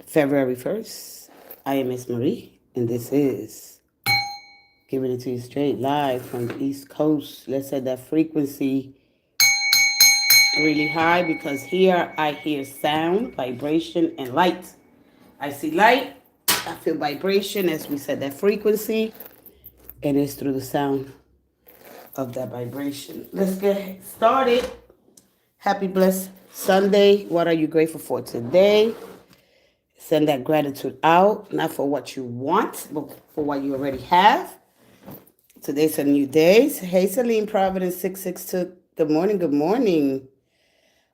February 1st. I am Miss Marie, and this is Giving It To You Straight live from the East Coast. Let's set that frequency really high because here I hear sound, vibration, and light. I see light, I feel vibration as we set that frequency. It is through the sound of that vibration. Let's get started. Happy blessed Sunday. What are you grateful for today? Send that gratitude out, not for what you want, but for what you already have. Today's a new day. Hey, Celine Providence 662. Good morning. Good morning.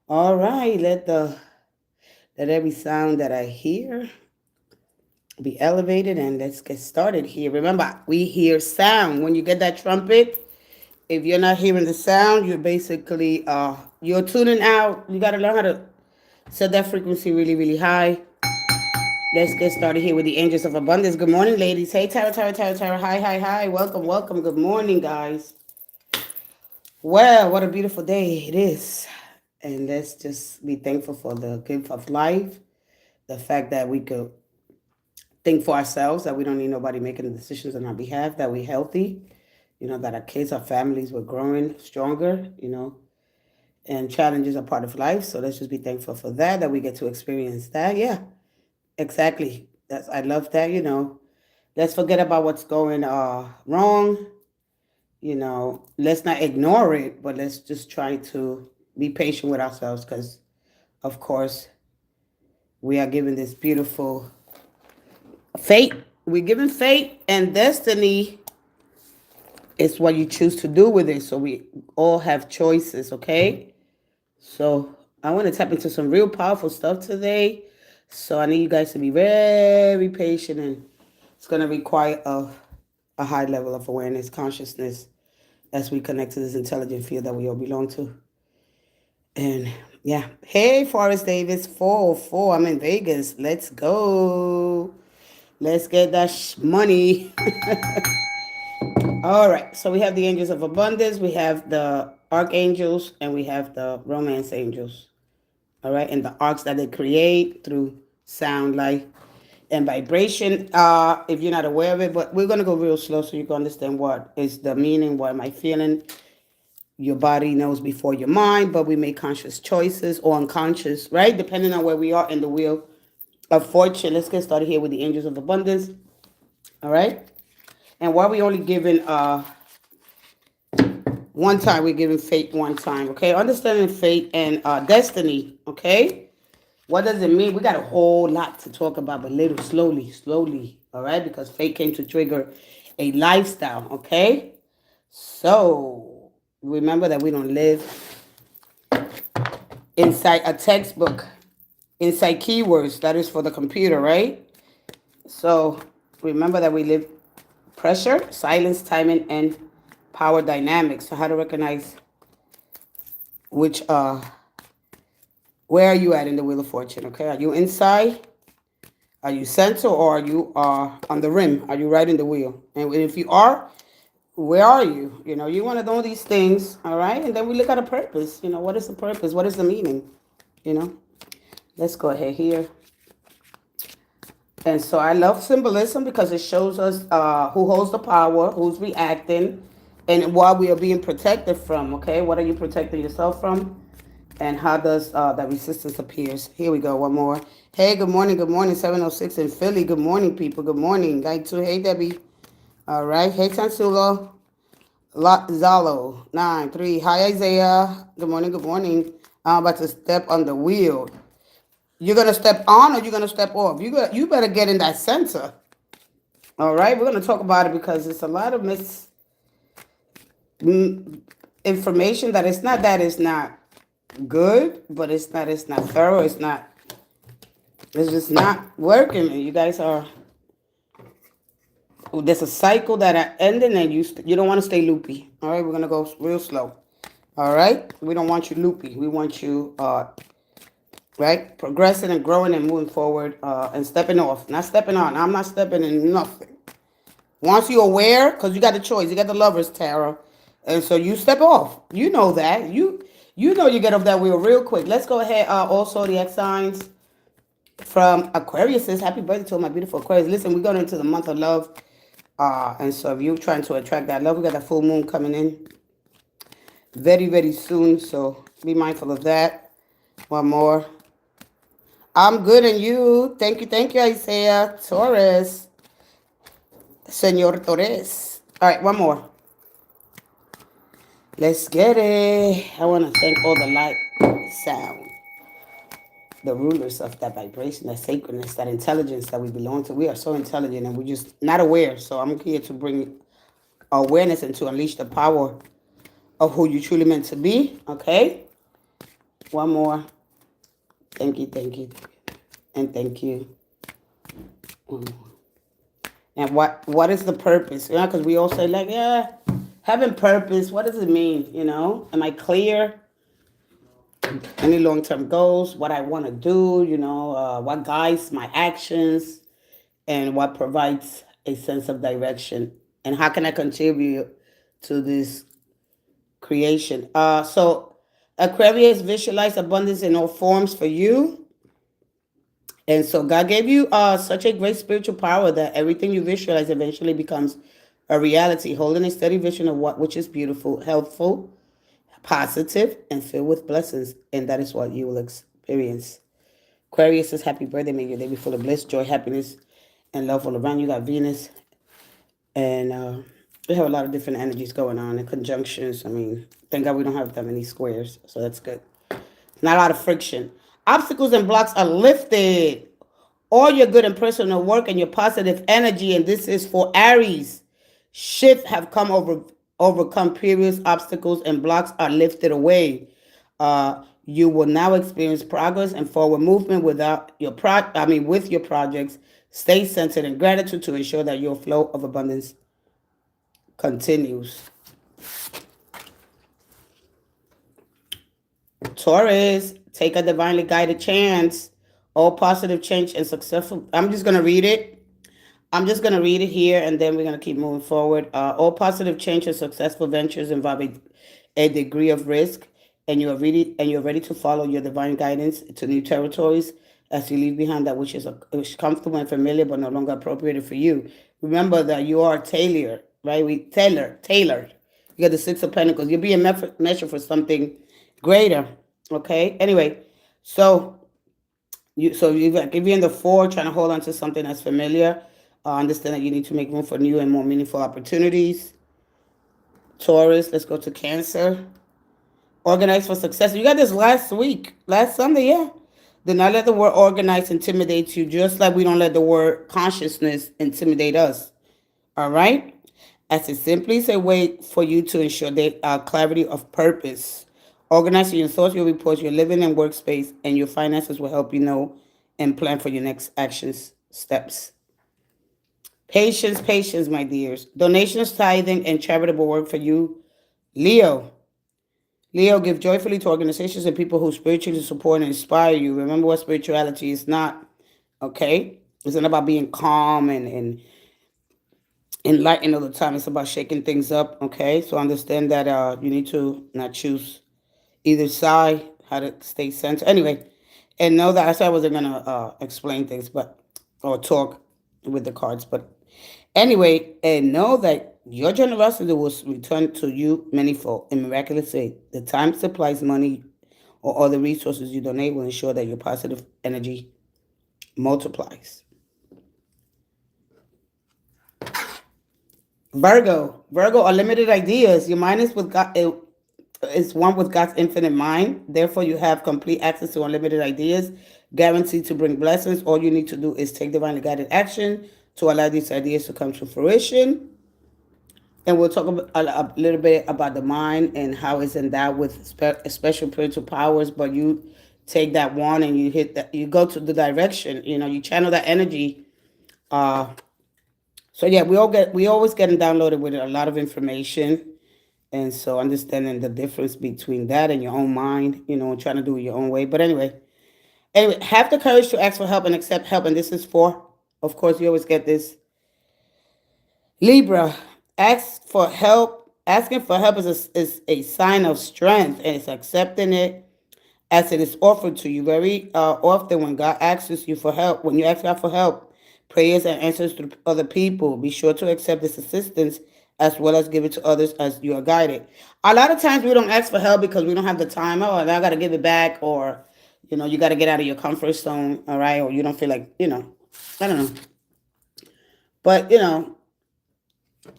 All right. Let every sound that I hear be elevated, and let's get started here. Remember, we hear sound. When you get that trumpet, if you're not hearing the sound, you're basically you're tuning out. You got to learn how to set that frequency really, really high. Let's get started here with the Angels of Abundance. Good morning, ladies. Hey, Tara. Hi, hi, hi. Welcome, welcome. Good morning, guys. Well, what a beautiful day it is. And let's just be thankful for the gift of life. The fact that we could think for ourselves, that we don't need nobody making the decisions on our behalf, that we're healthy, that our kids, our families, we're growing stronger, and challenges are part of life. So let's just be thankful for that we get to experience that. Yeah. Exactly. I love that, Let's forget about what's going wrong. Let's not ignore it, but let's just try to be patient with ourselves because, of course, we are given this beautiful fate. We're given fate and destiny. It's what you choose to do with it. So we all have choices, okay? So I want to tap into some real powerful stuff today. So I need you guys to be very patient, and it's going to require a high level of awareness, consciousness, as we connect to this intelligent field that we all belong to. And yeah. Hey, Forrest Davis, 404. I'm in Vegas. Let's go. Let's get that money. All right. So we have the Angels of Abundance. We have the Archangels, and we have the Romance Angels. All right. And the arcs that they create through sound, light, and vibration. If you're not aware of it, but we're going to go real slow so you can understand what is the meaning, what am I feeling. Your body knows before your mind, but we make conscious choices or unconscious, right? Depending on where we are in the wheel of fortune. Let's get started here with the Angels of Abundance. All right. And while we only given one time, we're giving fate one time, okay? Understanding fate and destiny, okay? What does it mean? We got a whole lot to talk about, but little slowly, all right? Because fate came to trigger a lifestyle, okay? So remember that we don't live inside a textbook, inside keywords. That is for the computer, right? So remember that we live pressure, silence, timing, and power dynamics. So how to recognize which where are you at in the Wheel of Fortune, okay? Are you inside? Are you center, or are you on the rim? Are you right in the wheel? And if you are, where are you? You want to know these things, all right? And then we look at a purpose. What is the purpose? What is the meaning? Let's go ahead here. And so I love symbolism because it shows us who holds the power, who's reacting, and what we are being protected from, okay? What are you protecting yourself from? And how does that resistance appears? Here we go, one more. Hey, good morning, 706 in Philly. Good morning, people. Good morning. Guy 2, hey, Debbie. All right. Hey, Tansulo. Zalo, 9-3. Hi, Isaiah. Good morning. I'm about to step on the wheel. You're going to step on or you're going to step off? You better get in that center. All right. We're going to talk about it because it's a lot of information that it's not good, but it's not thorough. It's just not working. You guys are, there's a cycle that are ending, and you don't want to stay loopy. All right, we're gonna go real slow. All right, we don't want you loopy. We want you right, progressing and growing and moving forward, and stepping off, not stepping on. I'm not stepping in nothing. Once you're aware, because you got the choice, you got the Lovers tarot, and so you step off. You know that you get off that wheel real quick. Let's go ahead. Also the X signs. from Aquarius says, happy birthday to all my beautiful Aquarius. Listen, we're going into the month of love. And so if you're trying to attract that love, we got that full moon coming in very, very soon. So be mindful of that. One more. I'm good, and you? Thank you, Isaiah. Taurus. Senor Torres. All right, one more. Let's get it. I want to thank all the light, sound, the rulers of that vibration, that sacredness, that intelligence that we belong to. We are so intelligent and we're just not aware. So I'm here to bring awareness and to unleash the power of who you truly meant to be. Okay? One more. Thank you, and thank you. One more. And what is the purpose? You know, because we all say, like, yeah, having purpose, what does it mean? You know, am I clear? Any long-term goals, what I want to do, you know, what guides my actions, and what provides a sense of direction, and how can I contribute to this creation? So Aquarius, visualize abundance in all forms for you. And so God gave you such a great spiritual power that everything you visualize eventually becomes a reality, holding a steady vision of what which is beautiful, helpful, positive, and filled with blessings. And that is what you will experience. Aquarius says, happy birthday. May your day be full of bliss, joy, happiness, and love all around you. Got Venus. And we have a lot of different energies going on and conjunctions. I mean, thank God we don't have that many squares. So that's good. Not a lot of friction. Obstacles and blocks are lifted. All your good and personal work and your positive energy, and this is for Aries, shift have overcome previous obstacles and blocks are lifted away. You will now experience progress and forward movement without with your projects. Stay centered in gratitude to ensure that your flow of abundance continues. Taurus, take a divinely guided chance. All positive change and successful. I'm just going to read it. Here, and then we're going to keep moving forward. All positive change and successful ventures involve a degree of risk, and you're ready to follow your divine guidance to new territories as you leave behind that which is comfortable and familiar but no longer appropriate for you. Remember that you are tailored, right? Tailored. You got the Six of Pentacles. You're being measured for something greater. Okay. Anyway, so if you're in the 4, trying to hold on to something that's familiar, understand that you need to make room for new and more meaningful opportunities. Taurus, let's go to Cancer. Organize for success. You got this last Sunday, yeah. Do not let the word organize intimidate you, just like we don't let the word consciousness intimidate us. All right? As it simply is a way for you to ensure that clarity of purpose. Organizing your thoughts, your reports, your living and workspace, and your finances will help you know and plan for your next actions steps. Patience, my dears. Donations, tithing, and charitable work for you. Leo, give joyfully to organizations and people who spiritually support and inspire you. Remember what spirituality is not, okay? It's not about being calm and enlightened all the time. It's about shaking things up, okay? So understand that you need to not choose either side, how to stay centered. Anyway, and know that I said I wasn't going to explain things or talk with the cards. But anyway, and know that your generosity will return to you manifold in miraculous way. The time, supplies, money, or other resources you donate will ensure that your positive energy multiplies. Virgo, unlimited ideas. Your mind is one with God's infinite mind. Therefore, you have complete access to unlimited ideas, guaranteed to bring blessings. All you need to do is take divinely guided action to allow these ideas to come to fruition. And we'll talk a little bit about the mind and how it's endowed with special spiritual powers. But you take that one and you hit that. You go to the direction. You channel that energy. So yeah, we always getting downloaded with a lot of information. And so understanding the difference between that and your own mind, trying to do it your own way. But anyway, have the courage to ask for help and accept help. And this is for, of course, you always get this. Libra, asking for help is a sign of strength, and it's accepting it as it is offered to you. Very often when God asks you for help, when you ask God for help, prayers and answers to other people, be sure to accept this assistance as well as give it to others as you are guided. A lot of times we don't ask for help because we don't have the time. Oh, and I got to give it back, or, you got to get out of your comfort zone, all right? Or you don't feel like, I don't know. But,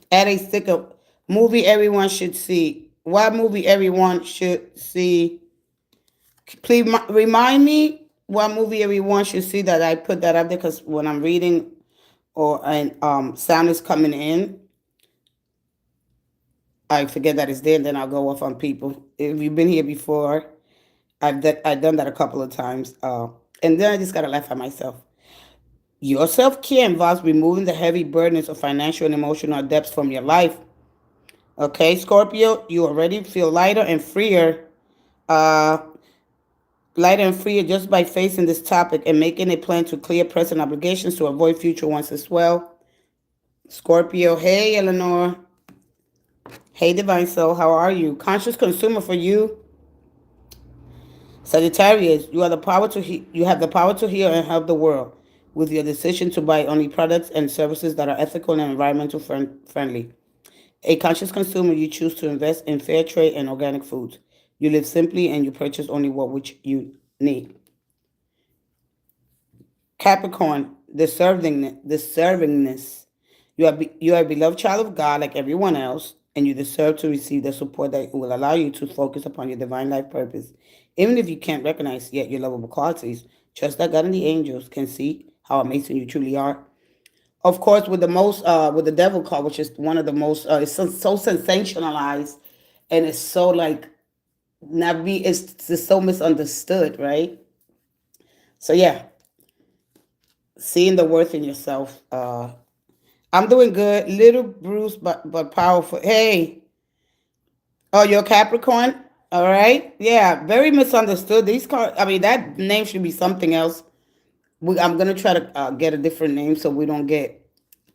at a sticker movie everyone should see. What movie everyone should see? Please remind me what movie everyone should see that I put that up there, because when I'm reading and sound is coming in, I forget that it's there, and then I'll go off on people. If you've been here before, I've done that a couple of times, and then I just gotta laugh at myself. Your self-care involves removing the heavy burdens of financial and emotional debts from your life. Okay, Scorpio, you already feel lighter and freer. Uh, Lighter and freer just by facing this topic and making a plan to clear present obligations to avoid future ones as well. Scorpio, hey Eleanor. Hey Divine Soul, how are you? Conscious consumer for you. Sagittarius, you have the power to heal and help the world with your decision to buy only products and services that are ethical and environmental friendly. A conscious consumer, you choose to invest in fair trade and organic foods. You live simply and you purchase only what which you need. Capricorn, deservingness. You are a beloved child of God like everyone else, and you deserve to receive the support that will allow you to focus upon your divine life purpose. Even if you can't recognize yet your lovable qualities, trust that God and the angels can see how amazing you truly are. Of course, with the devil card, which is one of the most, it's so sensationalized, and it's so like it's so misunderstood, right? So yeah, seeing the worth in yourself. I'm doing good, little bruised but powerful. Hey, oh, you're Capricorn, all right? Yeah, very misunderstood. These cards, I mean, that name should be something else. I'm gonna try to get a different name so we don't get,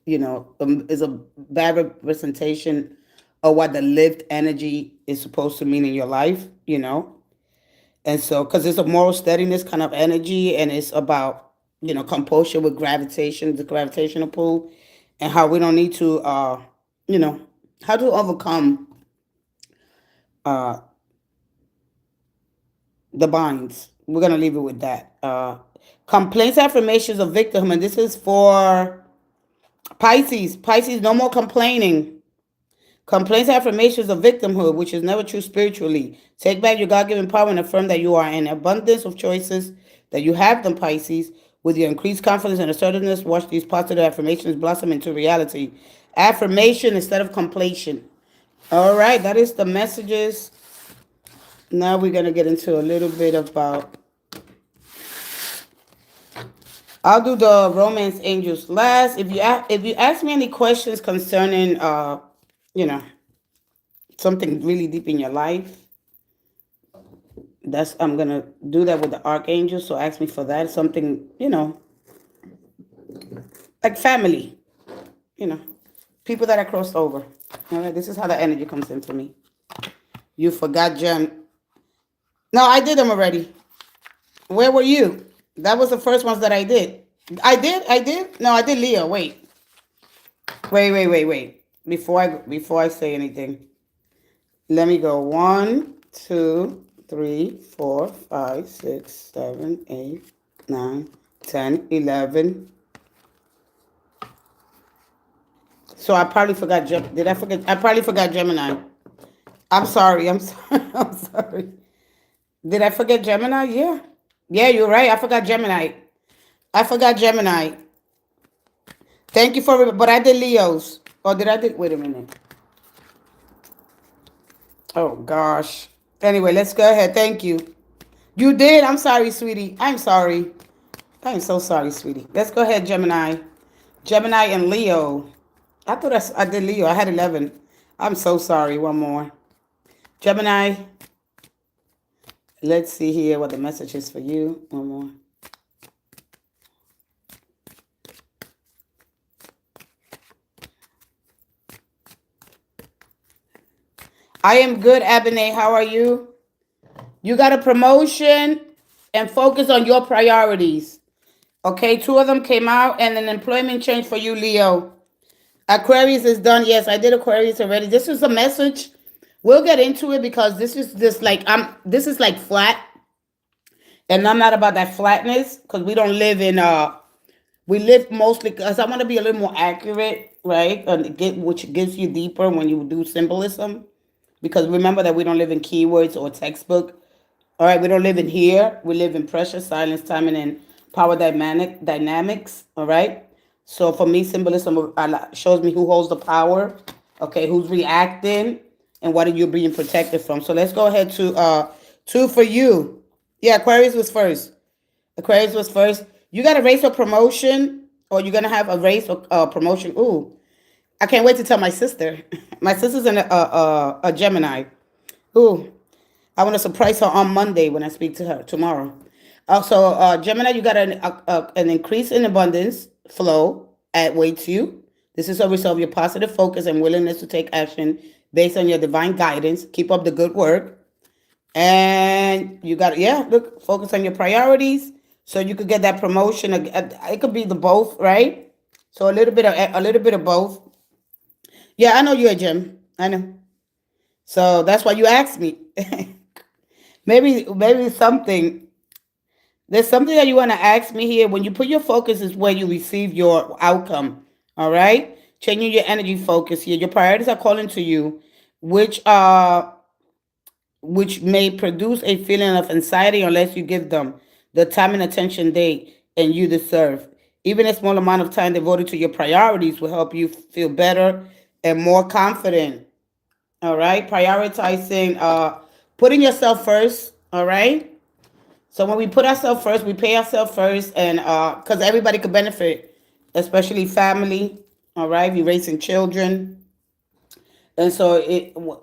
is a bad representation of what the lived energy is supposed to mean in your life, And so, because it's a moral steadiness kind of energy, and it's about, composure with gravitation, the gravitational pull, and how we don't need to, how to overcome uh, the binds. We're going to leave it with that. Complaints, affirmations of victimhood. And this is for Pisces. Pisces, no more complaining. Complaints, affirmations of victimhood, which is never true spiritually. Take back your God-given power and affirm that you are in abundance of choices, that you have them, Pisces. With your increased confidence and assertiveness, watch these positive affirmations blossom into reality. Affirmation instead of completion. All right, that is the messages. Now we're going to get into a little bit about... I'll do the romance angels last. If you ask me any questions concerning, something really deep in your life, I'm going to do that with the archangel. So ask me for that. Something, like family, people that are crossed over. All right, this is how the energy comes in for me. You forgot Gem. No, I did them already. Where were you? That was the first ones that I did. I did? No, I did Leo. Wait. Before I say anything, let me go. 1, 2, 3, 4, 5, 6, 7, 8, 9, 10, 11. So I probably forgot. Did I forget? I probably forgot Gemini. I'm sorry. I'm sorry. Did I forget Gemini? Yeah. Yeah, you're right. I forgot Gemini. Thank you for... But I did Leos. Or did I do... Wait a minute. Oh, gosh. Anyway, let's go ahead. Thank you. You did? I'm sorry, sweetie. I'm sorry. I'm so sorry, sweetie. Let's go ahead, Gemini. Gemini and Leo. I thought I did Leo. I had 11. I'm so sorry. One more. Gemini. Let's see here what the message is for you. One more. I am good, Abinay. How are you? You got a promotion and focus on your priorities. Okay, 2 of them came out, and an employment change for you, Leo. Aquarius is done. Yes, I did Aquarius already. This is a message. We'll get into it because this is like flat, and I'm not about that flatness because we don't live in we live mostly because I want to be a little more accurate, right? And which gives you deeper when you do symbolism. Because remember that we don't live in keywords or textbook. All right, we don't live in here. We live in pressure, silence, timing, and power dynamics. All right. So for me, symbolism shows me who holds the power. Okay, who's reacting, and what are you being protected from? So let's go ahead to 2 for you. Yeah, Aquarius was first. Aquarius was first. You got a race or promotion, or you're gonna have a race or promotion. Ooh, I can't wait to tell my sister. My sister's a Gemini. Ooh, I want to surprise her on Monday when I speak to her tomorrow. Also, Gemini, you got an increase in abundance flow awaits you. This is a result of your positive focus and willingness to take action based on your divine guidance. Keep up the good work. And you got, yeah, look, focus on your priorities so you could get that promotion. It could be the both, right? So a little bit of both. Yeah, I know you're a Gem. I know. So that's why you asked me. maybe something. There's something that you want to ask me here. When you put your focus is where you receive your outcome. All right? Changing your energy focus here. Your priorities are calling to you, which may produce a feeling of anxiety unless you give them the time and attention they and you deserve. Even a small amount of time devoted to your priorities will help you feel better and more confident. All right? Prioritizing, putting yourself first. All right? So when we put ourselves first, we pay ourselves first, and because everybody could benefit, especially family. All right? You're raising children. And so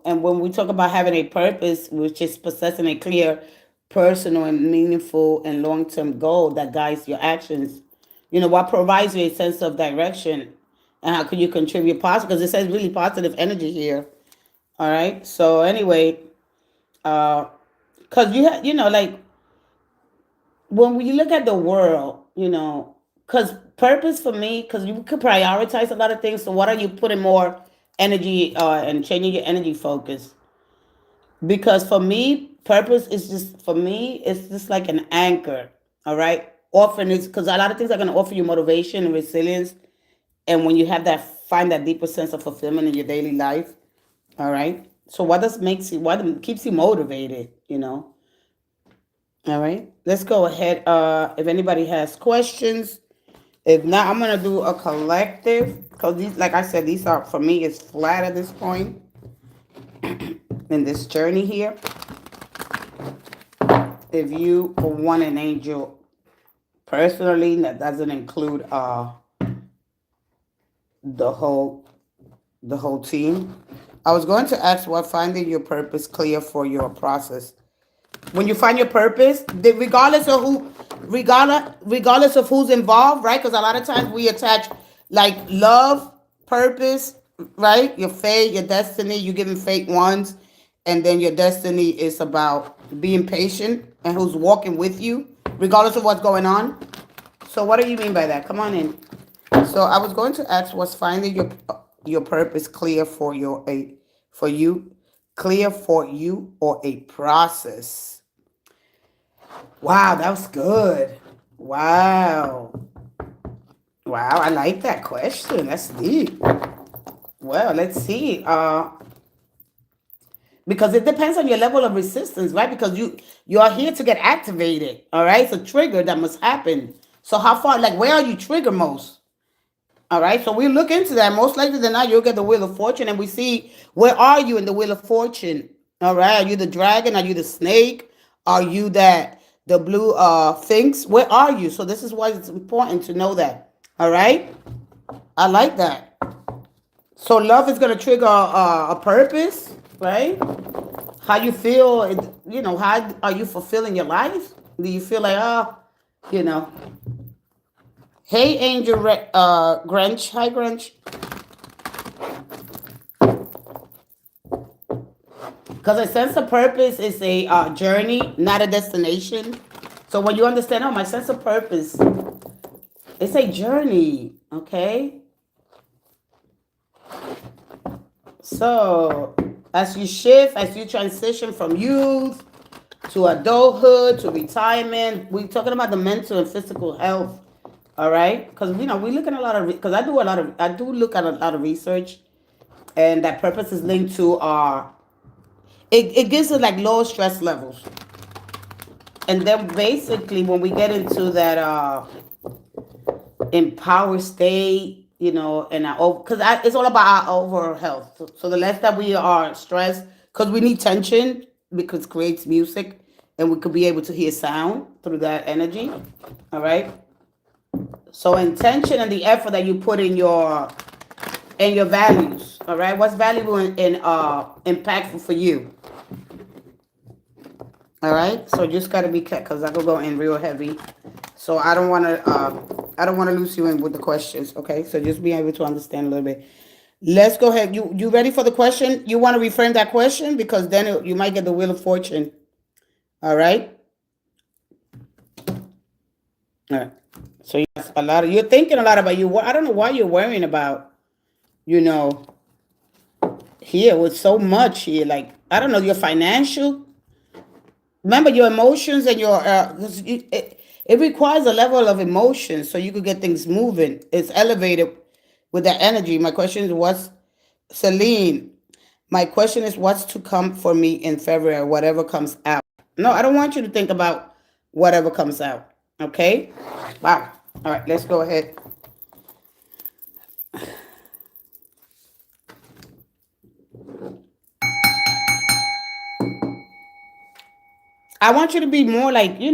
and when we talk about having a purpose, which is possessing a clear, personal, and meaningful and long-term goal that guides your actions, what provides you a sense of direction, and how can you contribute positive? Because it says really positive energy here. All right. So anyway, because like when we look at the world, because purpose for me, because you could prioritize a lot of things. So what are you putting more energy and changing your energy focus? Because for me, purpose is just, for me, it's just like an anchor. All right. Often it's because a lot of things are going to offer you motivation and resilience. And when you have find that deeper sense of fulfillment in your daily life. All right. So what keeps you motivated, All right. Let's go ahead. If anybody has questions, if not, I'm gonna do a collective because these, like I said, these are for me. It's flat at this point in this journey here. If you want an angel personally, that doesn't include the whole team. I was going to ask what finding your purpose clear for your process. When you find your purpose, regardless of who's involved, right? Because a lot of times we attach like love, purpose, right? Your fate, your destiny. You giving fate ones, and then your destiny is about being patient and who's walking with you, regardless of what's going on. So what do you mean by that? Come on in. So I was going to ask, was finding your purpose clear for you, clear for you, or a process? Wow, that was good. Wow, I like that question. That's deep. Well, let's see. Because it depends on your level of resistance, right? Because you are here to get activated. All right, it's a trigger that must happen. So how far, like, where are you triggered most? All right, so we look into that. Most likely than not, you'll get the Wheel of Fortune, and we see where are you in the Wheel of Fortune. All right, are you the dragon? Are you the snake? Are you the blue sphinx? Where are you? So this is why it's important to know that. All right, I like that. So love is going to trigger a purpose, right? How you feel, how are you fulfilling your life? Do you feel like, Hey, Angel Grinch. Hi, Grinch. Because a sense of purpose is a journey, not a destination. So when you understand, oh, my sense of purpose, it's a journey, okay? So as you shift, as you transition from youth to adulthood to retirement, we're talking about the mental and physical health, all right? Because we look at a lot of, because I do look at a lot of research, and that purpose is linked to our, it gives us like low stress levels. And then basically when we get into that empowered state, and because it's all about our overall health. So the less that we are stressed, because we need tension, because it creates music, and we could be able to hear sound through that energy. All right. So intention and the effort that you put in your values. All right. What's valuable and impactful for you? All right. So just gotta be careful, because I could go in real heavy. So I don't want to lose you in with the questions. Okay. So just be able to understand a little bit. Let's go ahead. You ready for the question? You want to reframe that question, because then you might get the Wheel of Fortune. All right. All right. So you're thinking a lot about you. I don't know why you're worrying about, here with so much here. Like, I don't know, your financial. Remember your emotions and your, it requires a level of emotion so you could get things moving. It's elevated with that energy. My question is, Celine, my question is, what's to come for me in February, whatever comes out? No, I don't want you to think about whatever comes out. Okay? Wow. All right, let's go ahead. I want you to be more like, the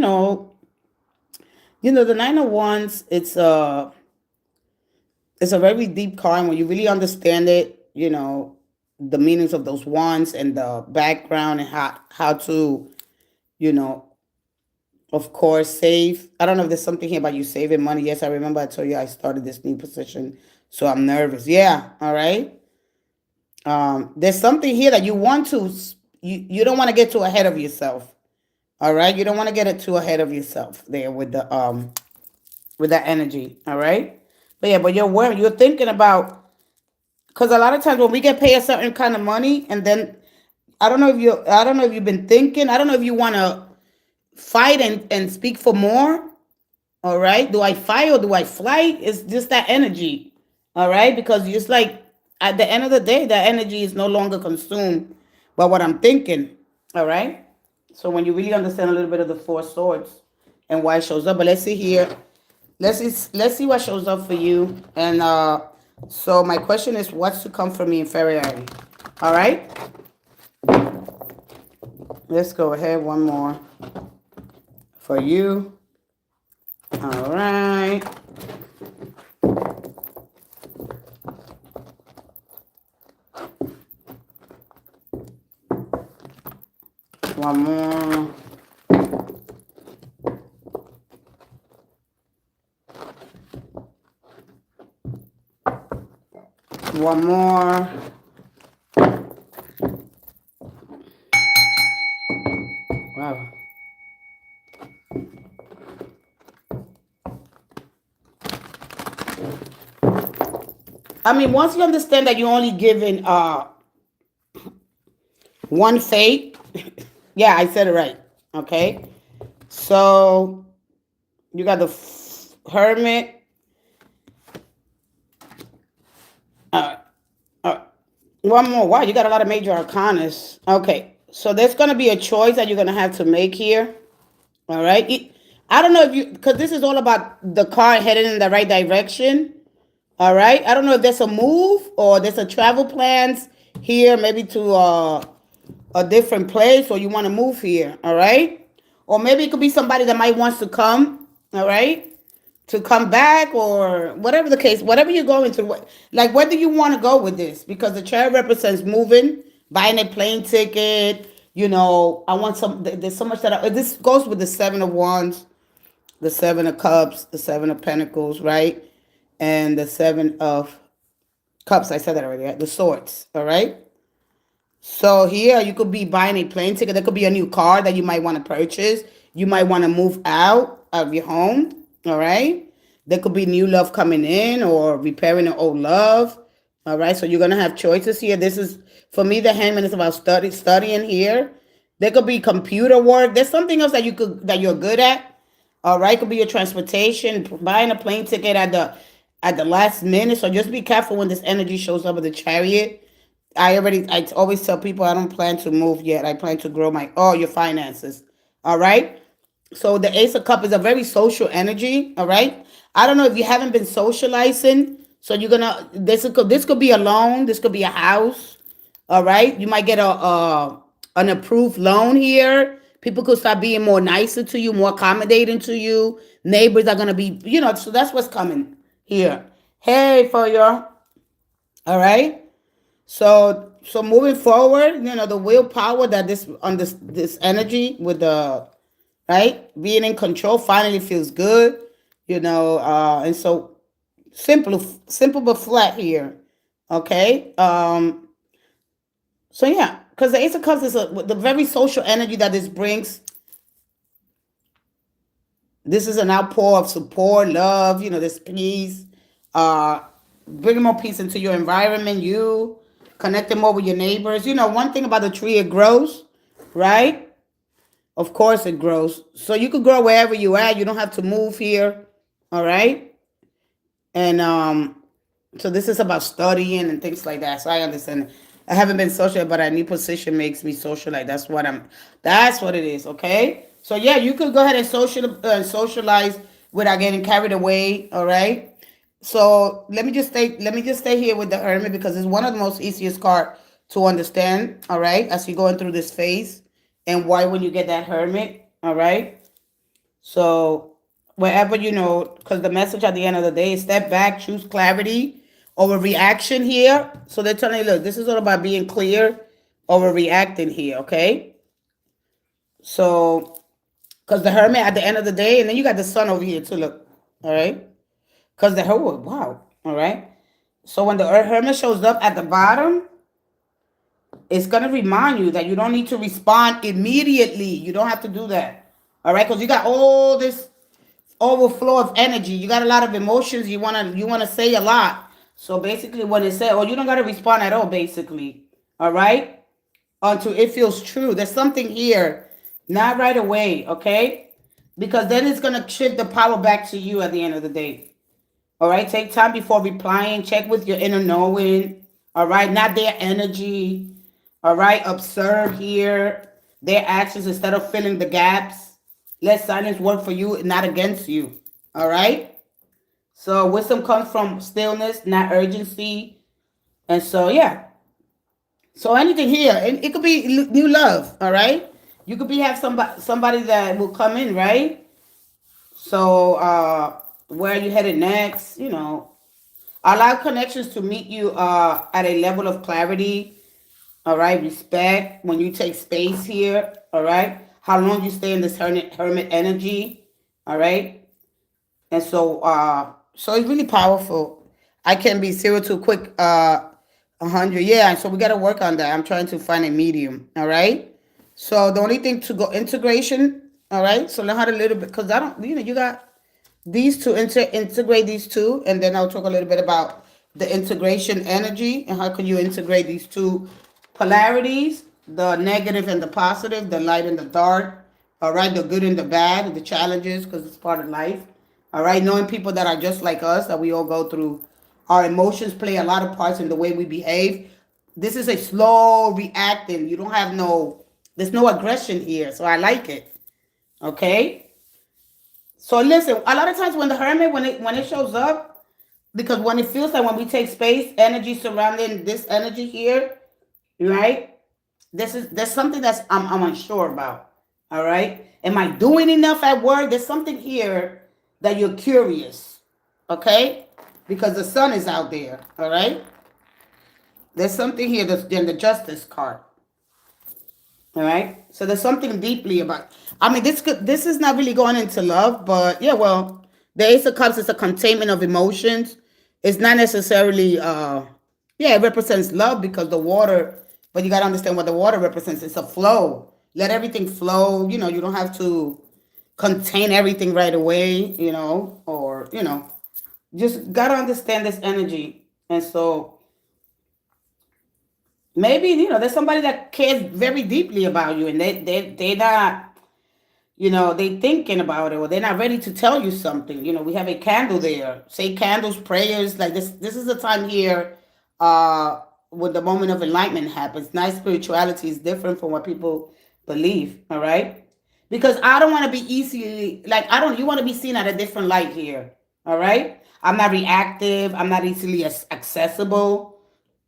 Nine of Wands, it's a very deep card. And when you really understand it, the meanings of those wands and the background and how to, of course, save. I don't know if there's something here about you saving money. Yes, I remember I told you I started this new position, so I'm nervous. Yeah, all right. There's something here that you want to, you don't want to get too ahead of yourself. All right, you don't want to get it too ahead of yourself there with that energy. All right, but you're thinking about, because a lot of times when we get paid a certain kind of money, and then I don't know if you've been thinking, I don't know if you want to fight and speak for more. All right, do I fight or do I flight? It's just that energy. All right, because it's like at the end of the day, that energy is no longer consumed by what I'm thinking. All right. So when you really understand a little bit of the Four Swords and why it shows up, but let's see here. Let's see what shows up for you. And so my question is, what's to come for me in February? All right. Let's go ahead. One more for you. All right. One more. One more. Wow. I mean, once you understand that you're only given one fate, yeah, I said it right. Okay. So you got the Hermit. One more. Wow, you got a lot of major arcanas. Okay. So there's going to be a choice that you're going to have to make here. All right. I don't know if you, because this is all about the car headed in the right direction. All right. I don't know if there's a move or there's a travel plans here, maybe to a different place, or you want to move here. All right. Or maybe it could be somebody that might wants to come. All right. To come back, or whatever the case, whatever you're going through. Like, where do you want to go with this? Because the Chariot represents moving, buying a plane ticket. I want there's so much this goes with the Seven of Wands, the Seven of Cups, the Seven of Pentacles, right? And the Seven of Cups, I said that already, right? The Swords, all right? So here you could be buying a plane ticket. There could be a new car that you might want to purchase. You might want to move out of your home. All right. There could be new love coming in or repairing an old love. All right. So you're gonna have choices here. This is for me. The Hangman is about studying here. There could be computer work. There's something else that you're good at. All right. Could be your transportation, buying a plane ticket at the last minute. So just be careful when this energy shows up with the Chariot. I always tell people I don't plan to move yet. I plan to grow your finances. All right. So the Ace of Cups is a very social energy. All right. I don't know if you haven't been socializing. So you're gonna this could be a loan. This could be a house. All right. You might get an approved loan here. People could start being more nicer to you, more accommodating to you. Neighbors are gonna be, so that's what's coming here. Hey, for your, all right. So moving forward, the willpower that this energy with the right being in control finally feels good, and so simple but flat here. Okay. So yeah, because the Ace of Cups is the very social energy that this brings. This is an outpour of support, love, this peace, bringing more peace into your environment, you connecting more with your neighbors. One thing about the tree, it grows, right? Of course it grows. So you could grow wherever you at. You don't have to move here, all right? And so this is about studying and things like that. So I understand. I haven't been social, but a new position makes me social. Like that's what it is, okay? So yeah, you could go ahead and socialize without getting carried away, all right? So let me just stay here with the Hermit because it's one of the most easiest card to understand, all right, as you're going through this phase and why when you get that Hermit, all right? So wherever, because the message at the end of the day is step back, choose clarity over reaction here. So they're telling you, look, this is all about being clear over reacting here, okay? So, because the Hermit at the end of the day, and then you got the Sun over here too, look, all right? Because wow, all right? So when the Hermit shows up at the bottom, it's going to remind you that you don't need to respond immediately. You don't have to do that, all right? Because you got all this overflow of energy. You got a lot of emotions. You wanna say a lot. So basically when it says, you don't got to respond at all, basically, all right? Until it feels true. There's something here, not right away, okay? Because then it's going to shift the power back to you at the end of the day. All right, take time before replying. Check with your inner knowing. All right, not their energy. All right, observe here their actions instead of filling the gaps. Let silence work for you, not against you. All right. So wisdom comes from stillness, not urgency. And so, yeah. So anything here, and it could be new love. All right. You could have somebody that will come in, right? So, where are you headed next? Allow connections to meet you at a level of clarity. All right, respect when you take space here. All right, how long you stay in this hermit energy. All right, and so it's really powerful. I can be 0 to quick 100. Yeah, so we got to work on that. I'm trying to find a medium. All right, so the only thing to go integration. All right, so learn how to little bit because I don't. You got these two, integrate these two, and then I'll talk a little bit about the integration energy and how can you integrate these two polarities, the negative and the positive, the light and the dark, all right, the good and the bad, the challenges, because it's part of life, all right, knowing people that are just like us, that we all go through. Our emotions play a lot of parts in the way we behave. This is a slow reacting. You don't have there's no aggression here, so I like it, okay? So listen, a lot of times when the Hermit, when it shows up, because when it feels like when we take space, energy surrounding this energy here, right? There's something that's I'm unsure about. All right. Am I doing enough at work? There's something here that you're curious. Okay? Because the sun is out there. All right. There's something here that's in the Justice card. All right. So there's something deeply about. I mean, this is not really going into love, but yeah, well, the Ace of Cups is a containment of emotions. It's not necessarily it represents love because the water But you got to understand what the water represents. It's a flow. Let everything flow. You know, you don't have to contain everything right away, you know, or, you know, just got to understand this energy. And so maybe, you know, there's somebody that cares very deeply about you, and they're not, you know, they thinking about it, or they're not ready to tell you something. You know, we have a candle there. Say candles, prayers, like this is a time here when the moment of enlightenment happens. Nice spirituality is different from what people believe, all right? Because I don't want to be easily, like, I don't, you want to be seen at a different light here, all right? I'm not reactive. I'm not easily accessible.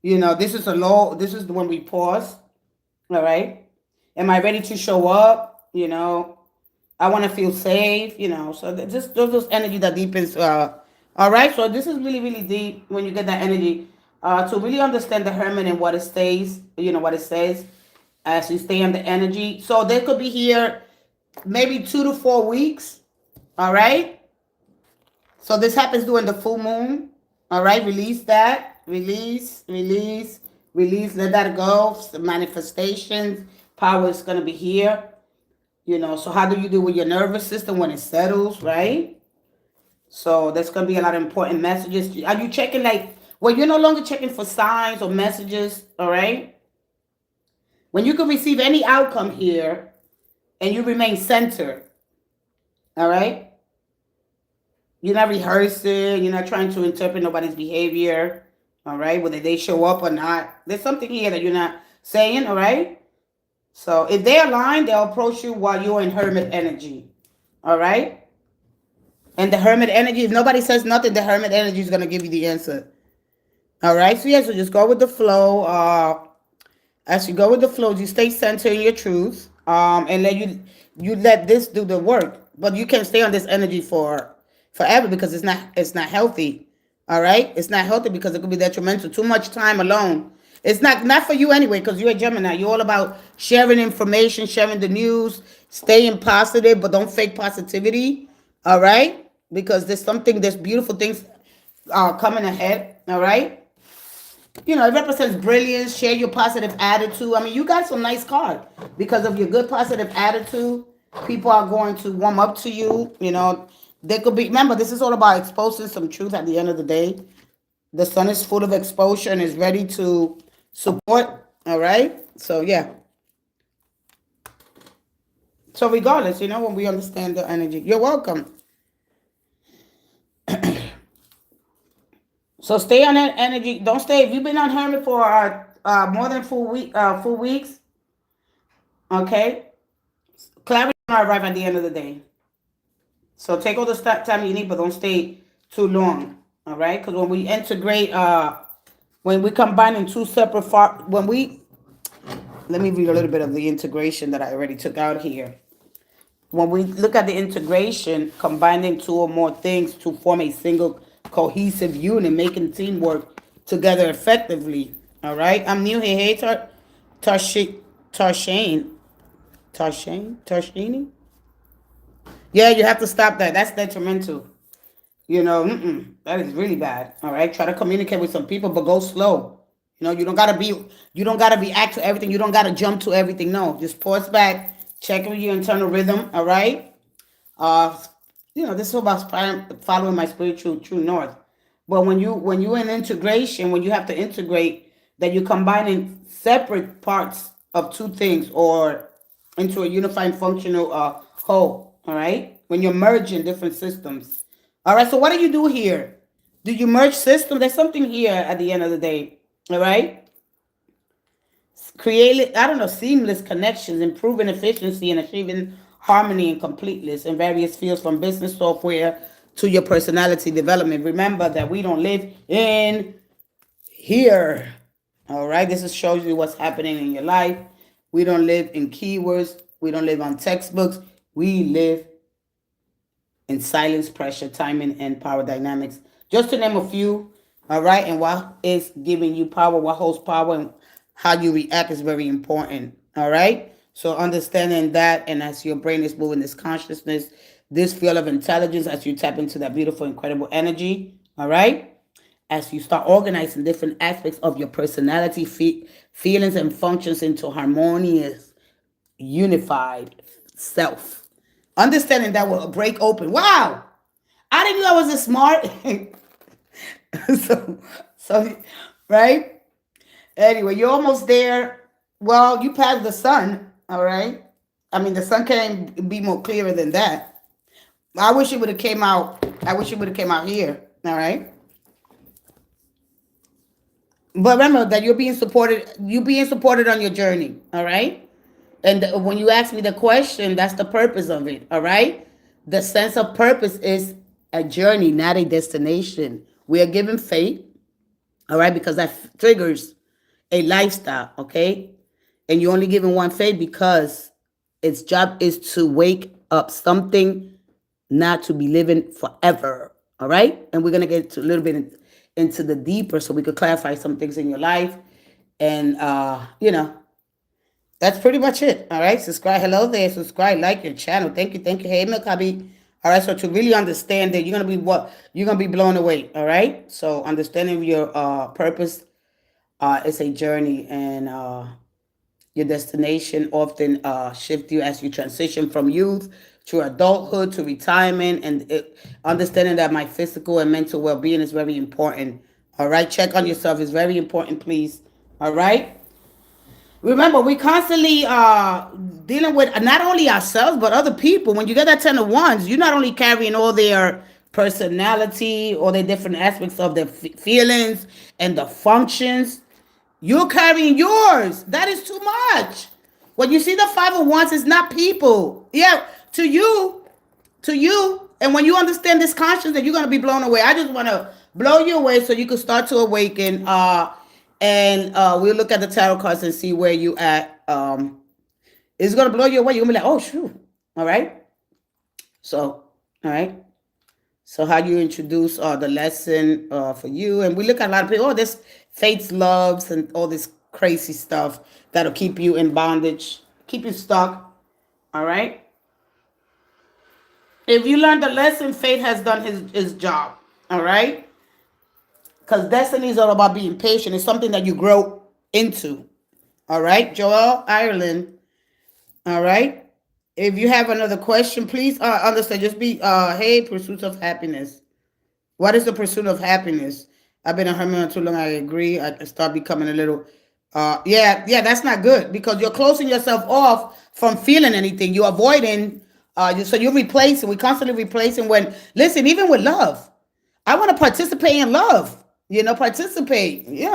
You know, this is a low, this is when we pause, all right? Am I ready to show up? You know, I want to feel safe, you know. So just those energy that deepens. All right. So this is really, really deep when you get that energy. To really understand the hermit and what it stays, you know, what it says as you stay in the energy. So they could be here maybe 2 to 4 weeks. All right. So this happens during the full moon. All right. Release that. Release, release, release. Let that go. The manifestations. Power is going to be here. You know, so how do you do with your nervous system when it settles, right? So there's going to be a lot of important messages. Are you checking, like, well, you're no longer checking for signs or messages, all right? When you can receive any outcome here and you remain centered, all right? You're not rehearsing. You're not trying to interpret nobody's behavior, all right? Whether they show up or not. There's something here that you're not saying, all right? So if they align, they'll approach you while you're in hermit energy. All right? And the hermit energy, if nobody says nothing, the hermit energy is going to give you the answer. All right? So, yeah, so just go with the flow. As you go with the flow, you stay centered in your truth, and let you let this do the work. But you can't stay on this energy for forever because it's not healthy. All right? It's not healthy because it could be detrimental. Too much time alone. It's not for you anyway, because you're a Gemini. You're all about sharing information, sharing the news, staying positive, but don't fake positivity. All right? Because there's beautiful things coming ahead. All right? You know, it represents brilliance. Share your positive attitude. I mean, you got some nice cards. Because of your good positive attitude, people are going to warm up to you. You know, they could be, remember, this is all about exposing some truth at the end of the day. The sun is full of exposure and is ready to support. All right. So, yeah. So, regardless, you know, when we understand the energy, you're welcome. So, stay on that energy. Don't stay. If you've been on hermit for more than full weeks, okay, clarity will arrive at the end of the day. So, take all the time you need, but don't stay too long. All right. Because when we integrate, when we combine in two separate let me read a little bit of the integration that I already took out here. When we look at the integration, combining two or more things to form a single cohesive unit, making teamwork together effectively. All right. I'm new here. Hey, Tarshani. Yeah, you have to stop that. That's detrimental. You know, that is really bad. All right. Try to communicate with some people, but go slow. You know, you don't gotta react to everything. You don't gotta jump to everything. No, just pause back, check with your internal rhythm. All right. You know, this is about following my spiritual true north. But when you're in integration, when you have to integrate, that you're combining separate parts of two things or into a unifying functional whole. All right. When you're merging different systems. All right. So what do you do here? Do you merge systems? There's something here at the end of the day. All right. Create, I don't know, seamless connections, improving efficiency and achieving harmony and completeness in various fields, from business software to your personality development. Remember that we don't live in here. All right. This shows you what's happening in your life. We don't live in keywords. We don't live on textbooks. We live in silence, pressure, timing, and power dynamics. Just to name a few. All right. And what is giving you power, what holds power, and how you react is very important. All right. So understanding that, and as your brain is moving this consciousness, this field of intelligence, as you tap into that beautiful, incredible energy. All right. as you start organizing different aspects of your personality, feelings, and functions into harmonious, unified self. Understanding that will break open. Wow, I didn't know I was this smart. so, so, right? Anyway, you're almost there. Well, you passed the sun. All right. I mean, the sun can't be more clearer than that. I wish it would have came out. I wish it would have came out here. All right. But remember that you're being supported. You're being supported on your journey. All right. And when you ask me the question, that's the purpose of it. All right. The sense of purpose is a journey, not a destination. We are given faith. All right. Because that triggers a lifestyle. Okay. And you're only given one faith because its job is to wake up something, not to be living forever. All right. And we're going to get to a little bit into the deeper so we could clarify some things in your life. And, that's pretty much it. All right. Subscribe. Hello there. Subscribe. Like your channel. Thank you. Thank you. Hey, Milk Hubby. All right. So to really understand that, you're going to be blown away. All right. So understanding your purpose is a journey, and your destination often shift you as you transition from youth to adulthood to retirement, and understanding that my physical and mental well-being is very important. All right. Check on yourself is very important, please. All right. Remember, we constantly dealing with not only ourselves, but other people. When you get that 10 of Wands, you're not only carrying all their personality or their different aspects of their feelings and the functions. You're carrying yours. That is too much. When you see the 5 of Wands, it's not people. Yeah, to you. And when you understand this conscience, that you're going to be blown away. I just want to blow you away so you can start to awaken. And we'll look at the tarot cards and see where you at. It's going to blow you away. You're going to be like, oh, shoot. All right. So, all right. So how you introduce the lesson for you. And we look at a lot of people, this fate's loves and all this crazy stuff that'll keep you in bondage, keep you stuck. All right. If you learn the lesson, fate has done his job. All right. Because destiny is all about being patient. It's something that you grow into. All right. Joel, Ireland. All right. If you have another question, please understand. Just be, hey, pursuit of happiness. What is the pursuit of happiness? I've been a hermit too long. I agree. I start becoming a little, yeah, that's not good because you're closing yourself off from feeling anything. You're avoiding, so you're replacing. We're constantly replacing listen, even with love. I want to participate in love. Participate. You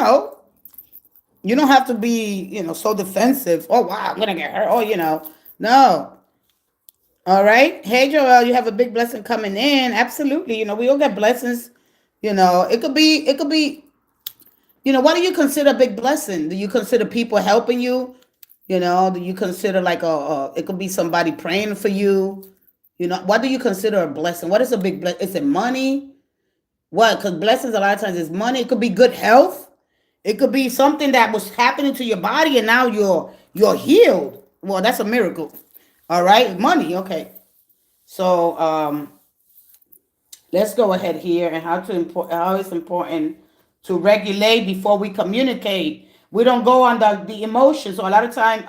don't have to be, so defensive. Oh, wow, I'm going to get hurt. Oh, no. All right. Hey, Joel, you have a big blessing coming in. Absolutely. We all get blessings. It could be, what do you consider a big blessing? Do you consider people helping you? Do you consider like it could be somebody praying for you? What do you consider a blessing? What is a big blessing? Is it money? What? Because blessings a lot of times is money. It could be good health. It could be something that was happening to your body and now you're healed. Well, that's a miracle. All right. Money. Okay. So let's go ahead here and how it's important to regulate before we communicate. We don't go on the emotions. So a lot of time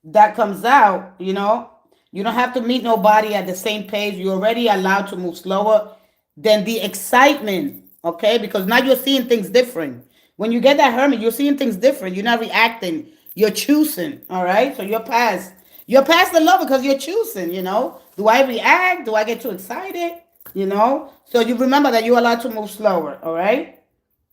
that comes out, you don't have to meet nobody at the same pace. You're already allowed to move slower than the excitement. Okay. Because now you're seeing things different. When you get that hermit, you're seeing things different. You're not reacting. You're choosing. All right. So you're past the love because you're choosing, Do I react? Do I get too excited? So you remember that you're allowed to move slower. All right.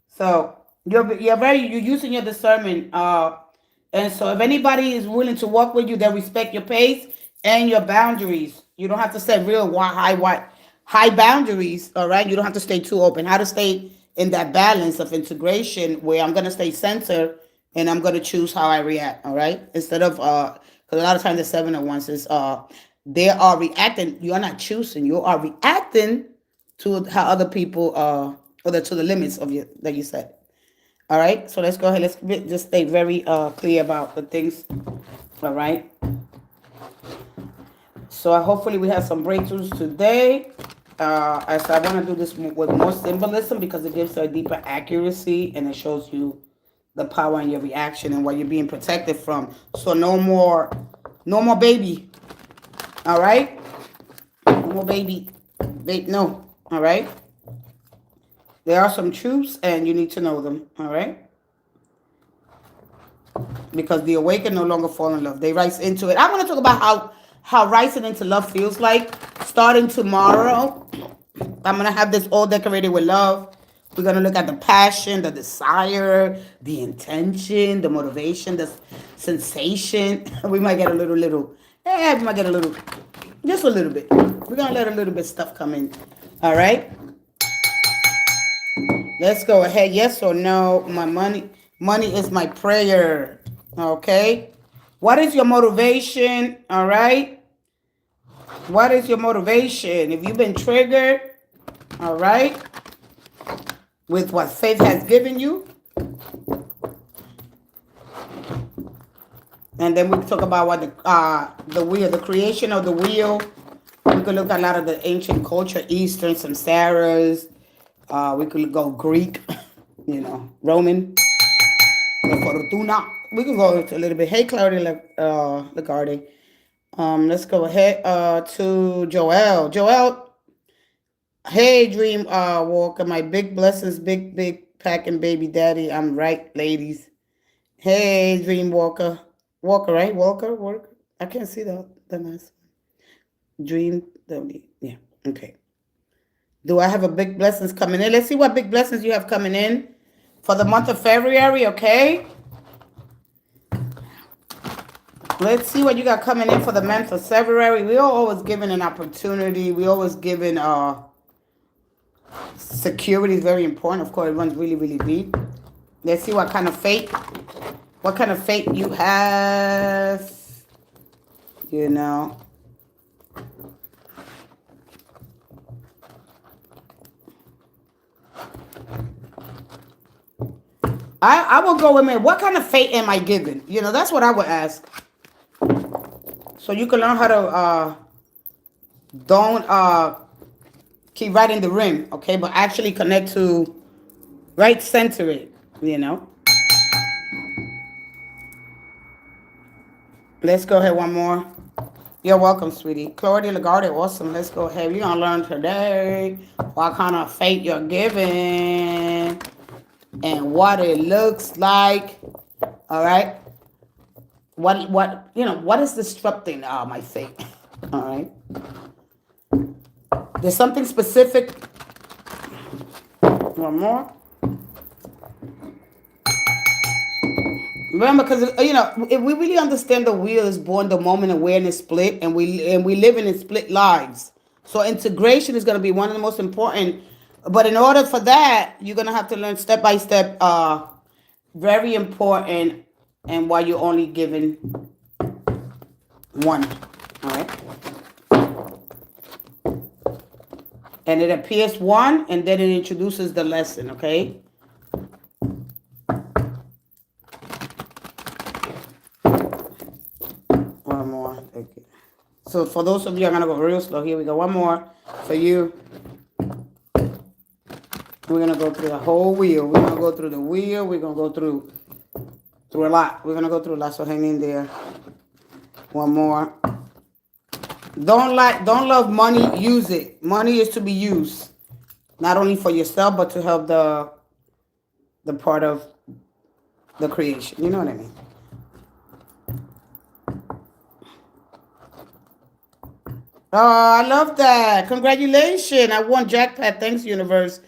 So you're using your discernment. And so if anybody is willing to work with you, they respect your pace and your boundaries. You don't have to set real high boundaries. All right. You don't have to stay too open. How to stay in that balance of integration where I'm going to stay centered and I'm going to choose how I react. All right. Instead of, because a lot of times the 7 of Wands is, they are reacting. You are not choosing. You are reacting to how other people or to the limits of you that you set. All right. So let's go ahead. Let's just stay very clear about the things. All right. So hopefully we have some breakthroughs today. As I want to do this with more symbolism because it gives a deeper accuracy and it shows you the power in your reaction and what you're being protected from. So no more baby. All right? No more baby. No. All right? There are some truths and you need to know them. All right? Because the awakened no longer fall in love. They rise into it. I want to talk about how rising into love feels like. Starting tomorrow, I'm going to have this all decorated with love. We're going to look at the passion, the desire, the intention, the motivation, the sensation. We might get we might get just a little bit. We're going to let a little bit stuff come in. All right? Let's go ahead. Yes or no? My money is my prayer. Okay? What is your motivation? All right? What is your motivation? If you've been triggered, all right, with what faith has given you. And then we talk about what the wheel, the creation of the wheel. We could look at a lot of the ancient culture, Eastern, samsaras. We could go Greek, Roman, Fortuna. We can go into a little bit. Hey, Claudia Lagarde. Let's go ahead to Joel. Joel, hey, Dream Walker. My big blessings, big packing baby daddy. I'm right, ladies. Hey, Dream Walker. Walker, right? Walker. I can't see the nice Dream. Yeah, okay. Do I have a big blessings coming in? Let's see what big blessings you have coming in for the month of February, okay? Let's see what you got coming in for the month of February. We are always given an opportunity. We always given security is very important. Of course, it runs really, really deep. Let's see what kind of faith you have. I will go with me. What kind of faith am I given? That's what I would ask. So you can learn how to don't keep right in the rim, okay? But actually connect to right center it, Let's go ahead one more. You're welcome, sweetie. Claudia Lagarde, awesome. Let's go ahead. We're gonna learn today what kind of faith you're given and what it looks like. All right. What is disrupting my faith? All right. There's something specific. One more. Remember, because if we really understand the wheel is born the moment awareness split, and we live in split lives. So integration is going to be one of the most important. But in order for that, you're going to have to learn step by step. Very important, and why you're only given one. All right. And it appears one, and then it introduces the lesson. Okay. One more. Thank you. So for those of you, I'm going to go real slow. Here we go. One more for you. We're going to go through the whole wheel. We're going to go through the wheel. We're going to go through a lot. We're going to go through a lot, so hang in there. One more. Don't love money, use it. Money is to be used. Not only for yourself, but to help the part of the creation. You know what I mean? Oh, I love that. Congratulations. I won jackpot. Thanks, universe.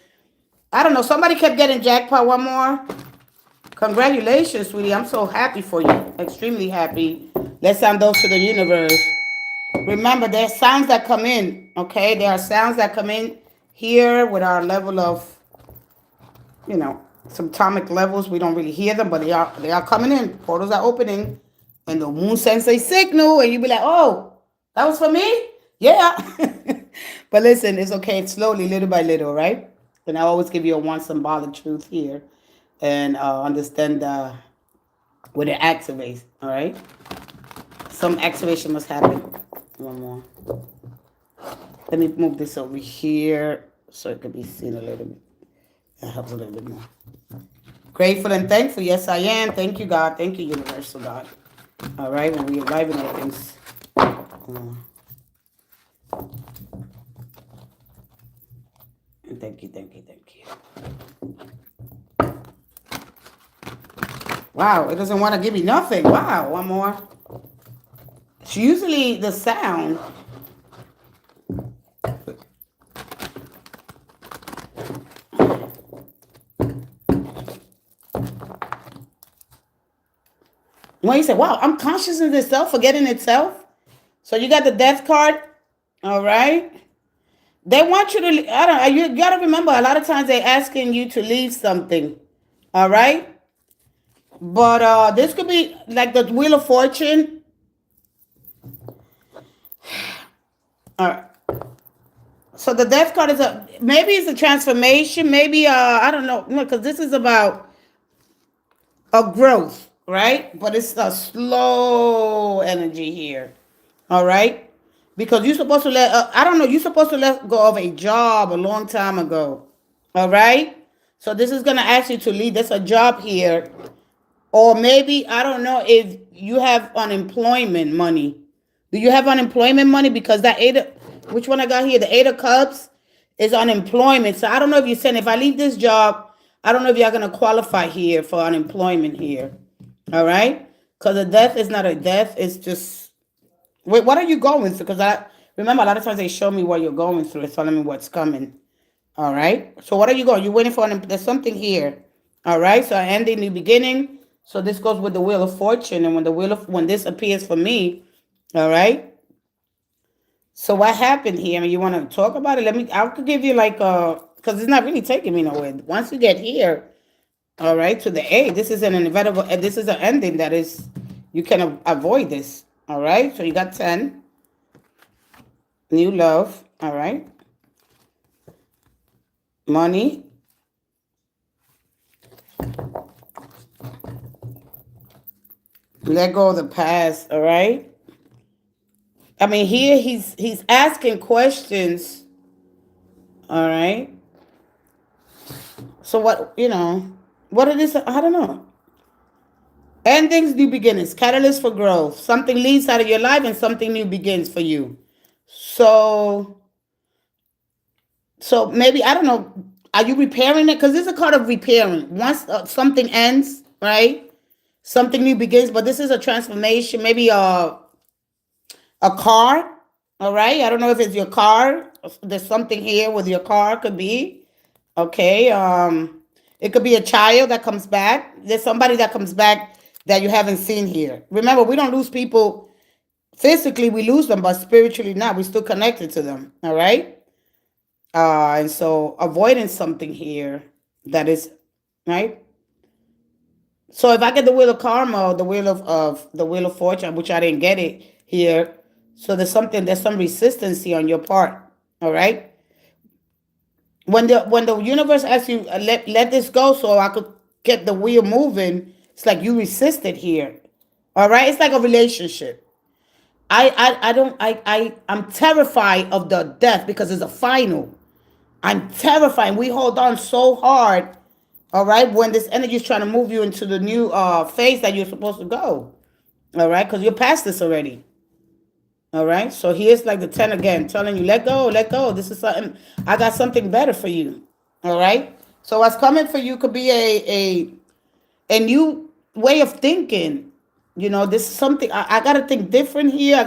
I don't know. Somebody kept getting jackpot. One more. Congratulations, sweetie. I'm so happy for you. Extremely happy. Let's send those to the universe. Remember, there are sounds that come in, okay? There are sounds that come in here with our level of, subatomic levels. We don't really hear them, but they are coming in. Portals are opening, and the moon sends a signal, and you be like, oh, that was for me? Yeah. But listen, it's okay. It's slowly, little by little, right? And I always give you a one symbolic truth here, and understand what it activates, all right? Some activation must happen. One more. Let me move this over here so it can be seen a little bit. That helps a little bit more. Grateful and thankful. Yes, I am. Thank you, God. Thank you, Universal God. All right, when we arrive in all things. Thank you, thank you, thank you. Wow, it doesn't want to give me nothing. Wow, one more. It's usually the sound. When you say, wow, I'm conscious of itself, forgetting itself. So you got the death card. All right. They want you to, you got to remember, a lot of times they're asking you to leave something. All right. But this could be like the Wheel of Fortune. All right. So the death card is maybe it's a transformation. Maybe, I don't know, because this is about a growth, right? But it's a slow energy here. All right. Because you're supposed to I don't know, you're supposed to let go of a job a long time ago. All right. So this is going to ask you to leave. There's a job here. Or maybe, I don't know if you have unemployment money. Do you have unemployment money? Because that which one I got here? The 8 of Cups is unemployment. So I don't know if you're saying, if I leave this job, I don't know if you're going to qualify here for unemployment here. All right. Because a death is not a death. It's just, wait, what are you going through? Because I remember a lot of times they show me what you're going through. It's telling me what's coming. All right. So what are you going? You're waiting for, there's something here. All right. So ending, new beginning. So this goes with the Wheel of Fortune. And when this appears for me, all right. So what happened here? I mean, you want to talk about it? I could give you like, because it's not really taking me nowhere. Once you get here, all right, to the 8, this is an inevitable, this is an ending that is, you can avoid this. All right. So you got 10. New love. All right. Money. Let go of the past. All right. I mean, here he's asking questions. All right. So what it is, I don't know. Endings, new beginnings, catalyst for growth. Something leaves out of your life and something new begins for you. So maybe, I don't know, are you repairing it? Because this is a card of repairing. Once something ends, right? Something new begins, but this is a transformation. Maybe a car, all right? I don't know if it's your car. There's something here with your car, could be. Okay, it could be a child that comes back. There's somebody that comes back that you haven't seen here. Remember, we don't lose people physically, we lose them, but spiritually not. We're still connected to them, all right? And so avoiding something here that is, right? So if I get the Wheel of Karma or the Wheel of Fortune, which I didn't get it here, so there's some resistance on your part, all right? When the universe asks you, let this go so I could get the wheel moving, it's like you resisted here, all right? It's like a relationship. I'm terrified of the death because it's a final. I'm terrified. We hold on so hard, all right, when this energy is trying to move you into the new phase that you're supposed to go, all right, because you're past this already. All right, so here's like the 10 again, telling you, let go, let go. This is something, I got something better for you. All right, so what's coming for you could be a new way of thinking. This is something, I got to think different here.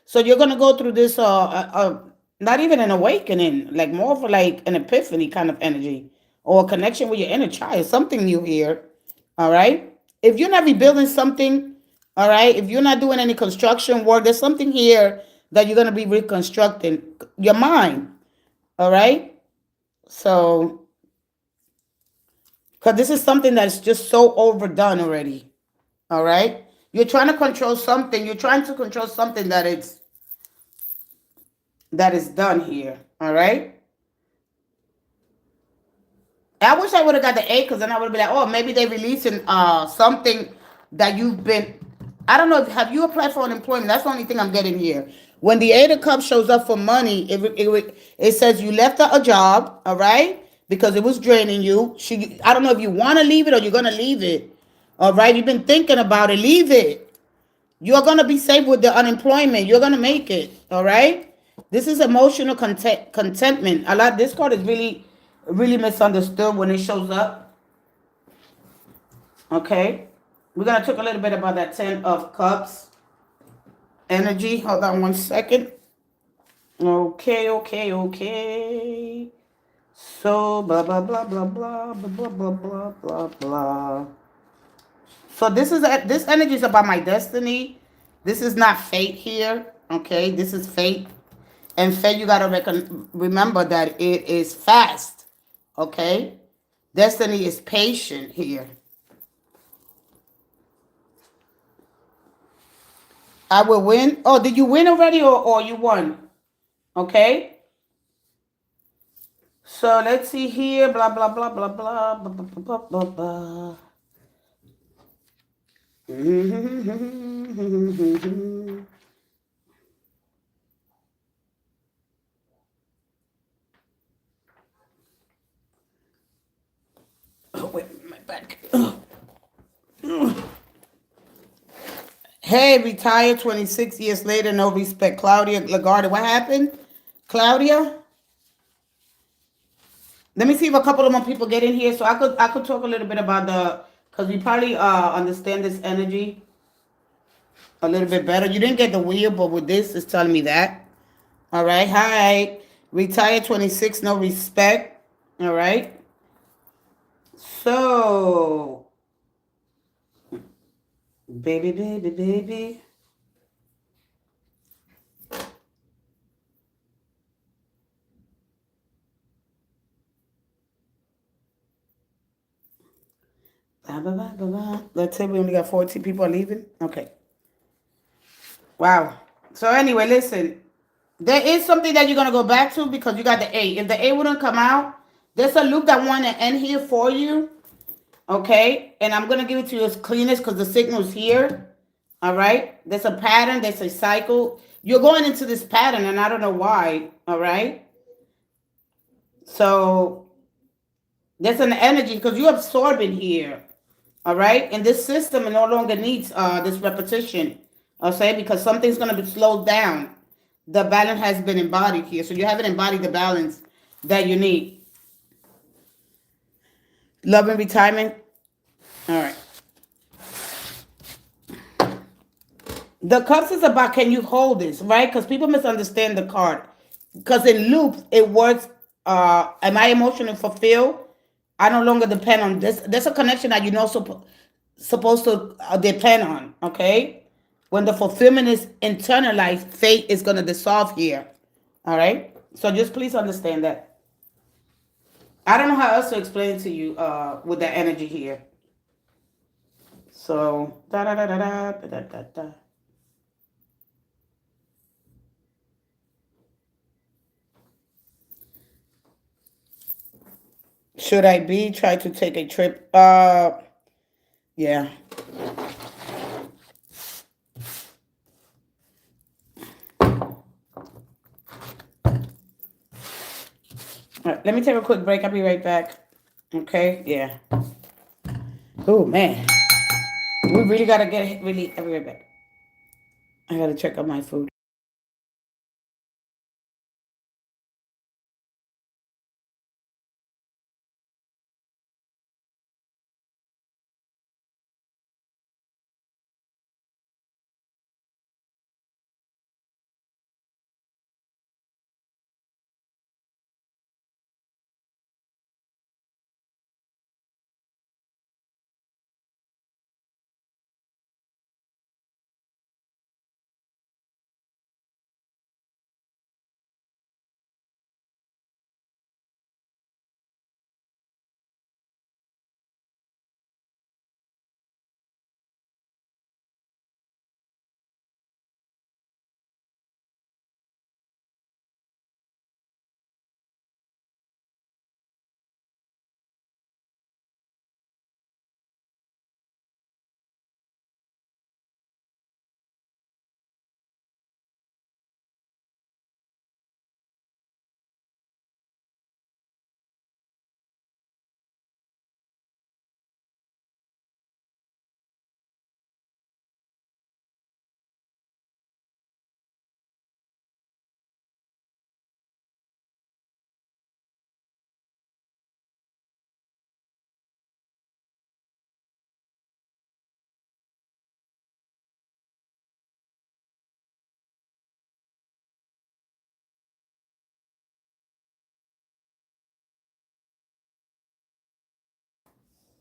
So you're going to go through this, not even an awakening, like more of like an epiphany kind of energy or a connection with your inner child, something new here. All right, if you're not rebuilding something, all right, if you're not doing any construction work, there's something here that you're going to be reconstructing your mind. All right. So, because this is something that's just so overdone already. All right. You're trying to control something. You're trying to control something that is done here. All right. I wish I would have got the 8, because then I would be like, oh, maybe they're releasing something that you've been, I don't know, have you applied for unemployment? That's the only thing I'm getting here. When the Eight of Cups shows up for money, it says you left a job, all right, because it was draining you. I don't know if you want to leave it or you're gonna leave it, all right. You've been thinking about it. Leave it. You're gonna be safe with the unemployment. You're gonna make it, all right. This is emotional contentment. A lot. This card is really misunderstood when it shows up. Okay, we're gonna talk a little bit about that Ten of Cups energy. Hold on one second. Okay. So blah blah blah blah blah blah blah blah blah blah. So this energy is about my destiny. This is not fate here. Okay, this is fate, and fate you gotta remember that it is fast. Okay, destiny is patient here. I will win. Oh, did you win already or you won? Okay. So let's see here. Blah, blah, blah, blah, blah, blah, blah, blah, blah, blah. Oh, wait, my back. Hey, retired 26 years later, no respect. Claudia Lagarde, what happened? Claudia? Let me see if a couple of more people get in here so I could talk a little bit about because we probably understand this energy a little bit better. You didn't get the wheel, but with this, it's telling me that. All right, hi. Retired 26, no respect. All right. So, baby. Blah, blah, blah, blah, blah. Let's say we only got 14 people leaving. Okay. Wow. So anyway, listen. There is something that you're going to go back to because you got the 8. If the 8 wouldn't come out, there's a loop that want to end here for you. Okay? And I'm going to give it to you as clean as because the signal's here. All right? There's a pattern. There's a cycle. You're going into this pattern, and I don't know why. All right? So there's an energy because you're absorbing here. All right? And this system no longer needs this repetition. I'll say because something's going to be slowed down. The balance has been embodied here. So you haven't embodied the balance that you need. Love and retirement. All right. The cups is about can you hold this, right? Because people misunderstand the card. Because in loops, it works. Am I emotionally fulfilled? I no longer depend on this. There's a connection that you're not supposed to depend on, okay? When the fulfillment is internalized, fate is going to dissolve here. All right? So just please understand that. I don't know how else to explain it to you with the energy here. So, da. Should I try to take a trip? Yeah. All right, let me take a quick break. I'll be right back. Okay? Yeah. Oh, man. We really got to get really. I'll be right back. I got to check on my food.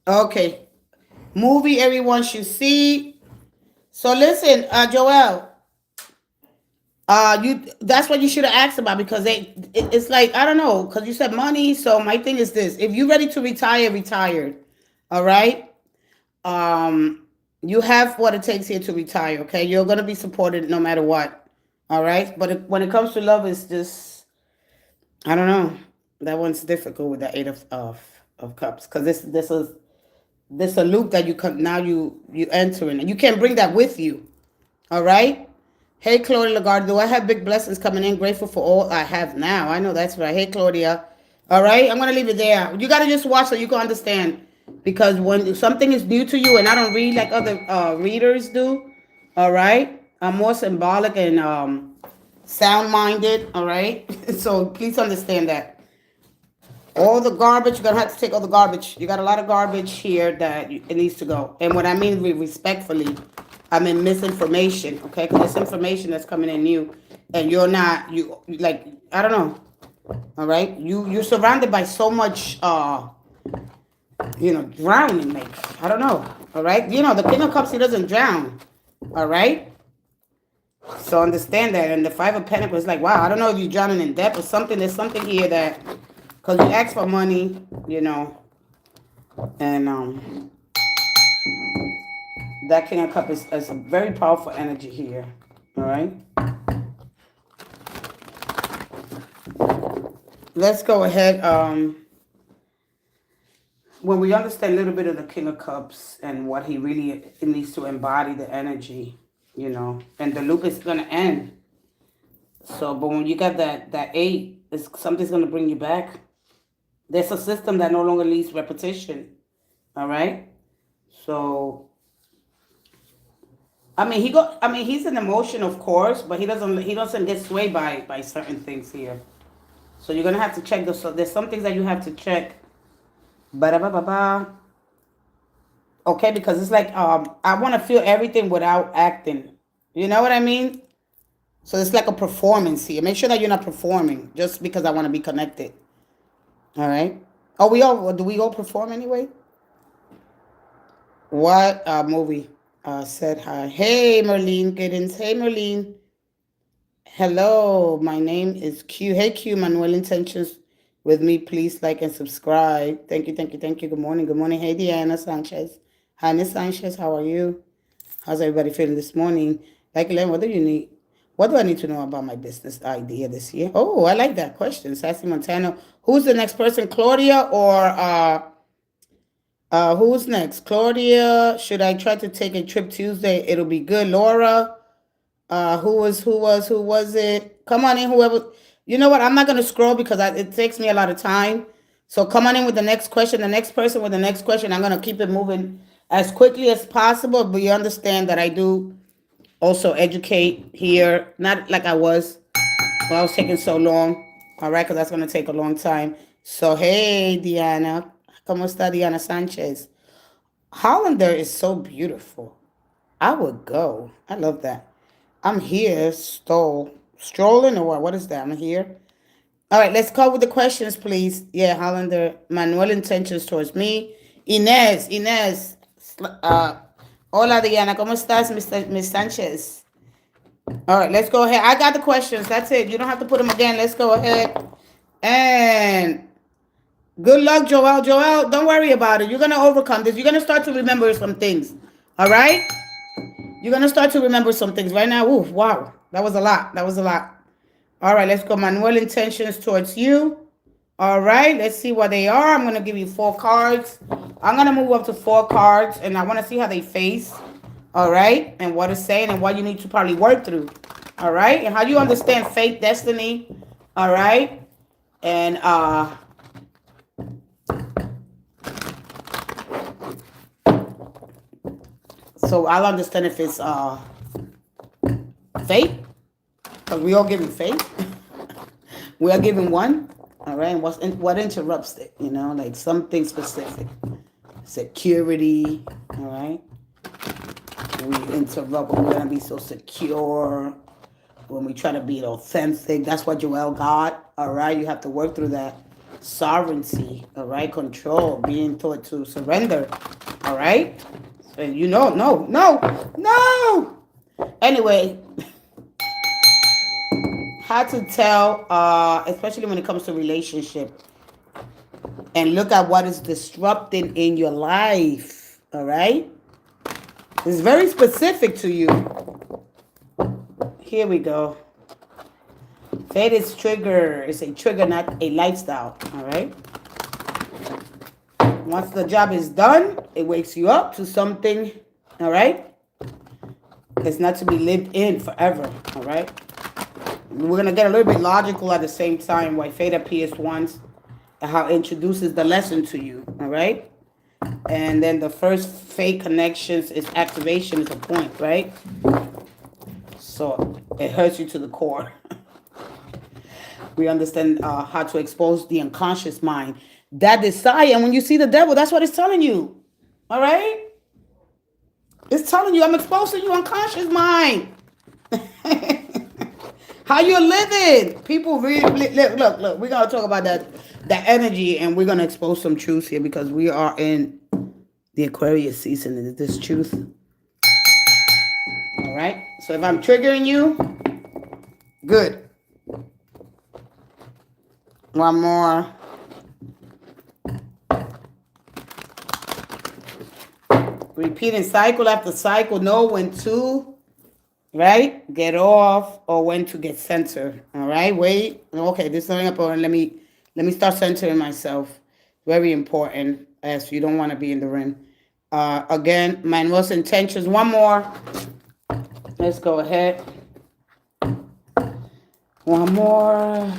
Okay. Movie everyone should see. So listen, Joel, that's what you should have asked about, because it's like, I don't know, because you said money. So my thing is this: if you're ready to retire, retired. All right. You have what it takes here to retire. Okay, you're gonna be supported no matter what. All right. But when it comes to love, it's just, I don't know. That one's difficult with the eight of cups, because this a loop that you come now you enter in, and you can't bring that with you. All right. Hey, Claudia Lagarde, do I have big blessings coming in? Grateful for all I have now. I know that's right. Hey, Claudia. All right. I'm going to leave it there. You got to just watch so you can understand. Because when something is new to you, and I don't read like other readers do, all right? I'm more symbolic and sound-minded, all right? So please understand that. All the garbage, you're going to have to take all the garbage. You got a lot of garbage here that it needs to go. And what I mean respectfully, I mean misinformation, okay? Because there's information that's coming in new, and you're not, like, I don't know, all right? You're surrounded by so much, drowning, like, I don't know, all right? The King of Cups, he doesn't drown, all right? So understand that. And the Five of Pentacles is like, wow, I don't know if you're drowning in debt or something. There's something here that, because you ask for money, and that King of Cups is a very powerful energy here, all right? Let's go ahead. When we understand a little bit of the King of Cups and what he really needs to embody the energy, and the loop is going to end. So, but when you got that eight, something's going to bring you back. There's a system that no longer needs repetition. All right. So, I mean, he's an emotion, of course, but he doesn't get swayed by certain things here. So you're gonna have to check this. So there's some things that you have to check. Okay, because it's like I want to feel everything without acting. You know what I mean? So it's like a performance here. Make sure that you're not performing just because I want to be connected. All right. Oh, do we all perform anyway? What movie? Said hi. Hey, Merlene Giddens. Hey, Merlene. Hello, my name is Q. Hey, Q, Manuel Intentions with me. Please like and subscribe. Thank you, thank you, thank you. Good morning, good morning. Hey, Diana Sanchez. Hi, Miss Sanchez. How are you? How's everybody feeling this morning? Like, Len, what do you need? What do I need to know about my business idea this year? Oh, I like that question. Sassy Montano. Who's the next person, Claudia or who's next? Claudia, should I try to take a trip Tuesday? It'll be good. Laura, who was it? Come on in, whoever. You know what? I'm not going to scroll because it takes me a lot of time. So come on in with the next question. The next person with the next question. I'm going to keep it moving as quickly as possible. But you understand that I do also educate here. Not like I was. Well, I was taking so long. All right, because that's going to take a long time. So, hey, Diana. ¿Cómo está Diana Sanchez? Hollander is so beautiful. I would go. I love that. I'm here, strolling or what? What is that? I'm here. All right, let's go with the questions, please. Yeah, Hollander, Manuel intentions towards me. Inez. Hola, Diana. ¿Cómo estás, Miss Sanchez? All right, let's go ahead. I got the questions. That's it. You don't have to put them again. Let's go ahead. And good luck, Joel. Joel, don't worry about it. You're going to overcome this. You're going to start to remember some things. All right? You're going to start to remember some things right now. Ooh, wow. That was a lot. All right, let's go. Manuel intentions towards you. All right, let's see what they are. I'm going to give you 4 cards. I'm going to move up to 4 cards, and I want to see how they face. All right, and what it's saying and what you need to probably work through. All right, and how you understand fate, destiny. All right, and so I'll understand if it's fate, because we all given fate. We are given one. All right, and what interrupts it? Like something specific. Security. All right. We interrupt when we're going to be so secure. When we try to be authentic. That's what Joel got. All right, you have to work through that. sovereignty, all right? Control, being taught to surrender, all right? And you know, no. Anyway, how to tell, especially when it comes to relationship, and look at what is disrupting in your life, all right? It's very specific to you. Here we go. Fate is trigger. It's a trigger, not a lifestyle, all right? Once the job is done, it wakes you up to something, all right? It's not to be lived in forever, all right? We're going to get a little bit logical at the same time why fate appears once and how it introduces the lesson to you, all right? And then the first fate connections is activation is a point, right? So it hurts you to the core. We understand how to expose the unconscious mind. That desire, and when you see the devil, that's what it's telling you. All right? It's telling you, I'm exposing your unconscious mind. How you're living. People really, look, we're going to talk about that energy, and we're going to expose some truths here because we are in the Aquarius season, and this truth. All right? So if I'm triggering you, good. One more. Repeating cycle after cycle. Know when to, right, get off or when to get centered. All right, wait. Okay, this is something important. Let me start centering myself. Very important, as you don't want to be in the rim. Again, my most intentions. One more. Let's go ahead. One more.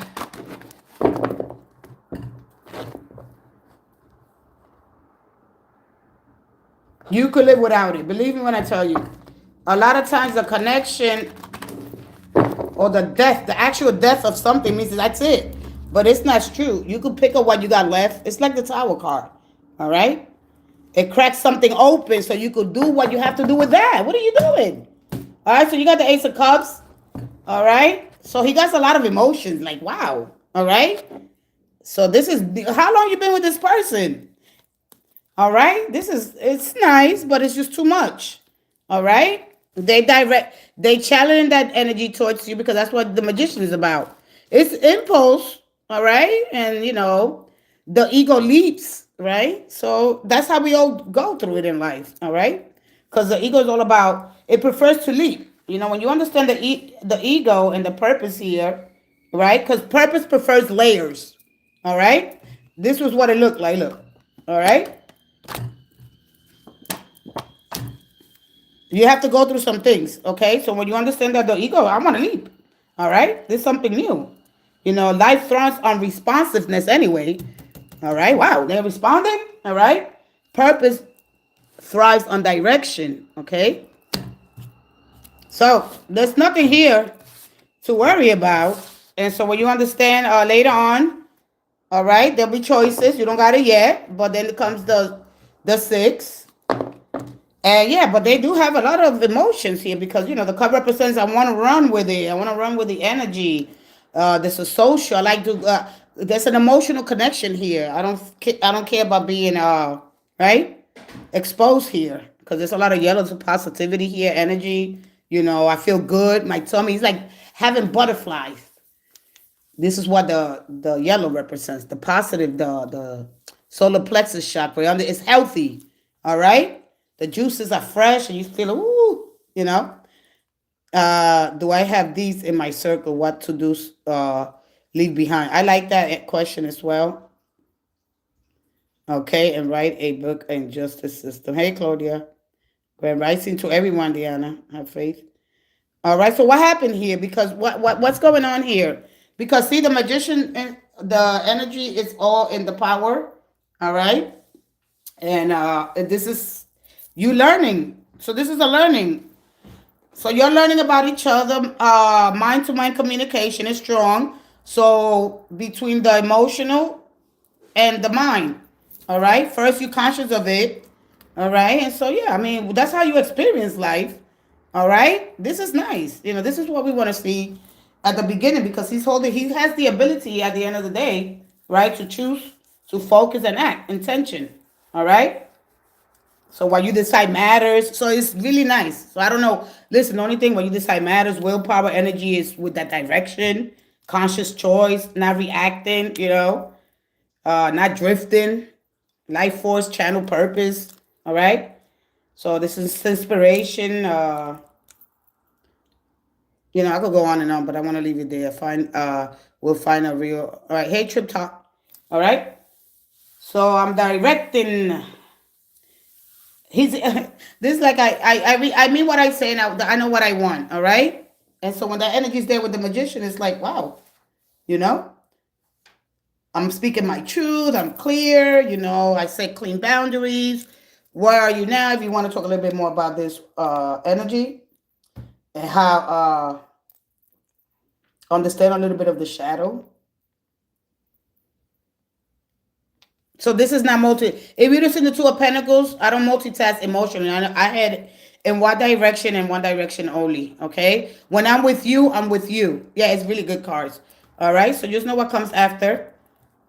You could live without it. Believe me when I tell you. A lot of times the connection or the death, the actual death of something means that's it. But it's not true. You could pick up what you got left. It's like the Tower card. All right? It cracks something open so you could do what you have to do with that. What are you doing? All right? So you got the Ace of Cups. All right? So he got a lot of emotions. Like, wow. All right? So this is, how long you been with this person? All right, it's nice, but it's just too much. All right, they challenge that energy towards you because that's what the magician is about. It's impulse, all right, and you know the ego leaps, right? So that's how we all go through it in life, all right? Because the ego is all about it prefers to leap. You know, when you understand the ego and the purpose here, right? Because purpose prefers layers, all right. This was what it looked like. Look, all right. You have to go through some things, okay? So when you understand that the ego, I want to leap, all right? This is something new. You know, life thrives on responsiveness anyway, all right? Wow, they're responding, all right? Purpose thrives on direction, okay? So there's nothing here to worry about. And so when you understand later on, all right, there'll be choices. You don't got it yet, but then it comes the 6. And yeah, but they do have a lot of emotions here because, you know, the card represents I want to run with it. I want to run with the energy. There's a social. I like to, there's an emotional connection here. I don't care about being, right, exposed here because there's a lot of yellow to positivity here, energy. You know, I feel good. My tummy is like having butterflies. This is what the yellow represents. The positive, the solar plexus chakra. It's healthy, all right? The juices are fresh and you feel, ooh, you know. Do I have these in my circle? What to do, leave behind? I like that question as well. Okay, and write a book in justice system. Hey, Claudia. Grand rising to everyone, Deanna. Have faith. All right, so what happened here? Because what's going on here? Because see, the magician, the energy is all in the power, all right? And this is you learning. So this is a learning. So you're learning about each other. Mind-to-mind communication is strong. So between the emotional and the mind, all right? First, you're conscious of it, all right? And so, yeah, I mean, that's how you experience life, all right? This is nice. You know, this is what we want to see at the beginning because he has the ability at the end of the day, right? To choose, to focus and act, intention, all right? So what you decide matters. So it's really nice. So I don't know. Listen, the only thing what you decide matters, willpower, energy is with that direction, conscious choice, not reacting, not drifting, life force, channel purpose. All right. So this is inspiration. I could go on and on, but I want to leave it there. We'll find a real. All right. Hey, Trip Talk. All right. So I'm directing. He's this is like I mean what I say now. I know what I want. All right. And so when the energy is there with the magician, it's like wow, you know. I'm speaking my truth. I'm clear. I set clean boundaries. Where are you now? If you want to talk a little bit more about this energy and how understand a little bit of the shadow. So this is not multi. If you listen to Two of Pentacles, I don't multitask emotionally. I had in one direction and one direction only. Okay. When I'm with you, I'm with you. Yeah, it's really good cards. All right. So just know what comes after.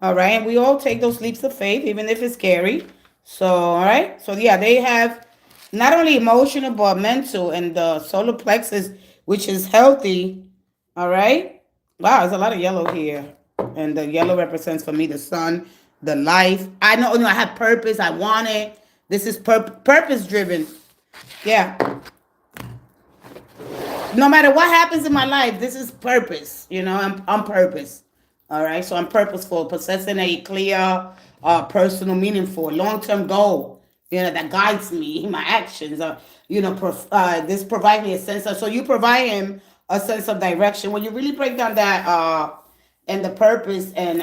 All right. And we all take those leaps of faith, even if it's scary. So, all right. So, yeah, they have not only emotional, but mental and the solar plexus, which is healthy. All right. Wow. There's a lot of yellow here. And the yellow represents for me the sun, the life. I know, I have purpose. I want it. This is purpose driven. Yeah. No matter what happens in my life, this is purpose. I'm on purpose. All right. So I'm purposeful, possessing a clear, personal, meaningful, long-term goal, that guides me in my actions. This provides me a sense of, so you provide him a sense of direction. When you really break down that, and the purpose and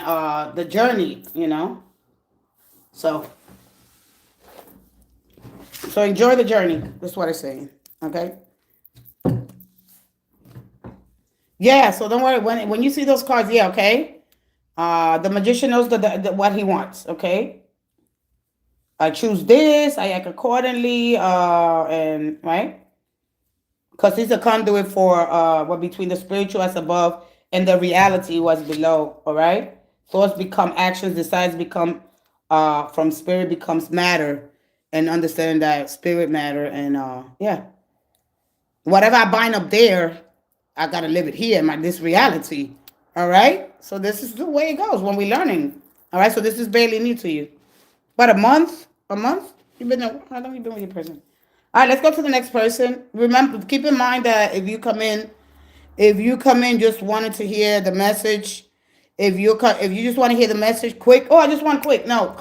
the journey, So enjoy the journey. That's what I'm saying. Okay. Yeah, so don't worry. When you see those cards, yeah, okay. The magician knows what he wants, okay? I choose this, I act accordingly, and right? Because he's a conduit for what between the spiritual as above and the reality was below, all right? Thoughts become actions, decides become from spirit becomes matter, and understanding that spirit matter, and yeah. Whatever I bind up there, I gotta live it here, this reality. All right. So this is the way it goes when we're learning. All right. So this is barely new to you. But a month. You've been there. How long you been with your person? All right. Let's go to the next person. Remember, keep in mind that if you come in just wanted to hear the message, if you just want to hear the message quick, I just want quick. No,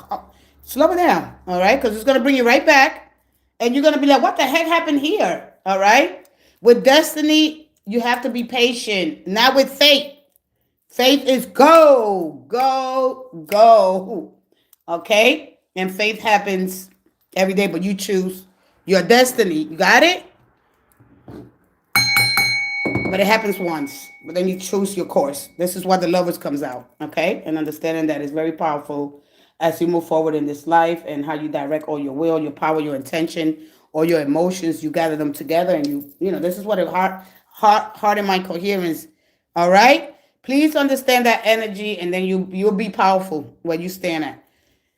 slow it down. All right, because it's gonna bring you right back, and you're gonna be like, what the heck happened here? All right. With destiny, you have to be patient. Not with faith. Faith is go, go, go. Okay? And faith happens every day, but you choose your destiny. You got it? But it happens once. But then you choose your course. This is why the Lovers comes out. Okay? And understanding that is very powerful as you move forward in this life and how you direct all your will, your power, your intention, all your emotions. You gather them together and this is what a heart and mind coherence. All right? Please understand that energy, and then you'll be powerful where you stand at.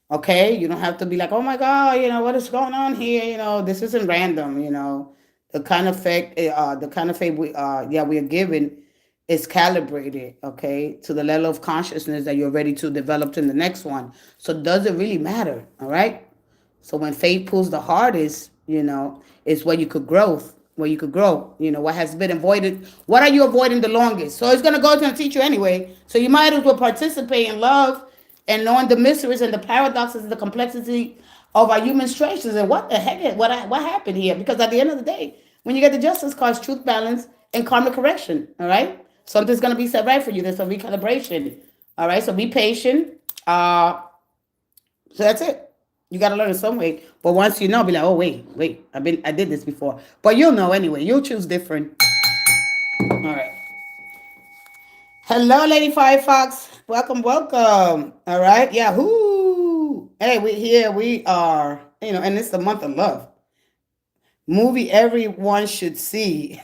Okay? You don't have to be like, oh my God, what is going on here? This isn't random, The kind of faith, we are given is calibrated, okay, to the level of consciousness that you're ready to develop in the next one. So does it really matter? All right? So when faith pulls the hardest, it's where you could grow. What has been avoided. What are you avoiding the longest? So it's going to teach you anyway. So you might as well participate in love and knowing the mysteries and the paradoxes and the complexity of our human situations and what the heck, what happened here. Because at the end of the day, when you get the justice cards, truth, balance, and karmic correction, all right? Something's going to be set right for you. There's a recalibration, all right? So be patient. So that's it. You got to learn in some way. But once you know, be like, oh, wait, I did this before. But you'll know anyway. You'll choose different. All right. Hello, Lady Firefox. Welcome. All right. Yeah. Hey, we are, and it's the month of love. Movie everyone should see.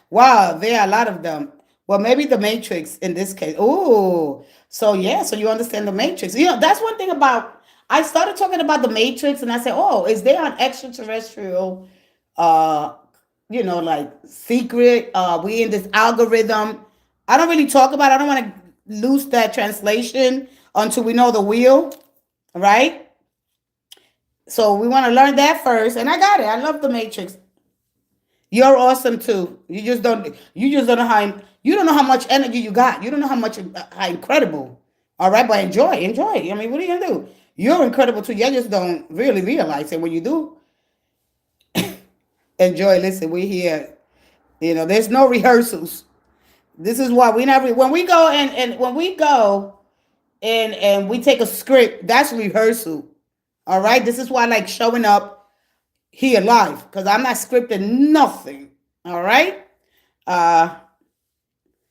Wow, there are a lot of them. Well, maybe The Matrix in this case. Ooh, So yeah, so you understand the matrix. That's one thing about, I started talking about the matrix and I said, oh, is there an extraterrestrial uh like secret, we in this algorithm. I don't really talk about it. I don't want to lose that translation until we know the wheel, right? So we want to learn that first. And I got it. I love the matrix. You're awesome too. You just don't know how, you don't know how much energy you got. You don't know how much, how incredible. All right, but enjoy. I mean, what are you gonna do? You're incredible too. You just don't really realize it. When you do, enjoy. Listen, we're here. There's no rehearsals. This is why we never, when we go and when we go and we take a script, that's rehearsal. All right. This is why I like showing up here live, because I'm not scripting nothing. All right.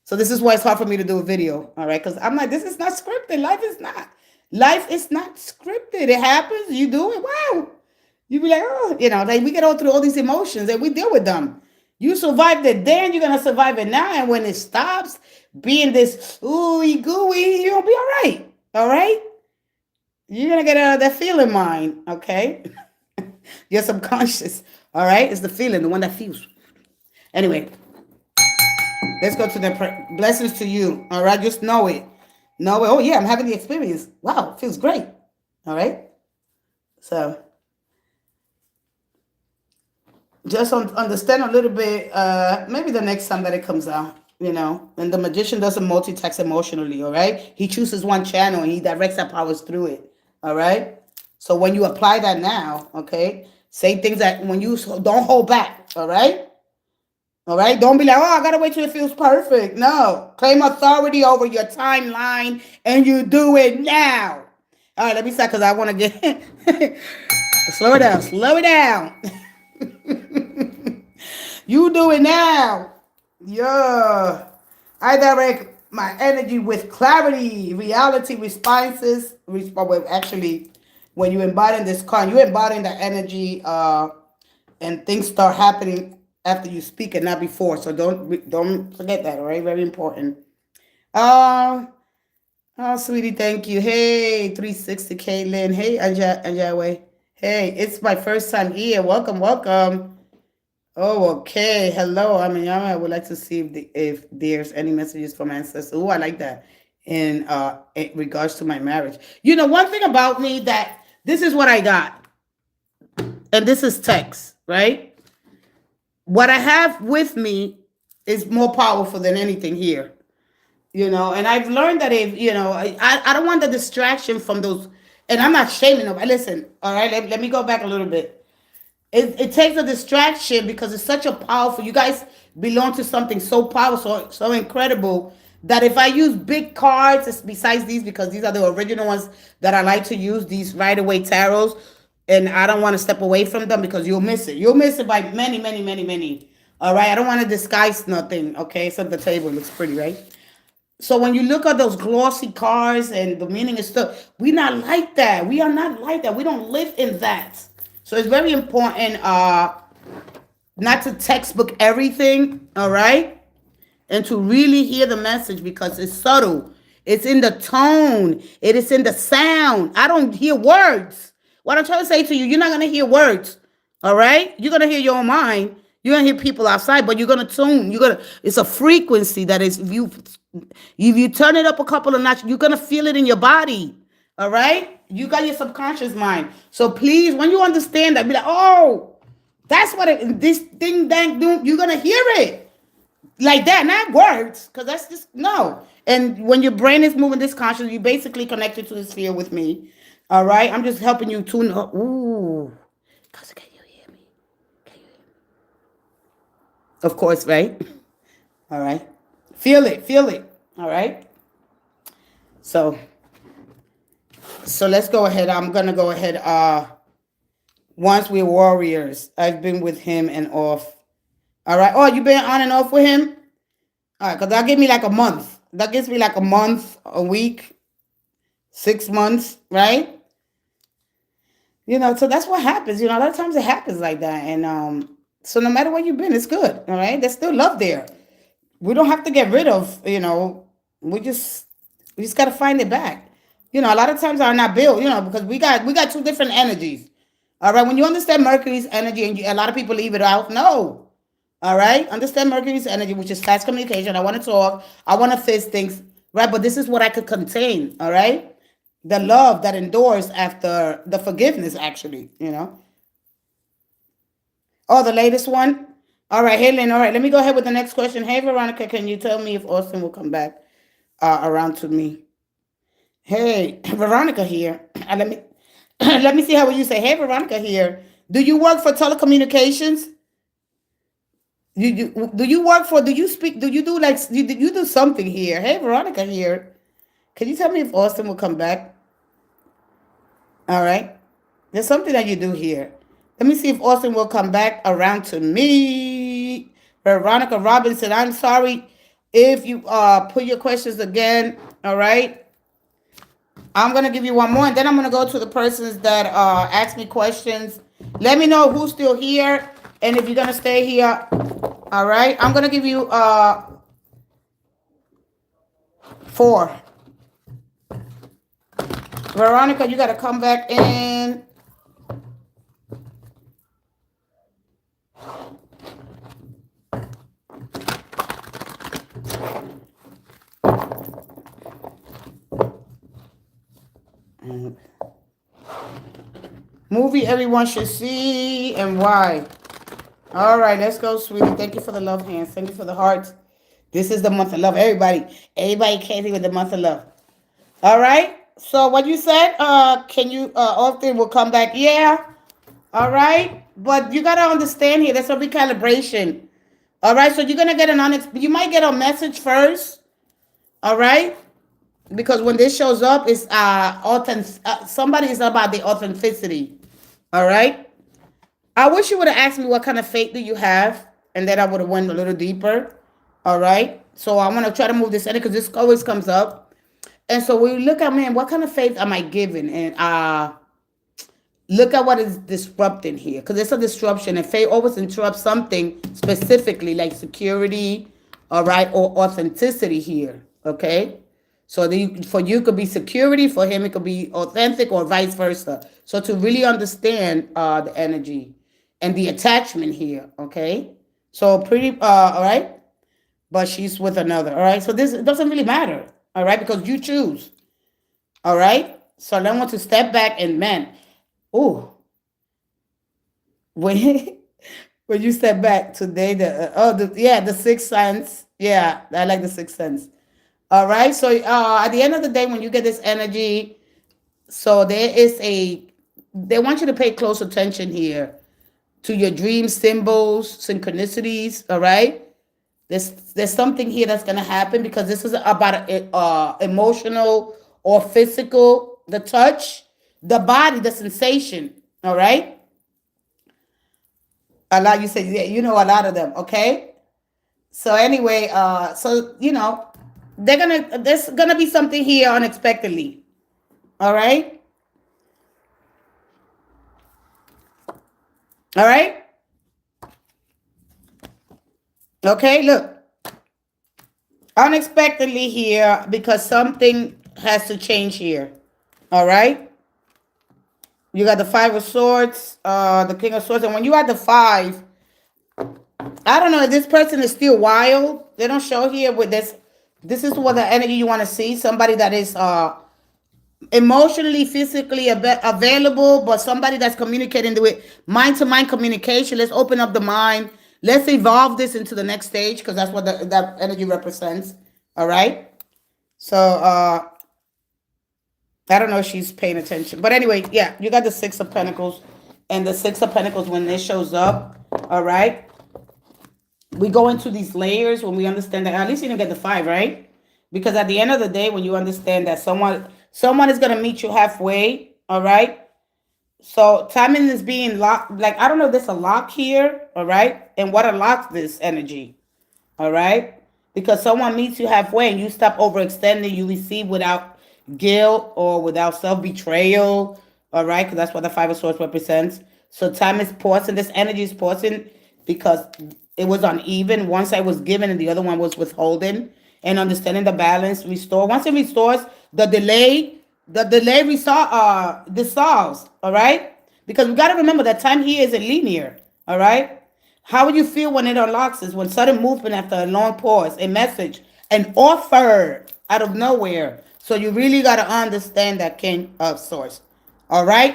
So this is why it's hard for me to do a video. All right, because I'm like, this is not scripted. Life is not. Life is not scripted. It happens. You do it. Wow. You be like, oh, like we get all through all these emotions and we deal with them. You survived it then, you're gonna survive it now. And when it stops being this ooey gooey, you'll be all right. All right? You're gonna get out of that feeling mind, okay? Your subconscious. All right? It's the feeling, the one that feels. Anyway, let's go to the blessings to you. All right, just know it. Know it. Oh yeah, I'm having the experience. Wow, it feels great. All right. So just understand a little bit, maybe the next time that it comes out, and the magician doesn't multitask emotionally, all right? He chooses one channel and he directs our powers through it, all right? So when you apply that now, okay, say things that when you don't hold back, all right? All right? Don't be like, oh, I got to wait till it feels perfect. No. Claim authority over your timeline and you do it now. All right, let me start because I want to get... Slow it down. You do it now. Yeah. I direct my energy with clarity, reality responses. Actually, when you embody this card, you embody that energy, and things start happening after you speak and not before. So don't forget that. All right, very important. Oh, sweetie, thank you. Hey, 360 Caitlin. Hey, Anjaway. Hey, it's my first time here. Welcome. Oh, okay. Hello. I would like to see if there's any messages from ancestors. Oh, I like that. In regards to my marriage. One thing about me, that this is what I got. And this is text, right? What I have with me is more powerful than anything here. And I've learned that if, I don't want the distraction from those, and I'm not shaming them. Listen, all right, let me go back a little bit. It takes a distraction because it's such a powerful, you guys belong to something so powerful, so incredible, that if I use big cards, besides these, because these are the original ones that I like to use, these Rider-Waite tarots, and I don't want to step away from them because you'll miss it. You'll miss it by many, many, many, many. All right, I don't want to disguise nothing, okay? So the table looks pretty, right? So when you look at those glossy cards and the meaning is stuff, we're not like that. We are not like that. We don't live in that. So it's very important not to textbook everything, all right? And to really hear the message because it's subtle. It's in the tone. It is in the sound. I don't hear words. What I'm trying to say to you, you're not going to hear words, all right? You're going to hear your own mind. You're going to hear people outside, but you're going to tune. It's a frequency that is, if you turn it up a couple of notches, you're going to feel it in your body, all right? You got your subconscious mind. So please, when you understand that, be like, oh, that's what this thing, you're going to hear it like that, not words, because that's just, no. And when your brain is moving this conscious, you basically connected to this sphere with me, all right? I'm just helping you tune up. Ooh, because can you hear me? Of course, right? All right. Feel it, all right? So let's go ahead. I'm going to go ahead. Once we're warriors, I've been with him and off. All right. Oh, you've been on and off with him? All right. Because that gives me like a month. That gives me like a month, a week, 6 months, right? So that's what happens. A lot of times it happens like that. And so no matter where you've been, it's good. All right. There's still love there. We don't have to get rid of, we just We just got to find it back. You know, a lot of times are not built, you know, because we got two different energies. All right. When you understand Mercury's energy, and a lot of people leave it out, no. All right. Understand Mercury's energy, which is fast communication. I want to talk. I want to fix things. Right. But this is what I could contain. All right. The love that endures after the forgiveness, actually, you know. Oh, the latest one. All right. Hey, Lynn. All right. Let me go ahead with the next question. Hey, Veronica, can you tell me if Austin will come back around to me? Hey, Veronica here. Let me let me see how you say. Hey, Veronica here. Do you work for telecommunications? Do you work for? Do you speak? Do you do like you do something here? Hey, Veronica here. Can you tell me if Austin will come back? All right. There's something that you do here. Let me see if Austin will come back around to me. Veronica Robinson, I'm sorry if you put your questions again. All right. I'm going to give you one more, and then I'm going to go to the persons that asked me questions. Let me know who's still here, and if you're going to stay here. All right. I'm going to give you 4. Veronica, you got to come back in. Movie everyone should see and why. All right, let's go, sweetie. Thank you for the love hands. Thank you for the hearts. This is the month of love. Everybody came with the month of love. All right. So what you said, can you Austin will come back? Yeah. All right. But you gotta understand here, there's a recalibration. All right. So you're gonna get you might get a message first. All right. Because when this shows up, it's somebody is about the authenticity. All right. I wish you would have asked me what kind of faith do you have, and then I would have went a little deeper. All right. So I want to try to move this in because this always comes up. And so we look at, man, what kind of faith am I giving? And look at what is disrupting here, because it's a disruption, and faith always interrupts something specifically, like security, all right, or authenticity here. Okay. So for you, it could be security. For him, it could be authentic, or vice versa. So to really understand the energy and the attachment here, okay? So pretty, all right? But she's with another, all right? So this doesn't really matter, all right? Because you choose, all right? So I want to step back and, man, oh, when you step back today, the sixth sense. Yeah, I like the sixth sense. All right. So at the end of the day, when you get this energy, so they want you to pay close attention here to your dream symbols, synchronicities. All right. There's something here that's going to happen, because this is about emotional or physical, the touch, the body, the sensation. All right. A lot, you say, yeah, you know, a lot of them. Okay. So anyway, so, you know, there's gonna be something here unexpectedly. All right. All right. Okay, look. Unexpectedly here, because something has to change here. All right. You got the 5 of Swords, the King of Swords, and when you had the 5, I don't know if this person is still wild. They don't show here with this. This is what the energy you want to see. Somebody that is emotionally, physically available, but somebody that's communicating with mind-to-mind communication. Let's open up the mind. Let's evolve this into the next stage, because that's what that energy represents. All right. So I don't know if she's paying attention. But anyway, yeah, you got the 6 of Pentacles. And the 6 of Pentacles, when this shows up, all right, we go into these layers when we understand that. At least you didn't get the 5, right? Because at the end of the day, when you understand that someone is going to meet you halfway, all right? So timing is being locked. Like, I don't know if there's a lock here, all right? And what unlocks this energy, all right? Because someone meets you halfway and you stop overextending, you receive without guilt or without self-betrayal, all right? Because that's what the 5 of Swords represents. So time is pausing. This energy is pausing because it was uneven. One side was given and the other one was withholding. and understanding the balance restore. Once it restores, the delay dissolves. All right, because we got to remember that time here isn't linear. All right, how would you feel when it unlocks is when sudden movement after a long pause, a message, an offer out of nowhere. So you really got to understand that king of source. All right,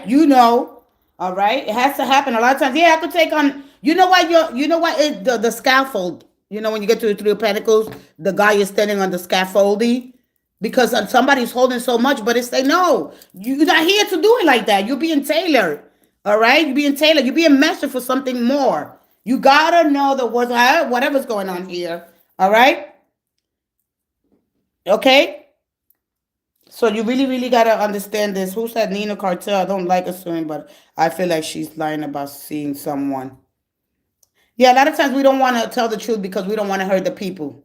all right, it has to happen a lot of times. Yeah, I could take on. The scaffold. When you get to the Three of Pentacles, the guy is standing on the scaffolding because somebody's holding so much, but it's like, no, you're not here to do it like that. You're being tailored. All right, you're being tailored. You're being measured for something more. You gotta know the words, whatever's going on here. All right, okay. So you really, really gotta understand this. Who said Nina Cartel? I don't like assuming, but I feel like she's lying about seeing someone. Yeah, a lot of times we don't want to tell the truth because we don't want to hurt the people.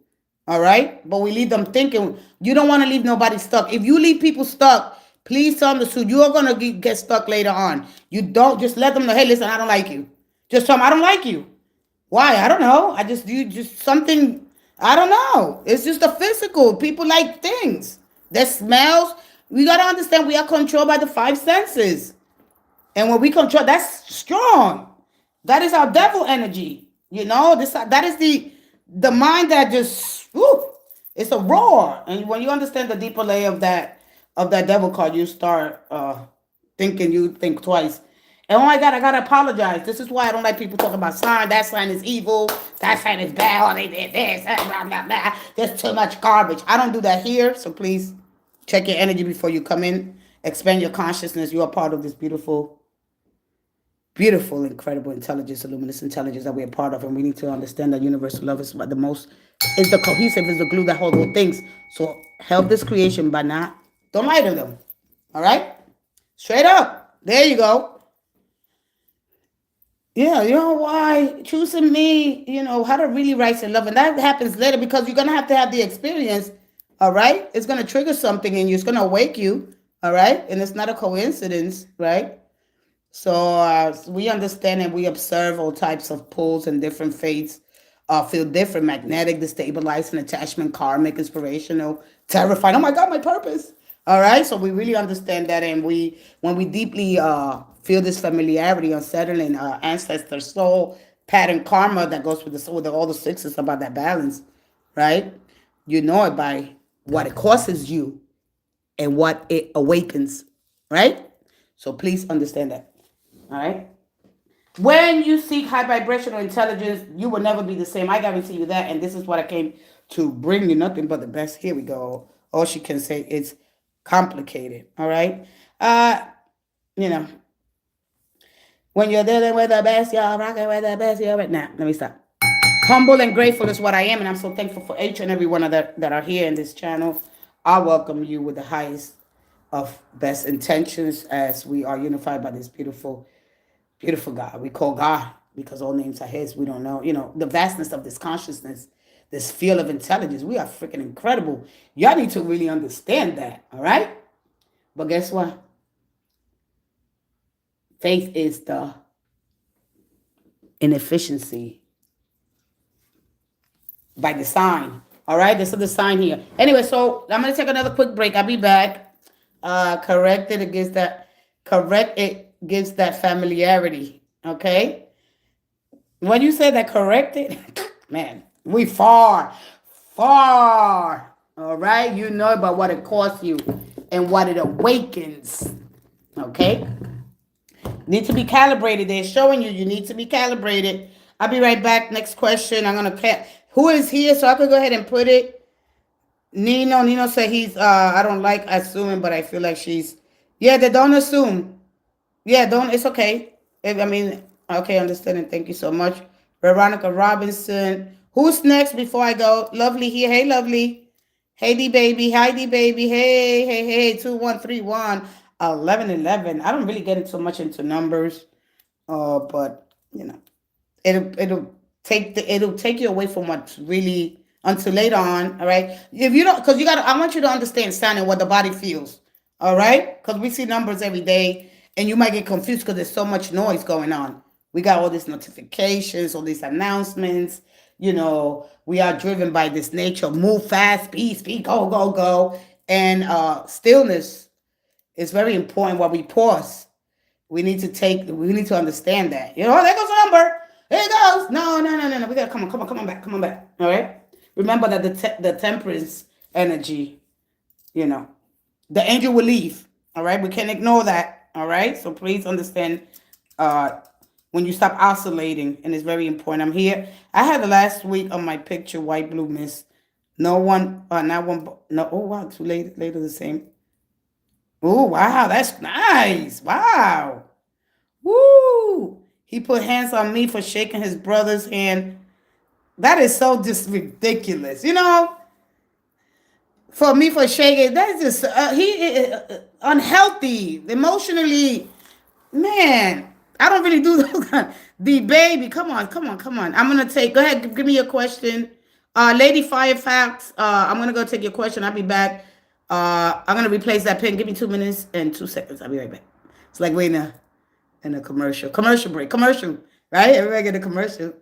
All right? But we leave them thinking. You don't want to leave nobody stuck. If you leave people stuck, please tell them the truth. You are going to get stuck later on. You don't just let them know, hey, listen, I don't like you. Just tell them, I don't like you. Why? I don't know. You just something, I don't know. It's just a physical. People like things. That smells. We got to understand we are controlled by the five senses. And when we control, that's strong. That is our devil energy. That is the mind that just it's a roar. And when you understand the deeper layer of that devil card, you start thinking, you think twice. And oh my God, I gotta apologize. This is why I don't like people talking about sign. That sign is evil. That sign is bad. Oh, they did this. Blah, blah, blah. There's too much garbage. I don't do that here. So please check your energy before you come in. Expand your consciousness. You are part of this beautiful, incredible intelligence, luminous intelligence that we're part of. And we need to understand that universal love is the most, is the cohesive, is the glue that holds all things. So help this creation by don't lie to them. All right? Straight up. There you go. Yeah, why? Choosing me, how to really rise in love. And that happens later because you're going to have the experience. All right? It's going to trigger something in you. It's going to awake you. All right? And it's not a coincidence, right? So we understand and we observe all types of pulls and different fates feel different: magnetic, destabilizing, attachment, karmic, inspirational, terrifying. Oh my God, my purpose. All right. So we really understand that. And when we deeply feel this familiarity, unsettling ancestor, soul, pattern, karma that goes with the soul, with all the sixes about that balance, right? You know it by what it causes you and what it awakens, right? So please understand that. All right. When you seek high vibrational intelligence, you will never be the same. I guarantee you that. And this is what I came to bring you, nothing but the best. Here we go. All she can say is complicated. All right. When you're dealing with the best, y'all rocking with the best, you're right now. Let me stop. Humble and grateful is what I am. And I'm so thankful for each and every one of that are here in this channel. I welcome you with the highest of best intentions as we are unified by this beautiful God. We call God because all names are his. We don't know, the vastness of this consciousness, this field of intelligence. We are freaking incredible. Y'all need to really understand that. All right. But guess what? Faith is the inefficiency by design. All right. This is the sign here. Anyway, so I'm going to take another quick break. I'll be back. Correct it gives that familiarity. Okay. When you say that corrected, man, we far. All right. You know about what it costs you and what it awakens. Okay. Need to be calibrated. They're showing you need to be calibrated. I'll be right back. Next question. I'm going to who is here? So I could go ahead and put it. Nino said he's, I don't like assuming, but I feel like she's, yeah, they don't assume. Yeah, it's okay. Okay, understanding. Thank you so much. Veronica Robinson. Who's next before I go? Lovely here. Hey, Lovely. Hey, D baby. Hi, D baby. Hey. 2131 1111. I don't really get into much into numbers, but it'll take you away from what's really until later on. All right. If you don't, because I want you to understand sound and what the body feels. All right. Because we see numbers every day. And you might get confused because there's so much noise going on. We got all these notifications, all these announcements. you know, we are driven by this nature. Move fast, speed, speed, go, go, go. And stillness is very important while we pause. We need to understand that. You know, there goes a number. There it goes. No, no, no, no, no. We gotta come on back, come on back. All right. Remember that the temperance energy, you know, the angel will leave. All right. We can't ignore that. All right. So please understand uh when you stop oscillating, and it's very important. I'm here. I had the last week on my picture, white blue mist. No one, not one, no. Oh wow, too late. Later the same. Oh wow, that's nice. Wow. Woo! He put hands on me for shaking his brother's hand. That is so just ridiculous. You know, for me for shaking, that's just unhealthy emotionally. Man, I don't really do those. The baby, come on, come on, come on. I'm gonna take. Go ahead, give me your question, Lady Firefax. I'm gonna go take your question. I'll be back. I'm gonna replace that pin. Give me 2 minutes and 2 seconds. I'll be right back. It's like waiting in a commercial break, right? Everybody get a commercial.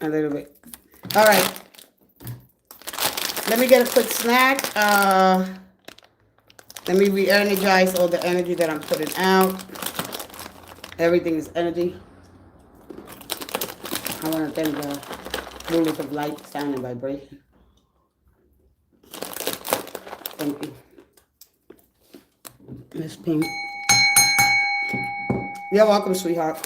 A little bit. All right. Let me get a quick snack. Let me re-energize all the energy that I'm putting out. Everything is energy. I want to thank the rulers of light, sound, and vibration. Thank you. Miss Pink. You're welcome, sweetheart.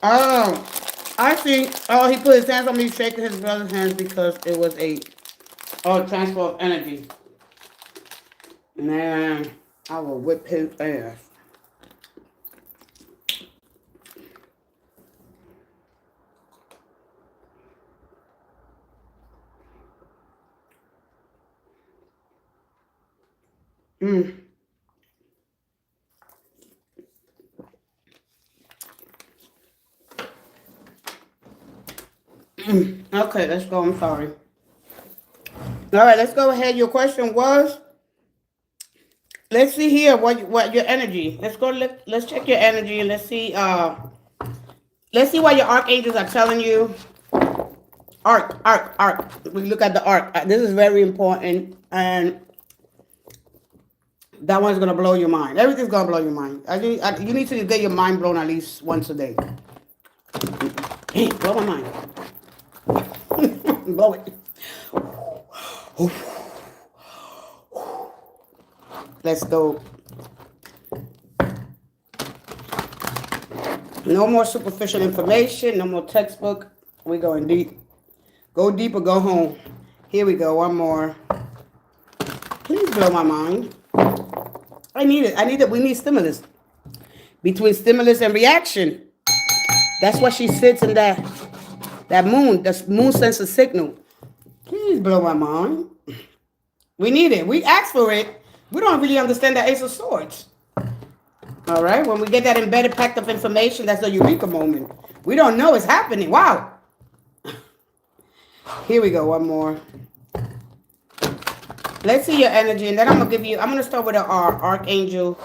Oh, I think, he put his hands on me, shaking his brother's hands because it was a transfer of energy. Man, I will whip his ass. Okay, let's go. I'm sorry. All right, let's go ahead. Your question was, let's see here what your energy. Let's go. Let's check your energy and let's see Let's see what your archangels are telling you. Arc. We look at the arc. This is very important, and that one's gonna blow your mind. Everything's gonna blow your mind. You need to get your mind blown at least once a day. Blow my mind. Blow it. Let's go. No more superficial information. No more textbook. We're going deep. Go deep or go home. Here we go. One more. Please blow my mind. I need it. We need stimulus. Between stimulus and reaction. That's why she sits in that moon. The moon sends a signal. Please blow my mind. We need it. We asked for it. We don't really understand the Ace of Swords. All right. When we get that embedded pack of information, that's a eureka moment. We don't know it's happening. Wow. Here we go. One more. Let's see your energy, and then I'm gonna start with our Archangel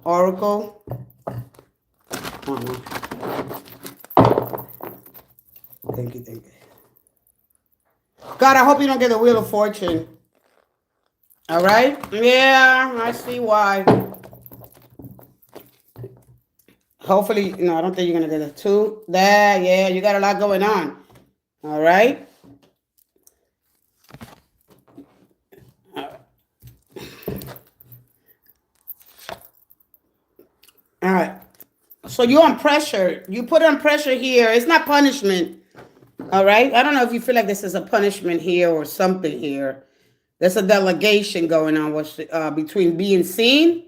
Oracle. Thank you. God, I hope you don't get the Wheel of Fortune. All right? Yeah, I see why. Hopefully, no, I don't think you're gonna get a 2. There, yeah, you got a lot going on. All right? All right. So you're on pressure. You put on pressure here. It's not punishment. All right. I don't know if you feel like this is a punishment here or something here. There's a delegation going on between being seen.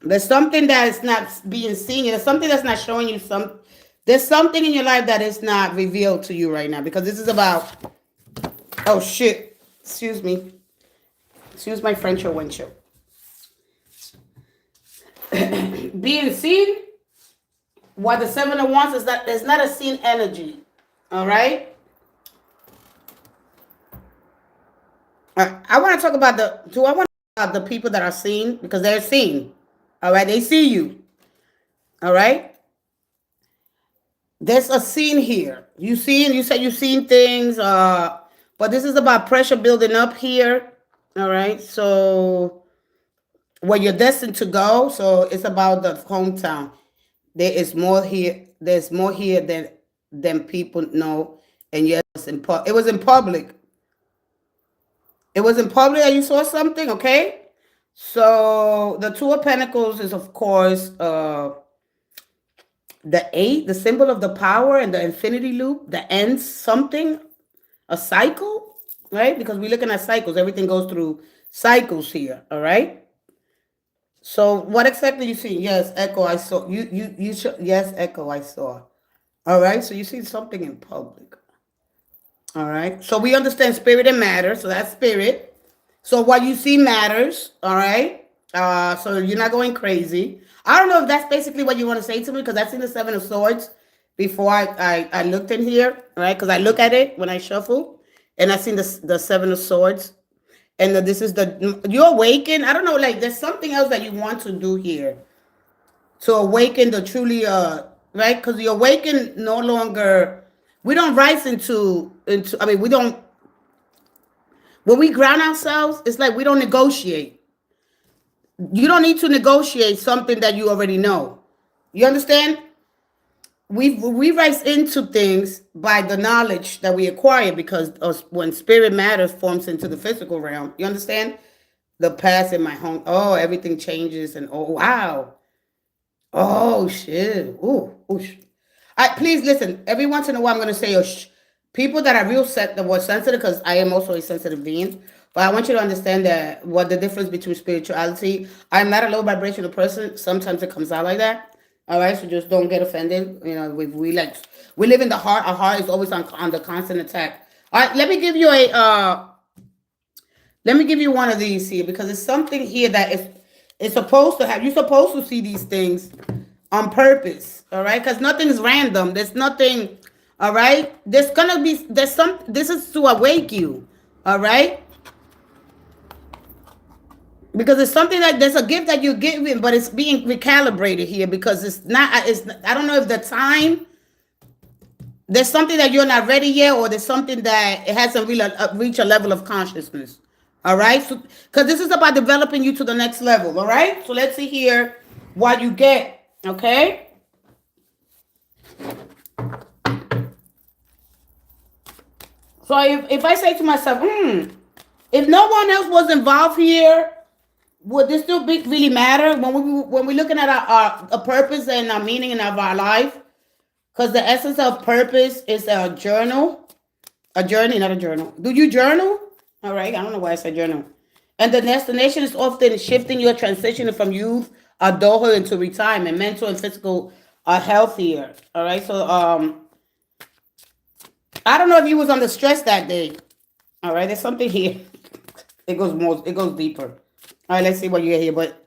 There's something that is not being seen. There's something that's not showing you some. There's something in your life that is not revealed to you right now, because this is about. Oh shit. Excuse me. Excuse my French or windshield. Being seen, what the 7 of Wands is that there's not a seen energy. All right. I want to talk about the people that are seen, because they're seen. All right. They see you. All right. There's a scene here. You said you've seen things, but this is about pressure building up here. All right. So where you're destined to go. So it's about the hometown. There is more here. There's more here than people know. And yes, it was in public. It was in public that you saw something, okay? So the 2 of Pentacles is, of course, the 8, the symbol of the power, and the infinity loop that ends something, a cycle, right? Because we're looking at cycles. Everything goes through cycles here, all right? So what exactly you see? Yes, Echo, I saw. Yes, Echo, I saw. All right, so you see something in public. All right, so we understand spirit and matter, so that's spirit. So what you see matters, all right? So you're not going crazy. I don't know if that's basically what you want to say to me, because I've seen the 7 of Swords before I looked in here, right? Because I look at it when I shuffle, and I've seen the 7 of Swords. And this is you awaken. I don't know, like there's something else that you want to do here to awaken the truly, right? Because you awaken no longer, we don't rise into, I mean, we don't, when we ground ourselves, it's like we don't negotiate. You don't need to negotiate something that you already know. You understand? We rise into things by the knowledge that we acquire, because when spirit matter forms into the physical realm, you understand? The past in my home, oh, everything changes, and oh, wow. Oh, shit. Ooh. Please listen, every once in a while I'm going to say, oh, people that are the word sensitive, because I am also a sensitive being, but I want you to understand that what the difference between spirituality, I'm not a low vibrational person. Sometimes it comes out like that. All right, so just don't get offended. You know, we live in the heart. Our heart is always on the constant attack. All right, let me give you one of these here, because it's something here that it's supposed to have. You're supposed to see these things on purpose. All right, because nothing is random. There's nothing. All right, this is to awake you. All right. Because it's something that there's a gift that you're giving, but it's being recalibrated here, because I don't know if the time there's something that you're not ready yet, or there's something that it hasn't really reached a level of consciousness. All right, so because this is about developing you to the next level. All right, so let's see here what you get. Okay. So if I say to myself, if no one else was involved here, would this still really matter when we're looking at our a purpose and our meaning in our life? Because the essence of purpose is a journal, a journey, not a journal. Do you journal? All right, I don't know why I said journal. And the destination is often shifting your transition from youth, adulthood into retirement. Mental and physical are healthier. All right, so I don't know if you was under stress that day. All right, there's something here. It goes deeper. All right, let's see what you get here. But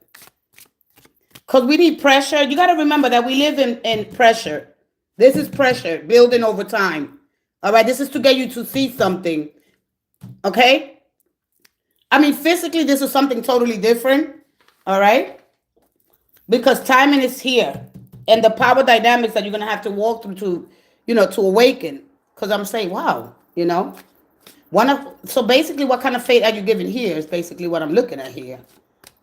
because we need pressure, you got to remember that we live in pressure. This is pressure building over time. All right, this is to get you to see something. Okay? I mean, physically, this is something totally different. All right? Because timing is here. And the power dynamics that you're going to have to walk through to awaken. Because I'm saying, wow, so basically what kind of faith are you giving here is basically what I'm looking at here.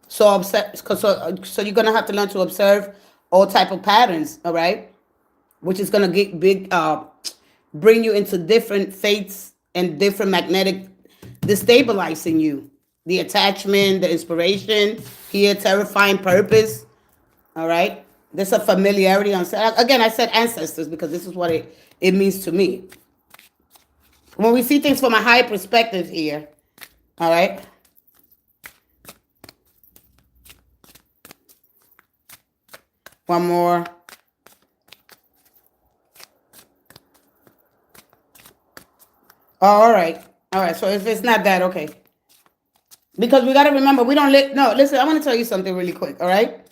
So you're going to have to learn to observe all type of patterns, all right? Which is going to bring you into different faiths and different magnetic, destabilizing you. The attachment, the inspiration, here, terrifying purpose, all right? There's a familiarity. Again, I said ancestors because this is what it means to me. When we see things from a high perspective here, all right? One more. Oh, all right. All right. So if it's not that, okay. Because we got to remember, we don't no, listen, I want to tell you something really quick. All right.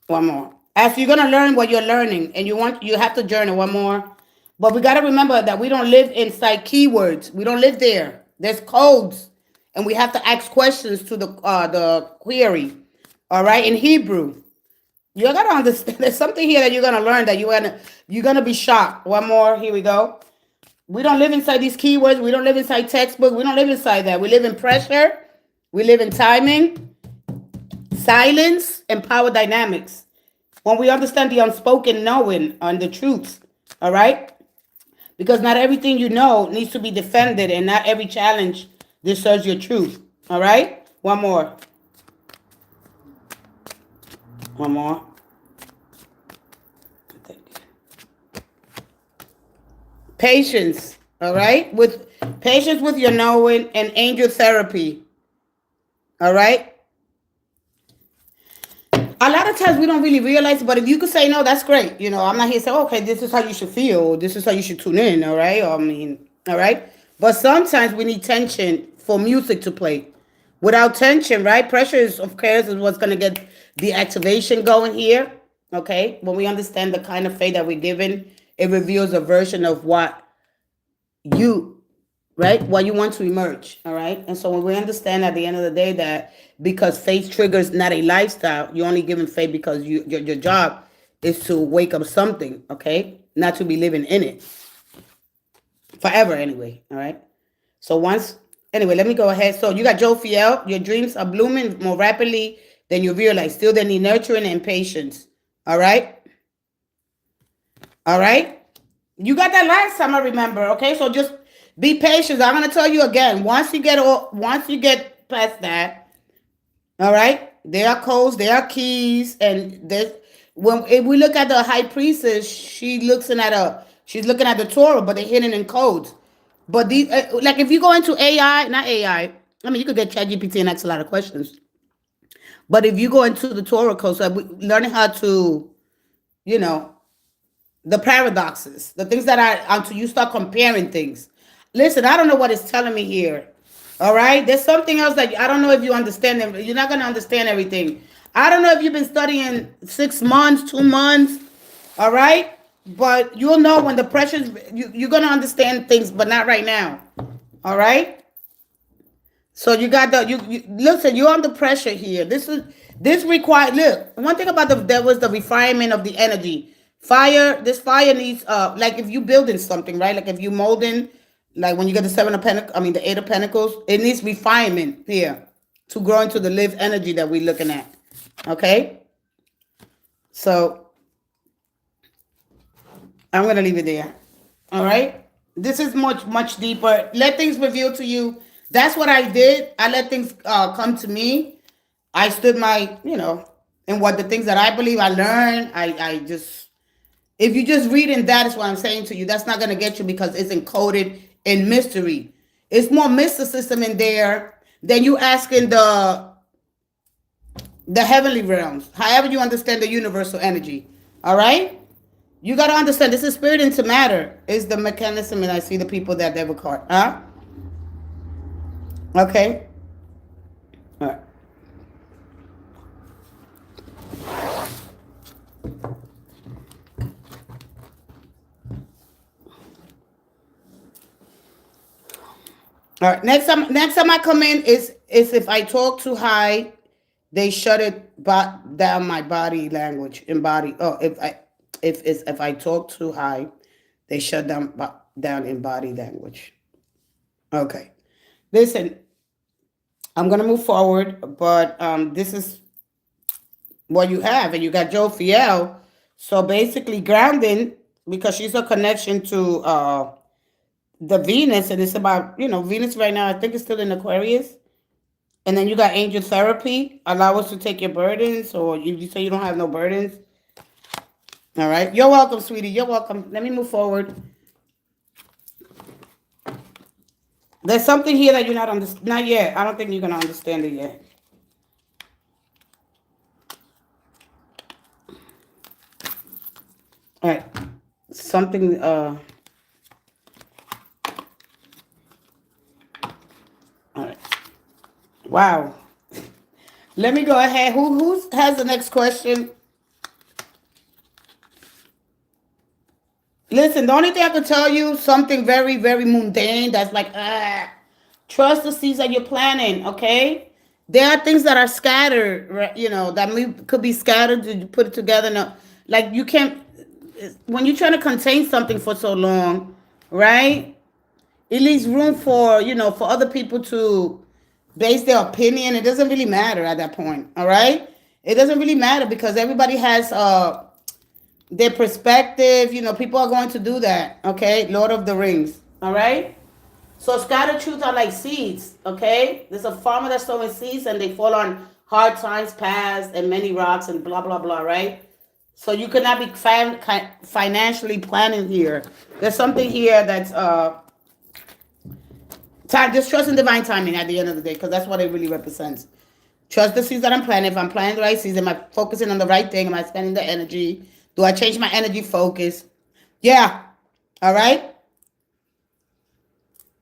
One more. As you're going to learn what you're learning and you have to journal. One more. But we got to remember that we don't live inside keywords. We don't live there. There's codes. And we have to ask questions to the query. All right. In Hebrew. You got to understand. There's something here that you're going to learn that you're going to be shocked. One more. Here we go. We don't live inside these keywords. We don't live inside textbook. We don't live inside that. We live in pressure. We live in timing, silence, and power dynamics. When we understand the unspoken knowing and the truths, all right? Because not everything you know needs to be defended, and not every challenge deserves your truth, all right? One more. One more. Patience, all right? With patience with your knowing and angel therapy, all right? A lot of times we don't really realize, but if you could say no, that's great. I'm not here to say, okay, this is how you should feel. This is how you should tune in, all right? All right? But sometimes we need tension for music to play. Without tension, right? Pressure is, of course, is what's going to get the activation going here, okay? When we understand the kind of faith that we're given, it reveals a version of what you want to emerge, all right? And so when we understand at the end of the day that because faith triggers not a lifestyle, you're only giving faith because your job is to wake up something, okay? Not to be living in it. Forever anyway, all right? So anyway, let me go ahead. So you got Joe Fiel. Your dreams are blooming more rapidly than you realize. Still, they need nurturing and patience, all right? All right? You got that last time, I remember. Okay, so just be patient. I'm going to tell you again. Once you get past that, all right, there are codes, there are keys, and if we look at the high priestess, she's looking at the Torah, but they're hidden in codes. But these, like if you go into AI, not AI, I mean you could get ChatGPT and ask a lot of questions. But if you go into the Torah codes, learning how to, the paradoxes, the things that are until you start comparing things. Listen, I don't know what it's telling me here. All right. There's something else that I don't know if you understand. You're not going to understand everything. I don't know if you've been studying 6 months, 2 months. All right. But you'll know when the pressure's, you're going to understand things, but not right now. All right. So you got listen, you're under pressure here. This requires, look, one thing about there was the refinement of the energy Fire, this fire needs, like if you building something, right? Like if you molding, like when you get the seven of pentacles, I mean the eight of pentacles, it needs refinement here to grow into the live energy that we're looking at. Okay? So I'm going to leave it there. All right? This is much, much deeper. Let things reveal to you. That's what I did. I let things come to me. I stood my, and what the things that I believe I learned, I just, if you just read in that is what I'm saying to you, that's not going to get you because it's encoded in mystery. It's more mysticism in there than you asking the heavenly realms, however you understand the universal energy. All right? You got to understand, this is spirit into matter. Is the mechanism, and I see the people that never caught. Huh? Okay? All right. All right. Next time I come in is if I talk too high, they shut it down my body language and body. Oh, if I talk too high, they shut down in body language. Okay. Listen, I'm gonna move forward, but this is what you have, and you got Joe Fiel. So basically, grounding, because she's a connection to the Venus, and it's about, Venus right now, I think it's still in Aquarius. And then you got angel therapy. Allow us to take your burdens, or you say you don't have no burdens. All right. You're welcome, sweetie. You're welcome. Let me move forward. There's something here that you're not yet. I don't think you're going to understand it yet. All right. Something, all right. Wow. Let me go ahead. Who has the next question? Listen, the only thing I can tell you, something very, very mundane that's like, trust the seeds that you're planting, okay? There are things that are scattered, right, that could be scattered to put it together. No, like you can't, when you're trying to contain something for so long, right? It leaves room for, for other people to base their opinion. It doesn't really matter at that point, all right? It doesn't really matter because everybody has their perspective. People are going to do that, okay? Lord of the Rings, all right? So scattered truths are like seeds, okay? There's a farmer that's sowing seeds and they fall on hard times, paths, and many rocks and blah, blah, blah, right? So you cannot be financially planning here. There's something here that's just trust in divine timing at the end of the day, because that's what it really represents. Trust the seeds that I'm planting. If I'm planting the right seeds, am I focusing on the right thing? Am I spending the energy? Do I change my energy focus? Yeah. All right.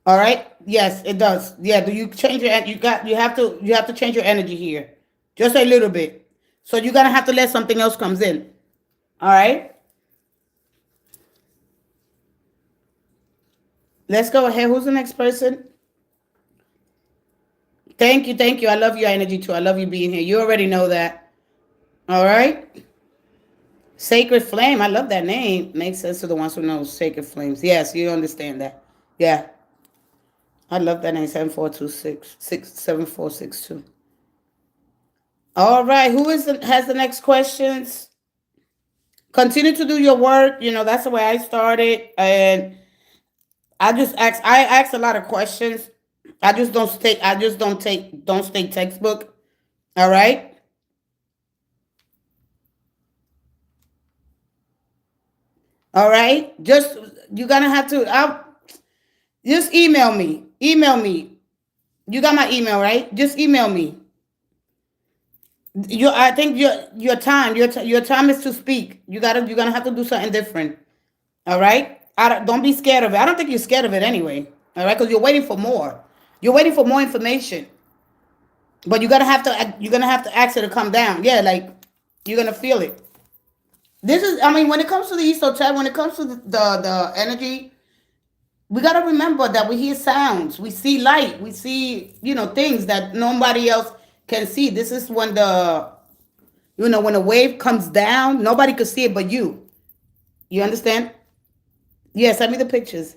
All right. Yes, it does. Yeah. Do you change your? You have to change your energy here, just a little bit. So you're gonna have to let something else comes in. All right. Let's go ahead. Who's the next person? Thank you. Thank you. I love your energy too. I love you being here. You already know that. All right. Sacred Flame. I love that name. Makes sense to the ones who know Sacred Flames. Yes, you understand that. Yeah. I love that name. 7462. All right. Who has the next questions? Continue to do your work. That's the way I started. And I ask a lot of questions. I just don't stay textbook. All right. All right. You're gonna have to just email me. Email me. You got my email, right? Just email me. I think your time is to speak. You're gonna have to do something different. All right. Don't be scared of it. I don't think you're scared of it anyway. All right, because you're waiting for more. You're waiting for more information. But you're gonna have to ask it to come down. Yeah, like you're gonna feel it. When it comes to the esoteric, when it comes to the energy, we gotta remember that we hear sounds, we see light, we see things that nobody else can see. This is when when a wave comes down, nobody could see it but you. You understand? Yeah, send me the pictures.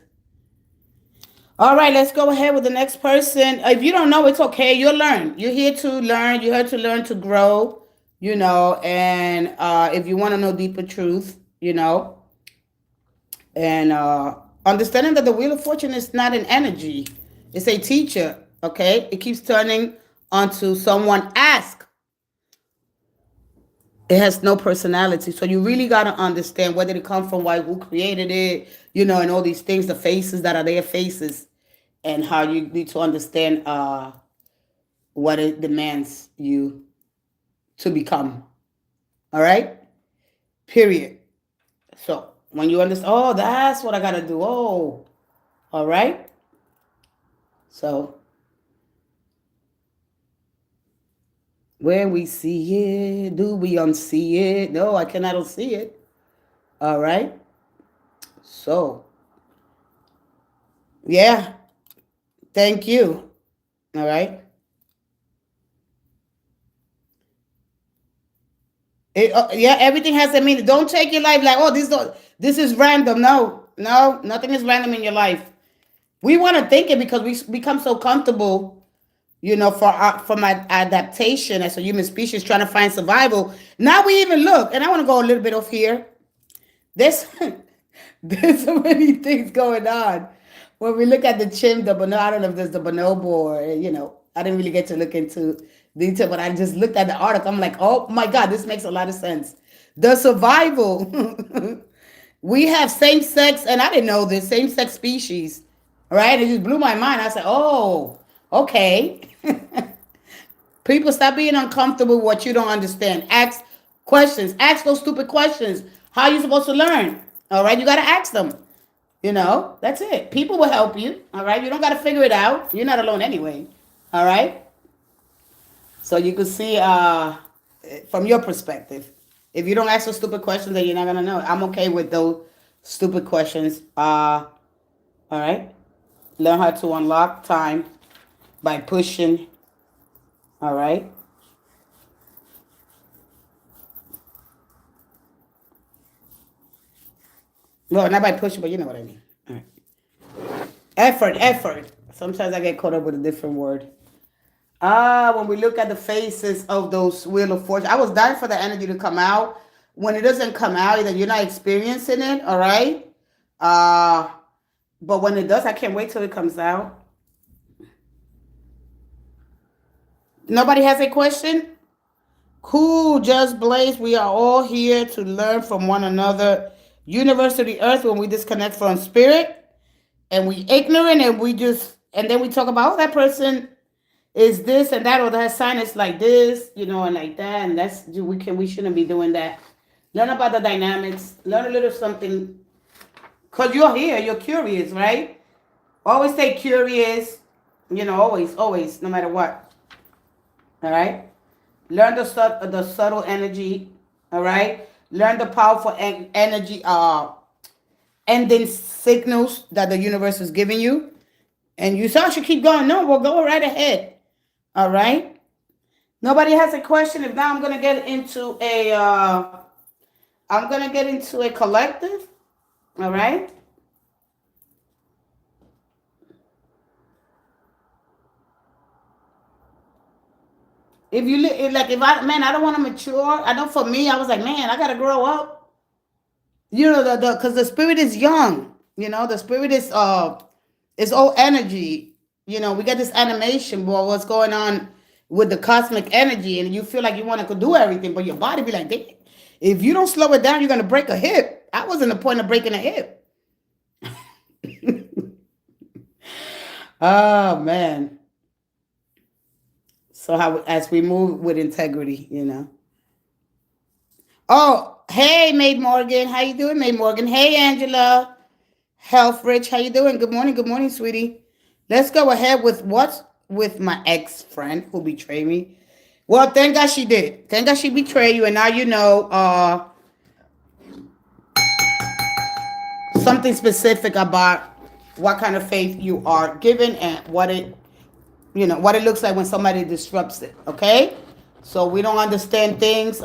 All right, let's go ahead with the next person. If you don't know, it's okay. You'll learn. You're here to learn. You're here to learn to grow, and if you want to know deeper truth, and understanding that the Wheel of Fortune is not an energy. It's a teacher, okay? It keeps turning onto someone ask. It has no personality. So you really got to understand where did it come from, why, who created it, and all these things, the faces that are their faces, and how you need to understand what it demands you to become. All right? Period. So when you understand, oh, that's what I got to do. Oh, all right? So when we see it, do we unsee it? No, I cannot unsee it. All right? So, yeah. Thank you. All right? Yeah, everything has a meaning. Don't take your life like, oh, this is random. No, nothing is random in your life. We want to think it because we become so comfortable, for my adaptation as a human species trying to find survival. Now we even look, and I want to go a little bit off here. There's so many things going on. When we look at the chimp, the bonobo, I don't know if there's the bonobo or, I didn't really get to look into detail, but I just looked at the article. I'm like, oh my God, this makes a lot of sense. The survival. We have same sex, and I didn't know this, same sex species. All right. It just blew my mind. I said, oh, okay. People, stop being uncomfortable with what you don't understand. Ask questions. Ask those stupid questions. How are you supposed to learn? All right. You got to ask them. That's it. People will help you. All right. You don't got to figure it out. You're not alone anyway. All right. So you can see from your perspective. If you don't ask those stupid questions, then you're not going to know. I'm okay with those stupid questions. All right. Learn how to unlock time by pushing. All right. No, not by pushing, but you know what I mean. All right. Effort. Sometimes I get caught up with a different word. When we look at the faces of those Wheel of Fortune, I was dying for the energy to come out. When it doesn't come out, either you're not experiencing it, all right? But when it does, I can't wait till it comes out. Nobody has a question? Cool, just Blaze. We are all here to learn from one another. Universe of the earth, when we disconnect from spirit and we ignorant and then we talk about, oh, that person is this and that, or that sign is like this, and like that, and we shouldn't be doing that. Learn about the dynamics. Learn a little something, because you're here, you're curious, right? Always stay curious, always, no matter what. All right? Learn the subtle energy, all right? Learn the powerful energy, ending signals that the universe is giving you. And you should keep going. No, we'll go right ahead. All right. Nobody has a question. If not, I'm gonna get into a collective. All right. If I don't want to mature. I know for me, I was like, man, I gotta grow up. Because the spirit is young. The spirit is it's all energy. We get this animation, boy, what's going on with the cosmic energy, and you feel like you want to do everything, but your body be like, dang, if you don't slow it down, you're going to break a hip. That wasn't the point of breaking a hip. Oh, man. So as we move with integrity, Oh, hey, Maid Morgan. How you doing, Maid Morgan? Hey, Angela. Health Rich. How you doing? Good morning, sweetie. Let's go ahead with what's with my ex-friend who betrayed me. Well, thank God she did. Thank God she betrayed you, and now you know something specific about what kind of faith you are given and what it looks like when somebody disrupts it. Okay, so we don't understand things.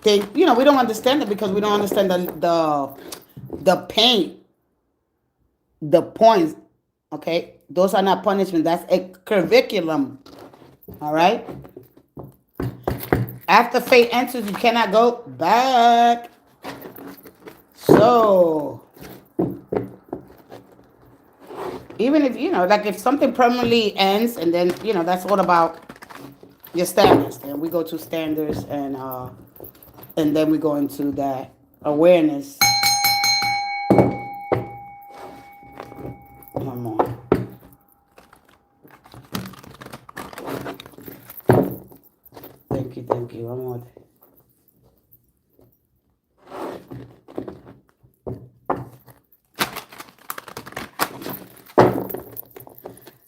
think, you know, we don't understand it because we don't understand the pain, the points. Okay, those are not punishment. That's a curriculum. All right. After fate enters, you cannot go back. So even if, you know, like if something permanently ends, and then, you know, that's all about your standards. Then we go to standards, and then we go into that awareness. One more. Thank you. One more.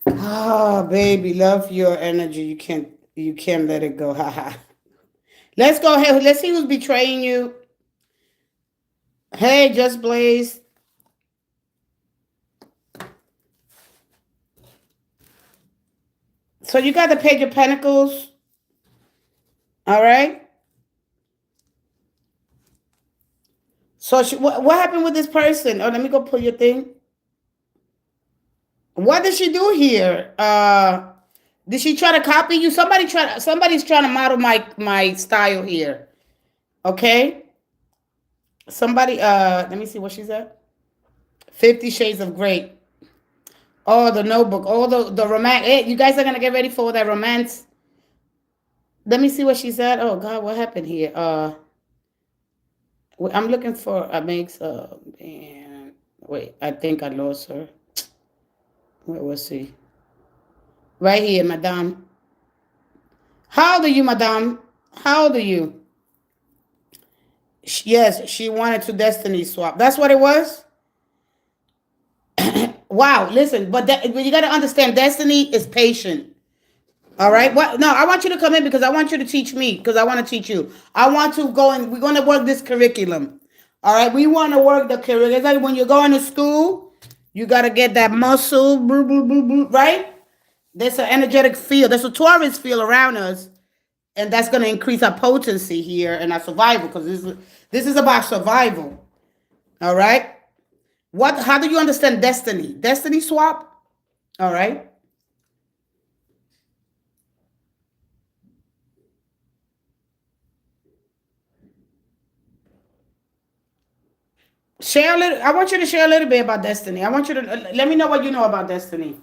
Ah, baby, love your energy. You can't let it go. Haha. Let's go ahead. Let's see who's betraying you. Hey, Just Blaze. So you got the Page of Pentacles. All right. So what happened with this person? Oh, let me go pull your thing. What did she do here? Did she try to copy you? Somebody's trying to model my style here. Okay. Somebody, let me see what she said. 50 Shades of Grey. Oh, the Notebook. Oh, the romance. Hey, you guys are gonna get ready for that romance. Let me see what she said. Oh God, what happened here? I'm looking for a mix. Man, wait, I think I lost her. Where was she? Right here, madame. How old are you, madame? How old are you? Yes, she wanted to destiny swap. That's what it was? Wow, listen, but you got to understand, destiny is patient. All right? What? No, I want you to come in because I want you to teach me, because I want to teach you. I want to go and we're going to work this curriculum. All right? We want to work the curriculum. It's like when you're going to school, you got to get that muscle, right? There's an energetic field. There's a Taurus field around us, and that's going to increase our potency here and our survival, because this is about survival. All right? How do you understand destiny? Destiny swap? All right? I want you to share a little bit about destiny. I want you to let me know what you know about destiny.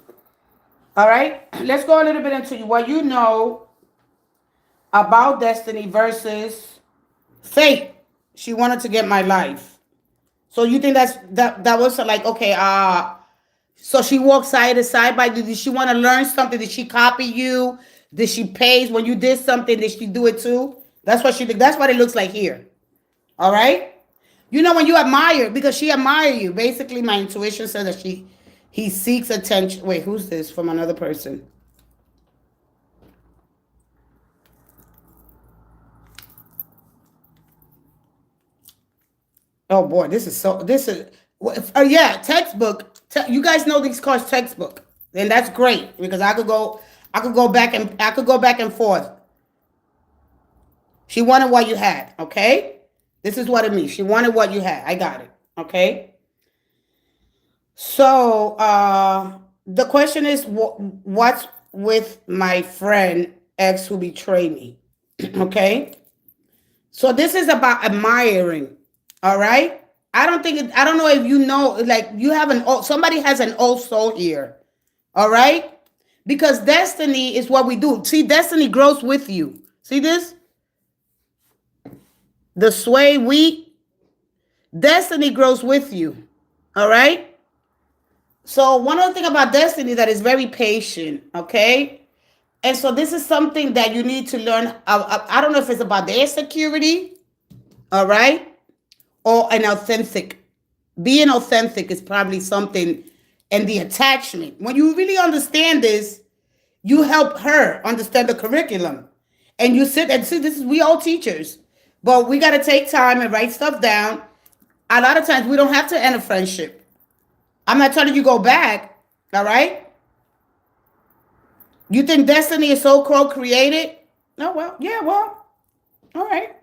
All right? Let's go a little bit into what you know about destiny versus fate. She wanted to get my life. So you think that was like, okay, so she walked side to side by you. Did she want to learn something? Did she copy you? Did she pay when you did something? Did she do it too? That's what she did. That's what it looks like here. All right? You know, when you admire, because she admires you. Basically, my intuition says that he seeks attention. Wait, who's this from another person? Oh boy, yeah, textbook. You guys know these cards textbook, and that's great because I could go back and forth. She wanted what you had, okay? This is what it means. She wanted what you had. I got it, okay? So the question is, what's with my friend X who betrayed me? Okay? So this is about admiring, all right? I don't know if you know, like somebody has an old soul here, all right? Because destiny is what we do. See, destiny grows with you. See this? The sway wheat, destiny grows with you, all right? So one other thing about destiny that is very patient, okay? And so this is something that you need to learn. I don't know if it's about their security, all right? Or an authentic. Being authentic is probably something, and the attachment. When you really understand this, you help her understand the curriculum. And you sit and see, we all teachers. But we got to take time and write stuff down. A lot of times we don't have to end a friendship. I'm not telling you go back, all right? You think destiny is so created? No, well, yeah, well, all right.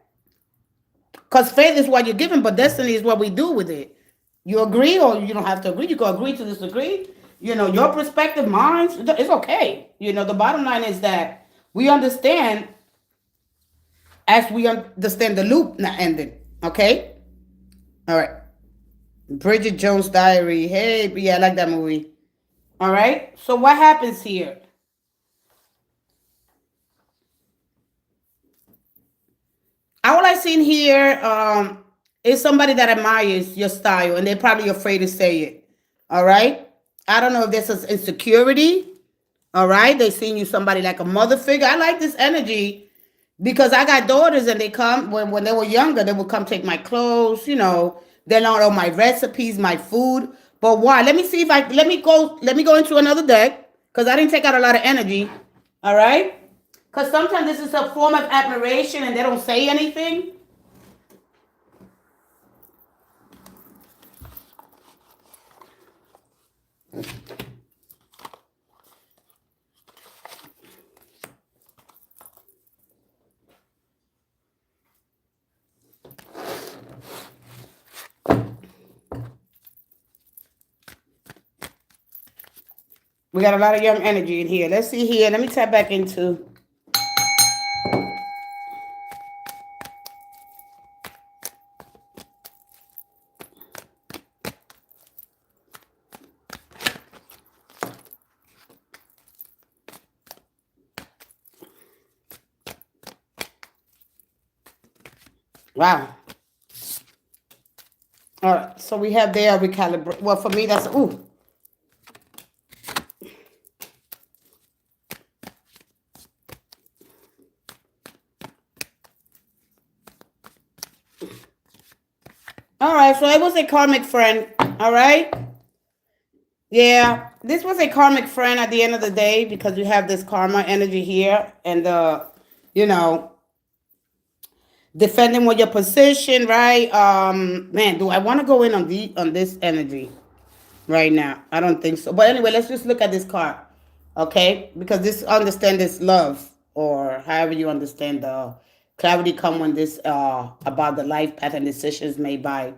Because faith is what you're given, but destiny is what we do with it. You agree or you don't have to agree. You can agree to disagree. Your perspective, mine, it's okay. The bottom line is that we understand as we understand the loop not ending. Okay? All right. Bridget Jones' Diary. Hey, yeah, I like that movie. All right. So what happens here? All I seen here is somebody that admires your style, and they're probably afraid to say it. All right. I don't know if this is insecurity. All right. They seen you somebody like a mother figure. I like this energy because I got daughters, and they come when they were younger. They would come take my clothes. They know all my recipes, my food. But why? Let me see if let me go into another deck because I didn't take out a lot of energy. All right. Because sometimes this is a form of admiration and they don't say anything. We got a lot of young energy in here. Let's see here. Let me tap back into... Wow. All right. So we have there recalibrate. Well, for me, that's... Ooh. All right, so it was a karmic friend, all right? Yeah, this was a karmic friend at the end of the day because you have this karma energy here and, defending with your position, right? Man, do I want to go in on this energy right now? I don't think so. But anyway, let's just look at this card, okay? Because understand this love or however you understand the clarity come when this about the life path and decisions made by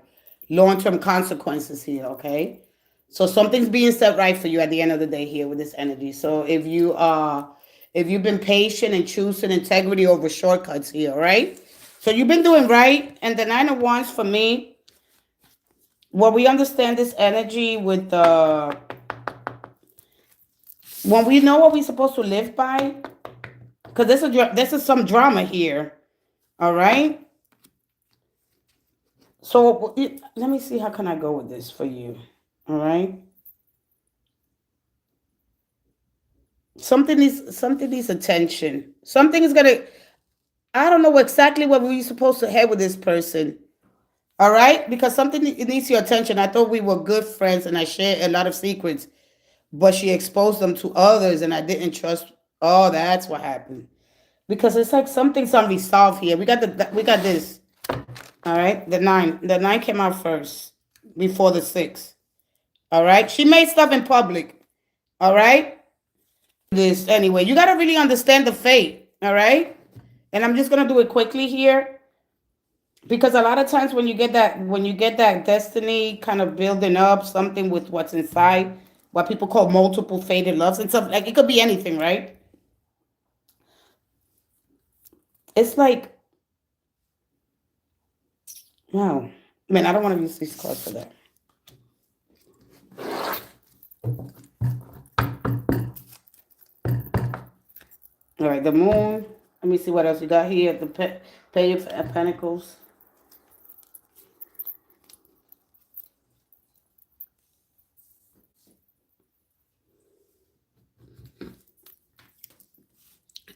long-term consequences here, okay? So something's being set right for you at the end of the day here with this energy. So if you've been patient and choosing integrity over shortcuts here, right? So you've been doing right. And the Nine of Wands for me, well, we understand this energy with when we know what we're supposed to live by, because this is some drama here. All right. So let me see, how can I go with this for you? All right. Something needs attention. Something is gonna... I don't know exactly what we're supposed to have with this person. All right, because something needs your attention. I thought we were good friends, and I shared a lot of secrets, but she exposed them to others, and I didn't trust. Oh, that's what happened. Because it's like something's unresolved here. We got this. All right, the 9. The 9 came out first before the 6. All right, she made stuff in public. All right, this anyway. You got to really understand the fate. All right, and I'm just gonna do it quickly here because a lot of times when you get that destiny kind of building up something with what's inside, what people call multiple fated loves and stuff, like it could be anything, right? It's like, wow, man, I don't want to use these cards for that. All right, the Moon. Let me see what else we got here. The Page of Pentacles.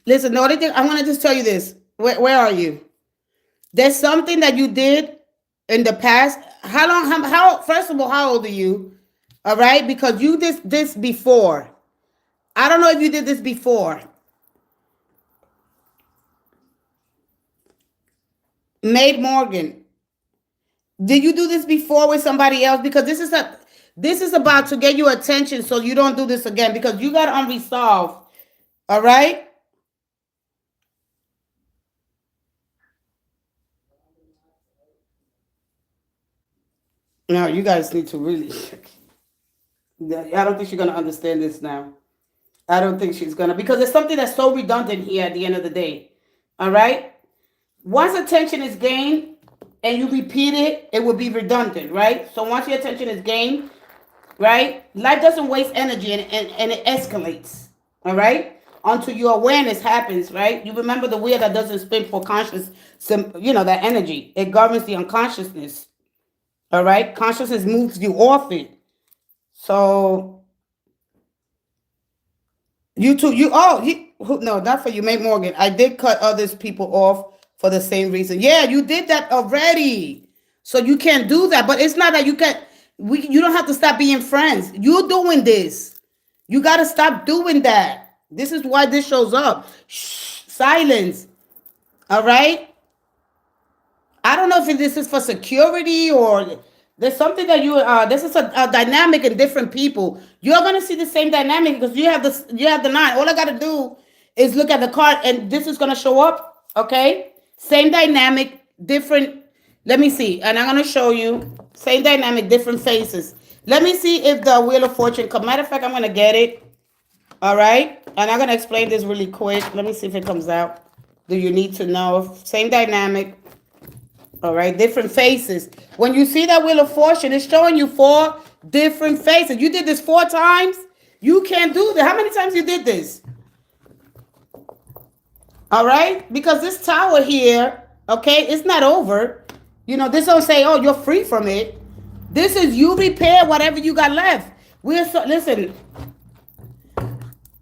Listen, the only thing I want to just tell you this. Where are you? There's something that you did in the past. How long? How? First of all, how old are you? All right, because you did this before. I don't know if you did this before. Maid Morgan, did you do this before with somebody else? Because this is about to get your attention, so you don't do this again because you got unresolved. All right. Now, you guys need to really... I don't think she's going to understand this now. I don't think she's going to, because it's something that's so redundant here at the end of the day. All right? Once attention is gained and you repeat it, it will be redundant, right? So once your attention is gained, right, life doesn't waste energy, and it escalates, all right, until your awareness happens, right? You remember the wheel that doesn't spin for conscious, that energy. It governs the unconsciousness, all right? Consciousness moves you off it. So no, not for you, May Morgan. I did cut others people off for the same reason. Yeah, you did that already. So you can't do that. But it's not that you can't. You don't have to stop being friends. You're doing this. You got to stop doing that. This is why this shows up. Shh, silence. All right? I don't know if this is for security or there's something that this is a dynamic in different people. You're gonna see the same dynamic because you have the 9. All I gotta do is look at the card and this is gonna show up. Okay, same dynamic, different. Let me see, and I'm gonna show you same dynamic, different faces. Let me see if the Wheel of Fortune comes. Matter of fact, I'm gonna get it. All right, and I'm gonna explain this really quick. Let me see if it comes out. Do you need to know? Same dynamic. All right, different faces. When you see that Wheel of Fortune, it's showing you 4 different faces. You did this 4 times. You can't do that. How many times you did this? All right, because this tower here, okay, it's not over. This don't say, oh, you're free from it. This is you repair whatever you got left. Listen.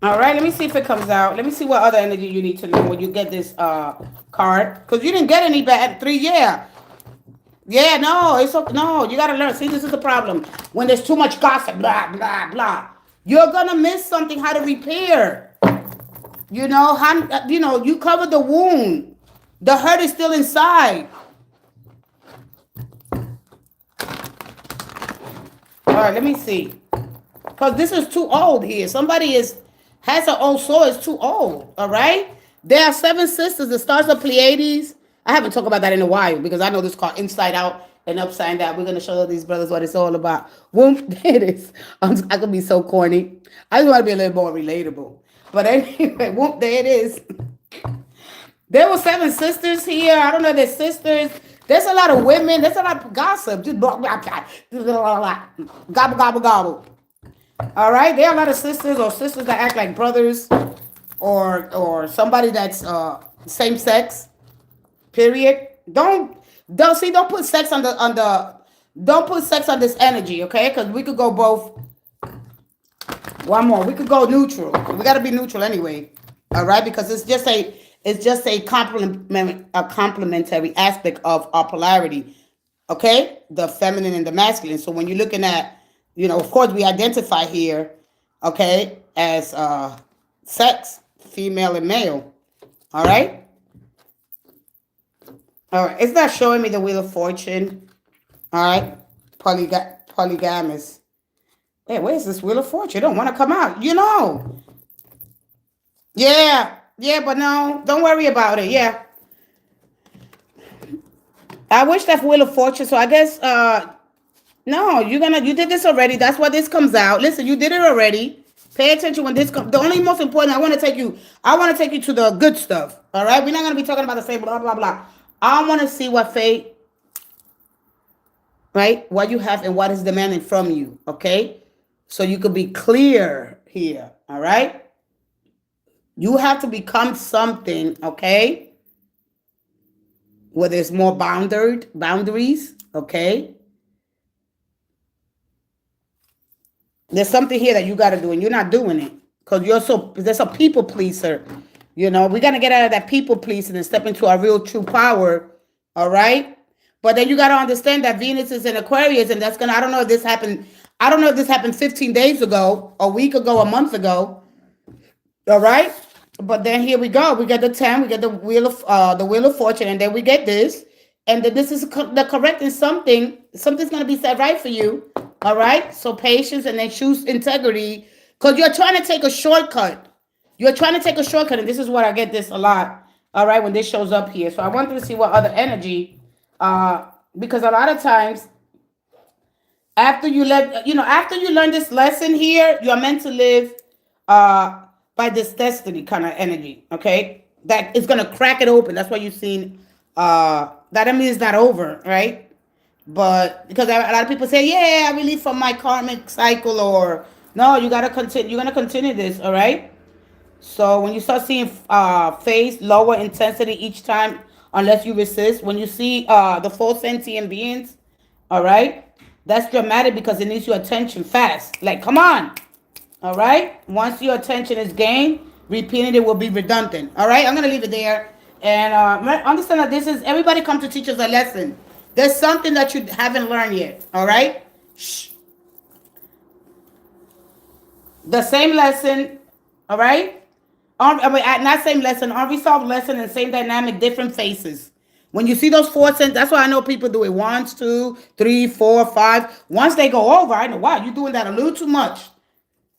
All right, let me see if it comes out. Let me see what other energy you need to know when you get this card. Because you didn't get any bad 3, yeah. Yeah, no, no, you got to learn. See, this is the problem. When there's too much gossip, blah, blah, blah. You're going to miss something, how to repair. You cover the wound. The hurt is still inside. All right, let me see. Because this is too old here. Somebody has an old soul. It's too old, all right? There are 7 sisters. It starts with Pleiades. I haven't talked about that in a while because I know this called Inside Out and Upside Down. We're going to show these brothers what it's all about. Whoop, there it is. I could be so corny. I just want to be a little more relatable. But anyway, whoop, there it is. There were 7 sisters here. I don't know if they're sisters. There's a lot of women. There's a lot of gossip. Just blah, blah, blah, blah, blah. Gobble, gobble, gobble. All right? There are a lot of sisters or sisters that act like brothers or somebody that's same sex. Period. Don't put sex don't put sex on this energy, okay? Because we could go both. One more. We could go neutral. We got to be neutral anyway. All right, because it's just a complementary aspect of our polarity. Okay, the feminine and the masculine. So when you're looking at, of course we identify here, okay, as sex, female and male. All right. All right, it's not showing me the Wheel of Fortune. All right, polygamous. Hey, where's this Wheel of Fortune? It don't want to come out, Yeah, but no, don't worry about it. Yeah. I wish that Wheel of Fortune, so I guess, no, you did this already. That's why this comes out. Listen, you did it already. Pay attention when this comes. The only most important, I want to take you to the good stuff. All right, we're not going to be talking about the same blah, blah, blah. I want to see what fate, right? What you have and what is demanding from you, okay? So you could be clear here, all right? You have to become something, okay? Where there's more boundaries, okay? There's something here that you got to do and you're not doing it because there's a people pleaser. We got to get out of that people pleasing and step into our real true power. All right. But then you got to understand that Venus is in Aquarius and I don't know if this happened. I don't know if this happened 15 days ago, a week ago, a month ago. All right. But then here we go. We get the 10, we get the Wheel of Fortune, and then we get this. And then this is the correcting something. Something's going to be set right for you. All right. So patience and then choose integrity because you're trying to take a shortcut. You're trying to take a shortcut, and this is what I get this a lot, all right, when this shows up here. So I wanted to see what other energy, because a lot of times After you after you learn this lesson here, you are meant to live uh by this destiny kind of energy. Okay, that is gonna crack it open. That's why you've seen that means it's not over, right? But because a lot of people say, yeah, I release from my karmic cycle, or no, you gotta continue. You're gonna continue this, all right? So when you start seeing phase lower intensity each time, unless you resist, when you see the full sentient beings, all right, that's dramatic because it needs your attention fast. Like, come on, all right. Once your attention is gained, repeating it will be redundant. All right, I'm gonna leave it there, and understand that this is everybody come to teach us a lesson. There's something that you haven't learned yet. All right, shh. The same lesson, all right. Not same lesson, unresolved lesson, and same dynamic, different faces. When you see those four sentences, that's why I know people do it once, two, three, four, five. Once they go over, I know, wow, you're doing that a little too much.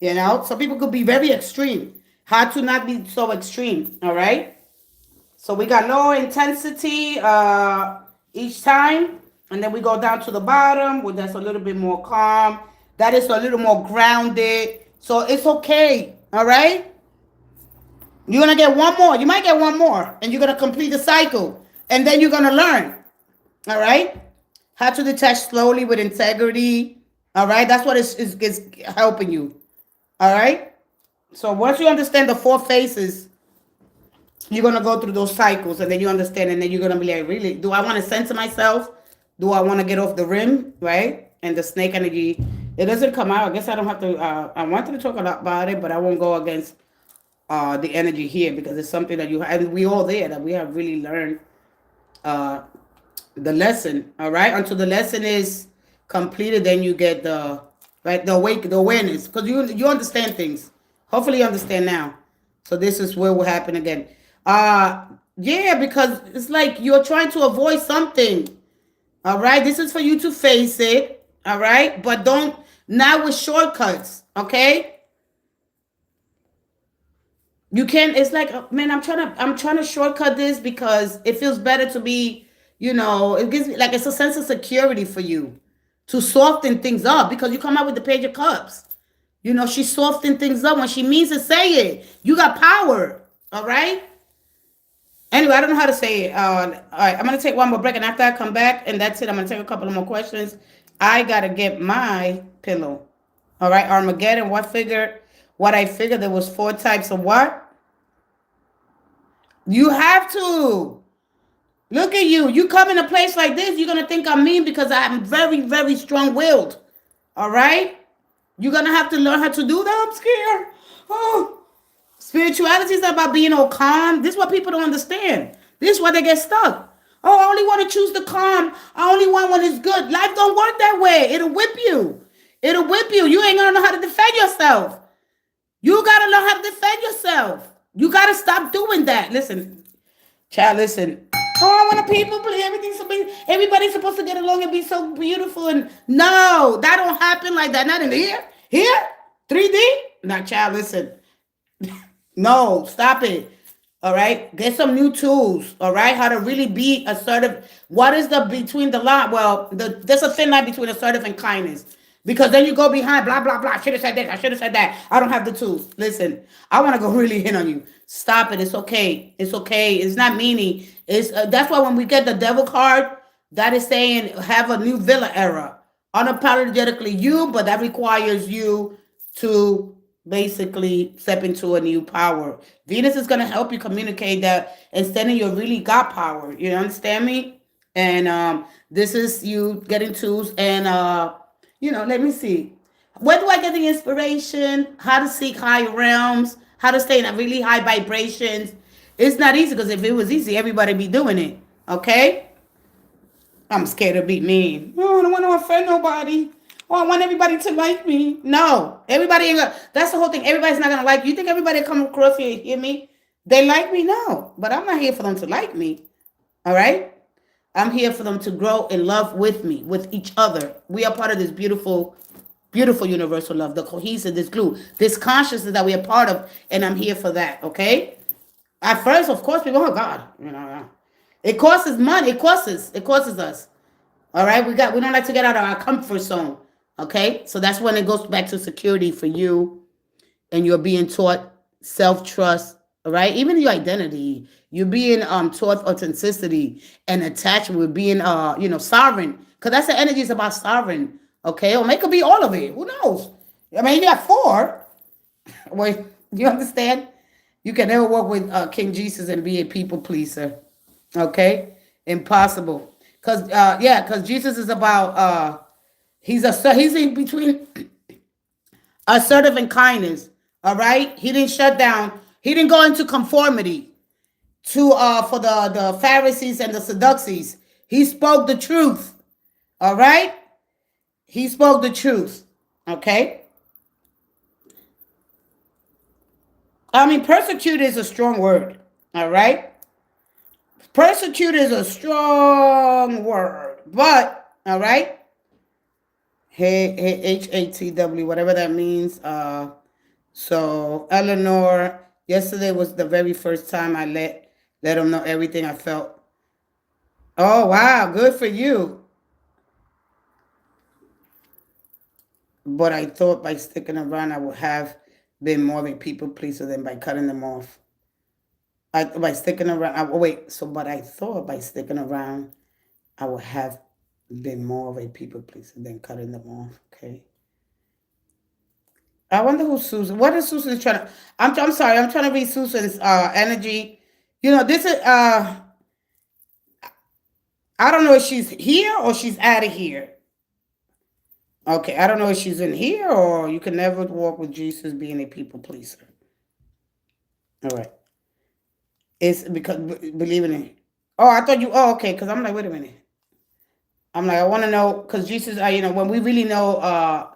Some people could be very extreme. How to not be so extreme, all right? So we got lower intensity each time, and then we go down to the bottom where that's a little bit more calm. That is a little more grounded. So it's okay, all right? You're going to get one more. You might get one more, and you're going to complete the cycle. And then you're going to learn, all right? How to detach slowly with integrity, all right? That's what is helping you, all right? So once you understand the four phases, you're going to go through those cycles, and then you understand, and then you're going to be like, really, do I want to censor myself? Do I want to get off the rim, right? And the snake energy, it doesn't come out. I guess I don't have to, I wanted to talk about it, but I won't go against the energy here because it's something that and we all there that we have really learned the lesson, all right? Until the lesson is completed, then you get the awareness, because you understand things. Hopefully you understand now. So this is where will happen again. Yeah, because it's like you're trying to avoid something, all right? This is for you to face it, all right? But don't, not with shortcuts, okay? You can't. It's like, man, I'm trying to shortcut this because it feels better to be, it gives me like it's a sense of security for you to soften things up because you come out with the Page of Cups. She softened things up when she means to say it. You got power, all right? Anyway, I don't know how to say it. All right, I'm gonna take one more break, and after I come back, and that's it. I'm gonna take a couple of more questions. I gotta get my pillow. All right, Armageddon. What I figured there was 4 types of what? You have to. Look at you. You come in a place like this, you're going to think I'm mean because I'm very, very strong-willed. All right? You're going to have to learn how to do that. I'm scared. Oh. Spirituality is not about being all calm. This is what people don't understand. This is why they get stuck. Oh, I only want to choose the calm. I only want when it's good. Life don't work that way. It'll whip you. It'll whip you. You ain't going to know how to defend yourself. You got to learn how to defend yourself. You got to stop doing that. Listen, child, listen. Oh, I want to people, but everybody's supposed to get along and be so beautiful. And no, that don't happen like that. Not in the here, 3D. Now, child, listen. No, stop it. All right. Get some new tools. All right. How to really be assertive. What is the between the line? Well, there's a thin line between assertive and kindness. Because then you go behind, blah, blah, blah. I should have said this. I should have said that. I don't have the tools. Listen, I want to go really in on you. Stop it. It's okay. It's okay. It's not meaning. That's why when we get the devil card, that is saying have a new villa era. Unapologetically you, but that requires you to basically step into a new power. Venus is going to help you communicate that instead of you really got power. You understand me? And this is you getting tools and let me see. Where do I get the inspiration? How to seek high realms? How to stay in really high vibrations? It's not easy because if it was easy, everybody be doing it. Okay? I'm scared to be mean. Oh, I don't want to offend nobody. Oh, I want everybody to like me. No. Everybody ain't gonna. That's the whole thing. Everybody's not going to like you. You think everybody come across here and hear me? They like me? No. But I'm not here for them to like me. All right? I'm here for them to grow in love with me, with each other. We are part of this beautiful, beautiful universal love, the cohesive, this glue, this consciousness that we are part of, and I'm here for that, okay? At first, of course, people, oh, God, it costs us money. It costs us. All right? We don't like to get out of our comfort zone. Okay, so that's when it goes back to security for you, and you're being taught self-trust, right? Even your identity, you're being taught authenticity and attachment with being sovereign, because that's the energy is about sovereign. Okay, or it could be all of it, who knows? I mean, you got four. Wait, you understand? You can never work with King Jesus and be a people pleaser. Okay, impossible. Because Jesus is about he's in between assertive and kindness. All right, he didn't shut down. He didn't go into conformity to for the Pharisees and the Sadducees. He spoke the truth. All right, he spoke the truth. Okay. I mean, persecute is a strong word. All right. Persecute is a strong word. But, all right. HATW, whatever that means. So, Eleanor, yesterday was the very first time I let them know everything I felt. Oh, wow. Good for you. But I thought by sticking around, I would have been more of a people pleaser than by cutting them off. By sticking around, but I thought by sticking around, I would have been more of a people pleaser than cutting them off. Okay. I wonder who Susan. What is Susan trying to? I'm sorry. I'm trying to read Susan's energy. This is I don't know if she's here or she's out of here. Okay, I don't know if she's in here or you can never walk with Jesus being a people pleaser. All right. It's because believing in. Oh, I thought you. Oh, okay. Because I'm like, wait a minute. I'm like, I want to know because Jesus, when we really know,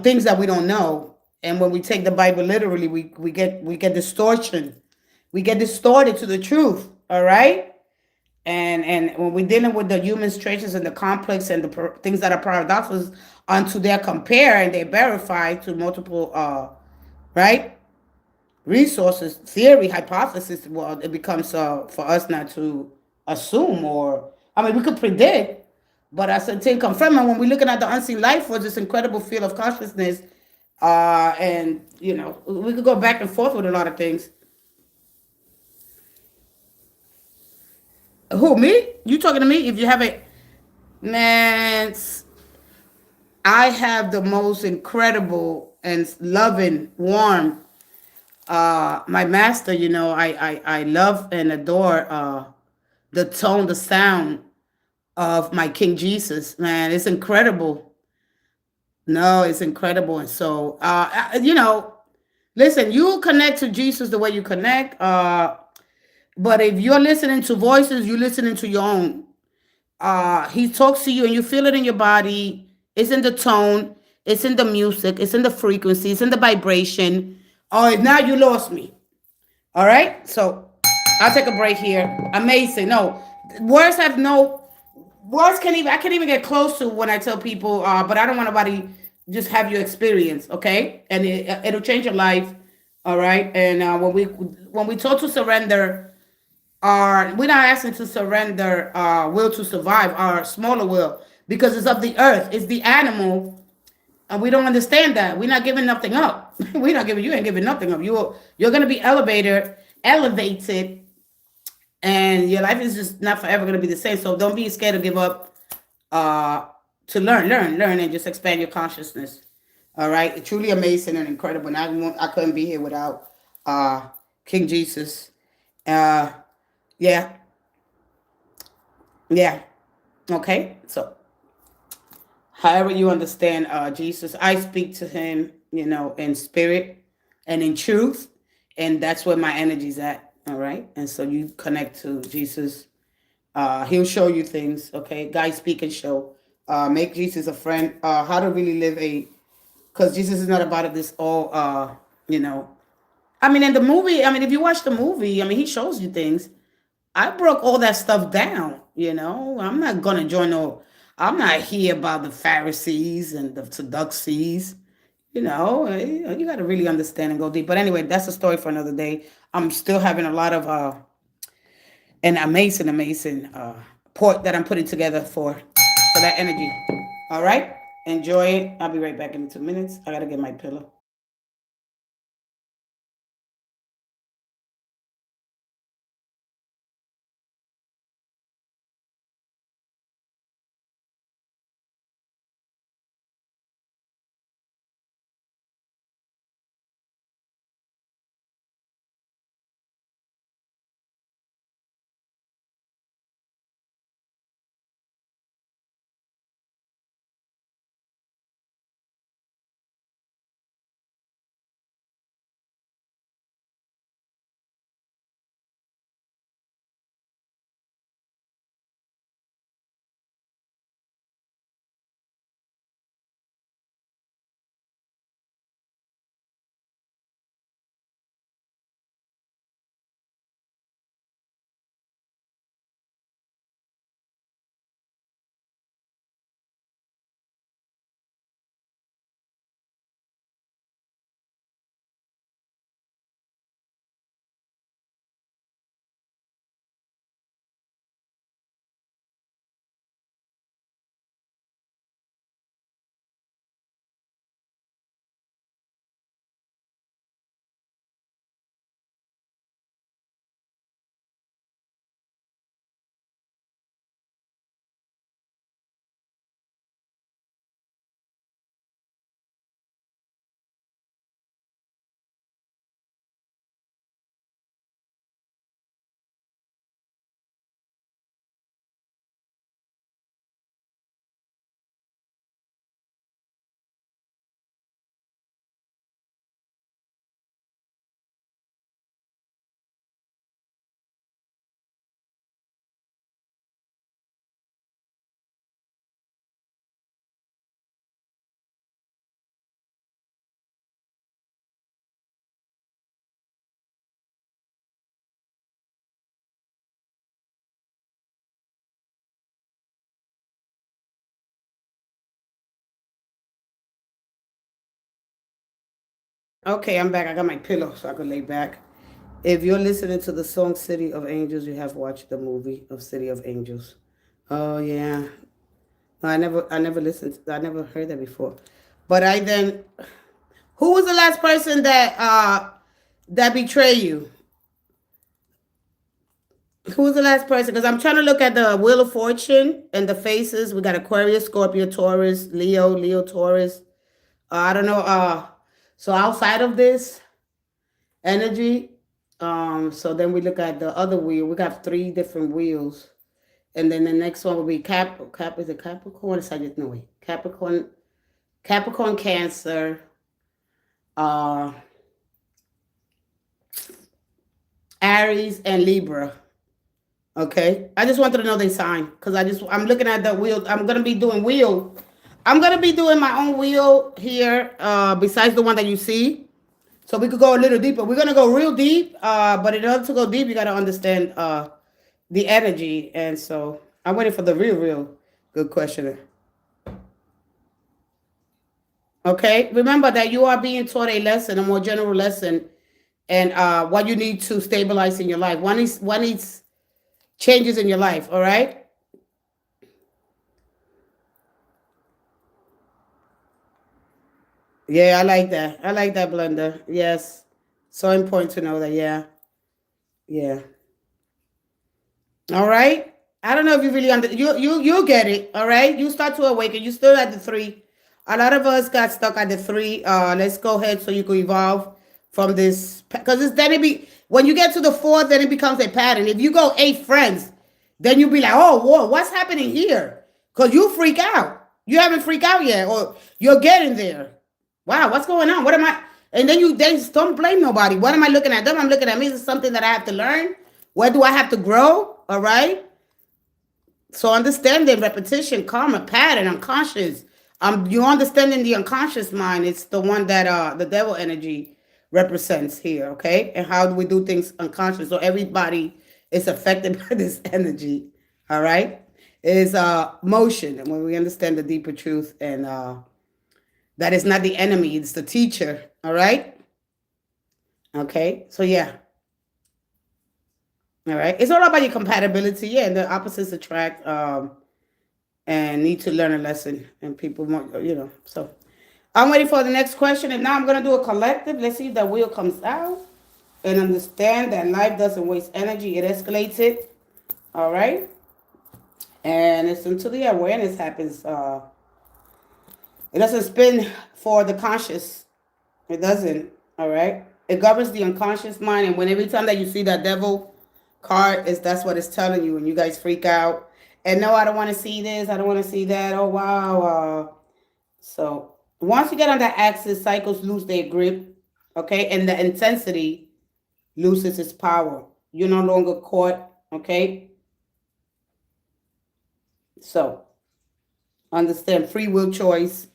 things that we don't know, and when we take the Bible literally, we get distortion, we get distorted to the truth. All right, and when we're dealing with the human traces and the complex and the things that are paradoxes unto their compare and they verify to multiple, right. Resources, theory, hypothesis, well, it becomes for us not to assume we could predict, but as a thing confirm. And when we're looking at the unseen life force, this incredible field of consciousness, and we could go back and forth with a lot of things. Who, me? You talking to me? If you have a man, I have the most incredible and loving, warm. My master, I love and adore the tone, the sound of my King Jesus, man. It's incredible. No, it's incredible. And so, listen, you connect to Jesus the way you connect. But if you're listening to voices, you're listening to your own. He talks to you and you feel it in your body. It's in the tone. It's in the music. It's in the frequency. It's in the vibration. Oh, now you lost me. All right. So I'll take a break here. Amazing. No, words have no words. I can't even get close to when I tell people. But I don't want nobody just have your experience. Okay, and it'll change your life. All right. And when we talk to surrender, we're not asking to surrender our will to survive, our smaller will, because it's of the earth. It's the animal. And we don't understand that. We're not giving nothing up. You ain't giving nothing up. You're going to be elevated, and your life is just not forever going to be the same. So don't be scared to give up, to learn, and just expand your consciousness. All right. It's truly amazing and incredible. And I couldn't be here without King Jesus. Yeah. Yeah. Okay. So however you understand Jesus, I speak to him, in spirit and in truth. And that's where my energy's at. All right. And so you connect to Jesus. He'll show you things. Okay. Guide, speak, and show. Make Jesus a friend. How to really live because Jesus is not about this all, in the movie, if you watch the movie, he shows you things. I broke all that stuff down, I'm not going to join I'm not here about the Pharisees and the Sadducees. You got to really understand and go deep. But anyway, that's a story for another day. I'm still having a lot of an amazing port that I'm putting together for that energy. All right. Enjoy it. I'll be right back in 2 minutes. I gotta get my pillow. Okay, I'm back. I got my pillow so I can lay back. If you're listening to the song City of Angels, you have watched the movie of City of Angels. Oh yeah. No, I never listened. I never heard that before. But I then, who was the last person that betrayed you? Who was the last person? Because I'm trying to look at the Wheel of Fortune and the faces. We got Aquarius, Scorpio, Taurus, Leo, Taurus. I don't know. So outside of this energy, so then we look at the other wheel. We got 3 different wheels, and then the next one will be Cap. Is it Capricorn? Or Sagittarius? No wait, Capricorn, Cancer, uh, Aries, and Libra. Okay, I just wanted to know they sign because I'm looking at the wheel. I'm gonna be doing wheel. I'm gonna be doing my own wheel here, besides the one that you see. So we could go a little deeper. We're gonna go real deep, but in order to go deep, you gotta understand the energy. And so I'm waiting for the real good questioner. Okay, remember that you are being taught a lesson, a more general lesson, and what you need to stabilize in your life. One needs changes in your life. All right. Yeah, I like that. I like that, Blender. Yes, so important to know that. Yeah, yeah. All right. I don't know if you really you'll get it. All right. You start to awaken. You still at the 3. A lot of us got stuck at the 3. Let's go ahead so you can evolve from this because it's then it be when you get to the 4th, then it becomes a pattern. If you go 8 friends, then you'll be like, oh, whoa, what's happening here? Because you freak out. You haven't freaked out yet, or you're getting there. Wow, what's going on? What am I? And then you then don't blame nobody. What am I looking at them? I'm looking at me. Is it something that I have to learn? Where do I have to grow? All right. So understanding repetition, karma, pattern, unconscious. You understanding the unconscious mind. It's the one that the devil energy represents here. Okay, and how do we do things unconscious? So everybody is affected by this energy. All right, is motion, and when we understand the deeper truth, and that is not the enemy, it's the teacher. All right. Okay. So yeah. All right. It's all about your compatibility. Yeah, and the opposites attract. and need to learn a lesson. And people want, you know, so I'm waiting for the next question. And now I'm going to do a collective. Let's see if that wheel comes out. And understand that life doesn't waste energy. It escalates it. All right. And it's until the awareness happens. It doesn't spin for the conscious. It doesn't. All right. It governs the unconscious mind. And when every time that you see that devil card, that's what it's telling you. And you guys freak out. And no, I don't want to see this. I don't want to see that. Oh, wow. So once you get on that axis, cycles lose their grip. Okay. And the intensity loses its power. You're no longer caught. Okay. So understand free will choice.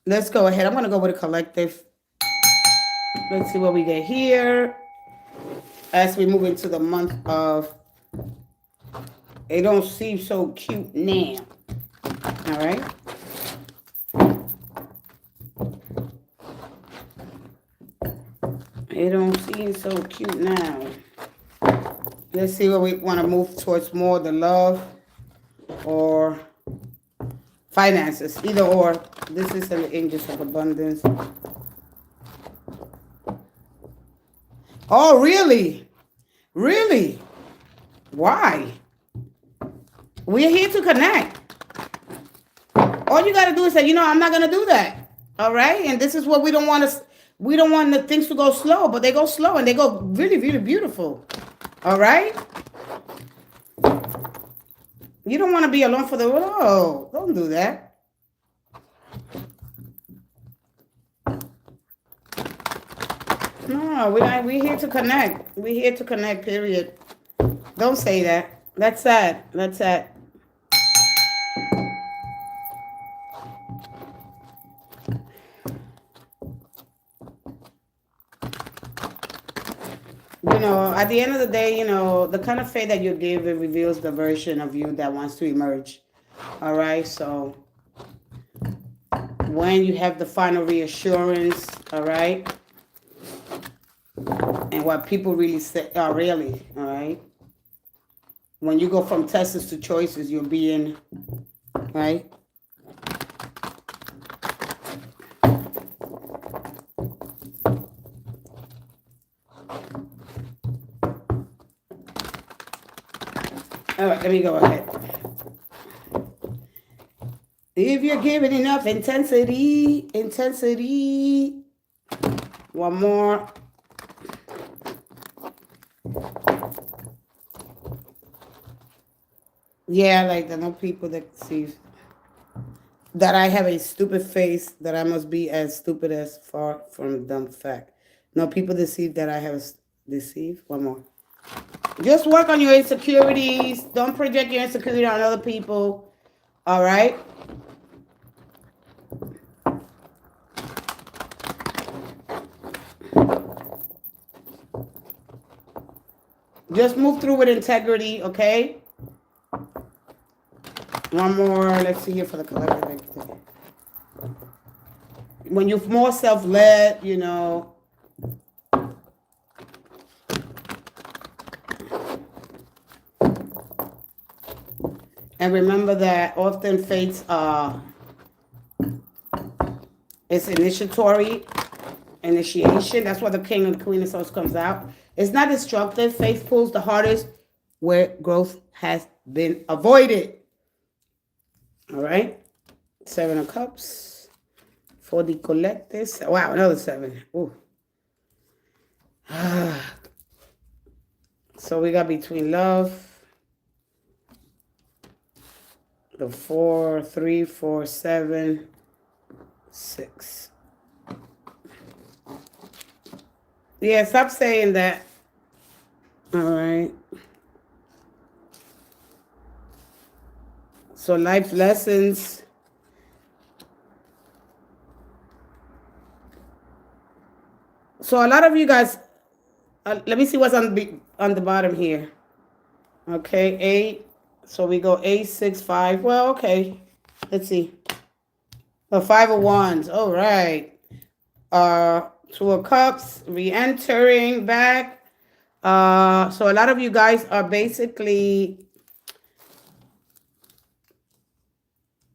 Let's go ahead. I'm going to go with a collective. Let's see what we get here. As we move into the month of, it don't seem so cute now. All right. It don't seem so cute now. Let's see where we want to move towards more, the love or finances. Either or. This is the angels of abundance. Oh, really? Really? Why? We're here to connect. All you got to do is say, you know, I'm not going to do that. All right? And this is what we don't want to. We don't want the things to go slow, but they go slow and they go really, really beautiful. All right? You don't want to be alone for the world. Oh, don't do that. No, we're here to connect. We're here to connect, period. Don't say that. That's sad. That's sad. You know, at the end of the day, you know, the kind of faith that you give, it reveals the version of you that wants to emerge. All right. So when you have the final reassurance, all right, and what people really say, really, all right, when you go from tests to choices, you're being, right? All right, let me go ahead. If you're giving enough intensity. One more. Yeah, like the no people that see that I have a stupid face, that I must be as stupid as far from dumb fact. No people deceive that I have deceived. One more. Just work on your insecurities. Don't project your insecurity on other people. All right? Just move through with integrity, okay? One more. Let's see here for the collective. When you're more self-led, you know, and remember that often fates it's initiation. That's why the King and the Queen of Swords comes out. It's not destructive. Faith pulls the hardest where growth has been avoided. All right. 7 of Cups. For the collectors. Wow, another 7. Ooh. So we got between love. The 4, 3, 4, 7, 6. Yeah, stop saying that. All right. So life lessons. So a lot of you guys, let me see what's on the bottom here. Okay, 8. So we go 8, 6, 5. Well, okay. Let's see. The 5 of Wands. All right. 2 of Cups. Re-entering back. So a lot of you guys are basically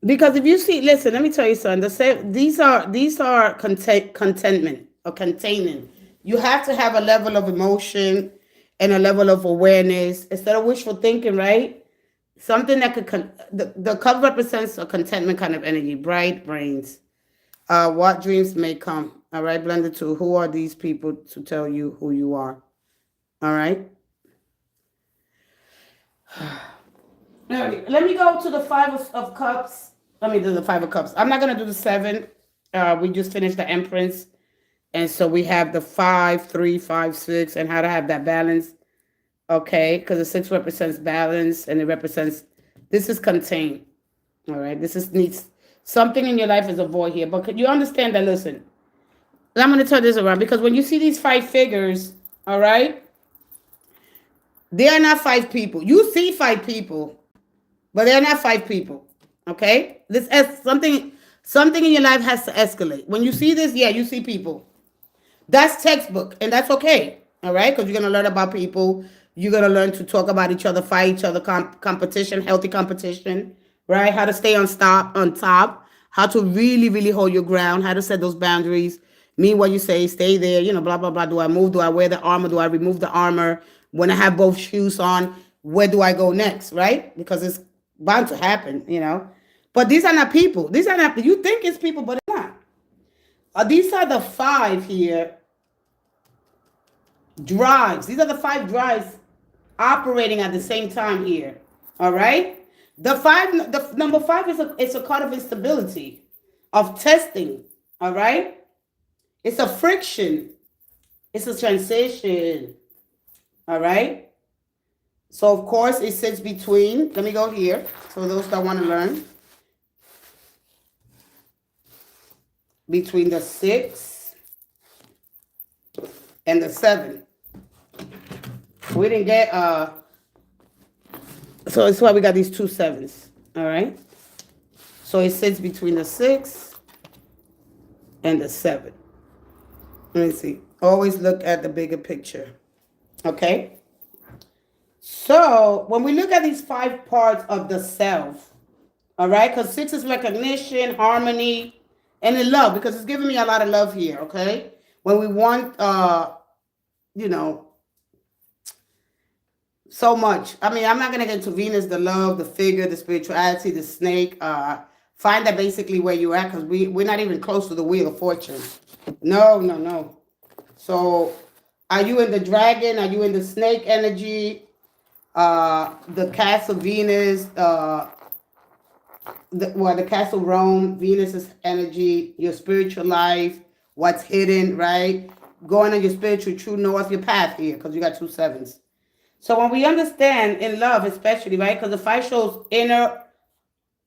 Because if you see, listen, let me tell you something. These are contentment or containing. You have to have a level of emotion and a level of awareness instead of wishful thinking, right? Something that could the cup represents a contentment kind of energy, bright brains. What dreams may come. All right, blended to who are these people to tell you who you are. All right. Let me go to the five of cups. Let me do the five of cups. I'm not gonna do the seven. We just finished the Empress, and so we have the 5, 3, 5, 6, and how to have that balance. Okay, because the six represents balance, and it represents this is contained. All right, this is needs something in your life is a void here, but can you understand that? Listen, I'm gonna turn this around because when you see these five figures, all right, they are not five people. You see five people, but they're not five people. Okay, something in your life has to escalate. When you see this, yeah, you see people. That's textbook, and that's okay. All right, because you're gonna learn about people. You're gonna learn to talk about each other, fight each other, competition, healthy competition, right? How to stay on top, how to really, really hold your ground, how to set those boundaries. Mean what you say, stay there. Blah blah blah. Do I move? Do I wear the armor? Do I remove the armor? When I have both shoes on, where do I go next? Right? Because it's bound to happen. But these are not people. These are not. You think it's people, but it's not. These are the five here drives. These are the five drives operating at the same time here. All right. The number five is a card of instability, of testing. All right. It's a friction. It's a transition. All right. So of course it sits between. Let me go here. So those that want to learn. Between the 6 and the 7. We didn't get so it's why we got these 2 7s. All right. So it sits between the 6 and the 7. Let me see. Always look at the bigger picture. Okay. So when we look at these 5 parts of the self, all right, because 6 is recognition, harmony, and in love, because it's giving me a lot of love here, okay? When we want, so much. I mean, I'm not going to get into Venus, the love, the figure, the spirituality, the snake. Find that basically where you're at, because we're not even close to the Wheel of Fortune. No. So are you in the dragon? Are you in the snake energy? The Castle Venus, the Castle Rome, Venus's energy, your spiritual life, what's hidden, right? Going on your spiritual true north, your path here, because you got 2 7s. So when we understand in love, especially, right? Because the 5 shows inner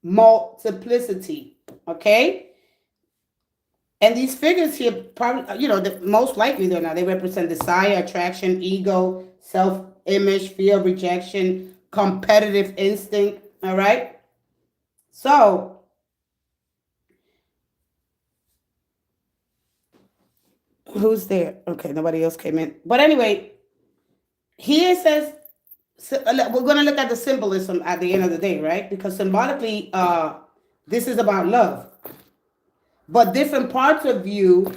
multiplicity, okay? And these figures here, probably, most likely they represent desire, attraction, ego, self-image, fear of rejection, competitive instinct, all right? So, who's there? Okay, nobody else came in. But anyway, here it says, we're going to look at the symbolism at the end of the day, right? Because symbolically, this is about love. But different parts of you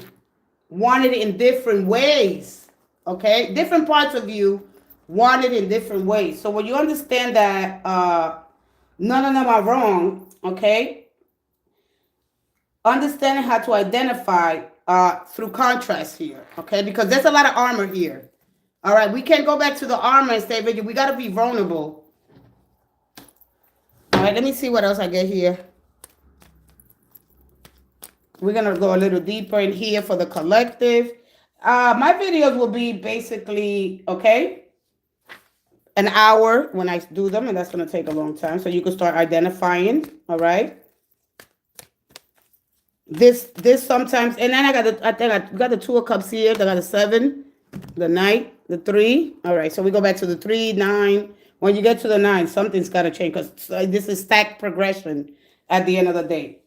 want it in different ways, okay? Different parts of you want it in different ways. So when you understand that none of them are wrong, okay? Understanding how to identify through contrast here, okay? Because there's a lot of armor here. All right, we can't go back to the armor and say, we got to be vulnerable. All right, let me see what else I get here. We're going to go a little deeper in here for the collective. My videos will be basically, okay, an hour when I do them, and that's going to take a long time. So you can start identifying, all right? This sometimes, and then I got the 2 of Cups here. I got the 7, the Knight, the 3. All right, so we go back to the 3, 9. When you get to the 9, something's got to change, because this is stacked progression at the end of the day.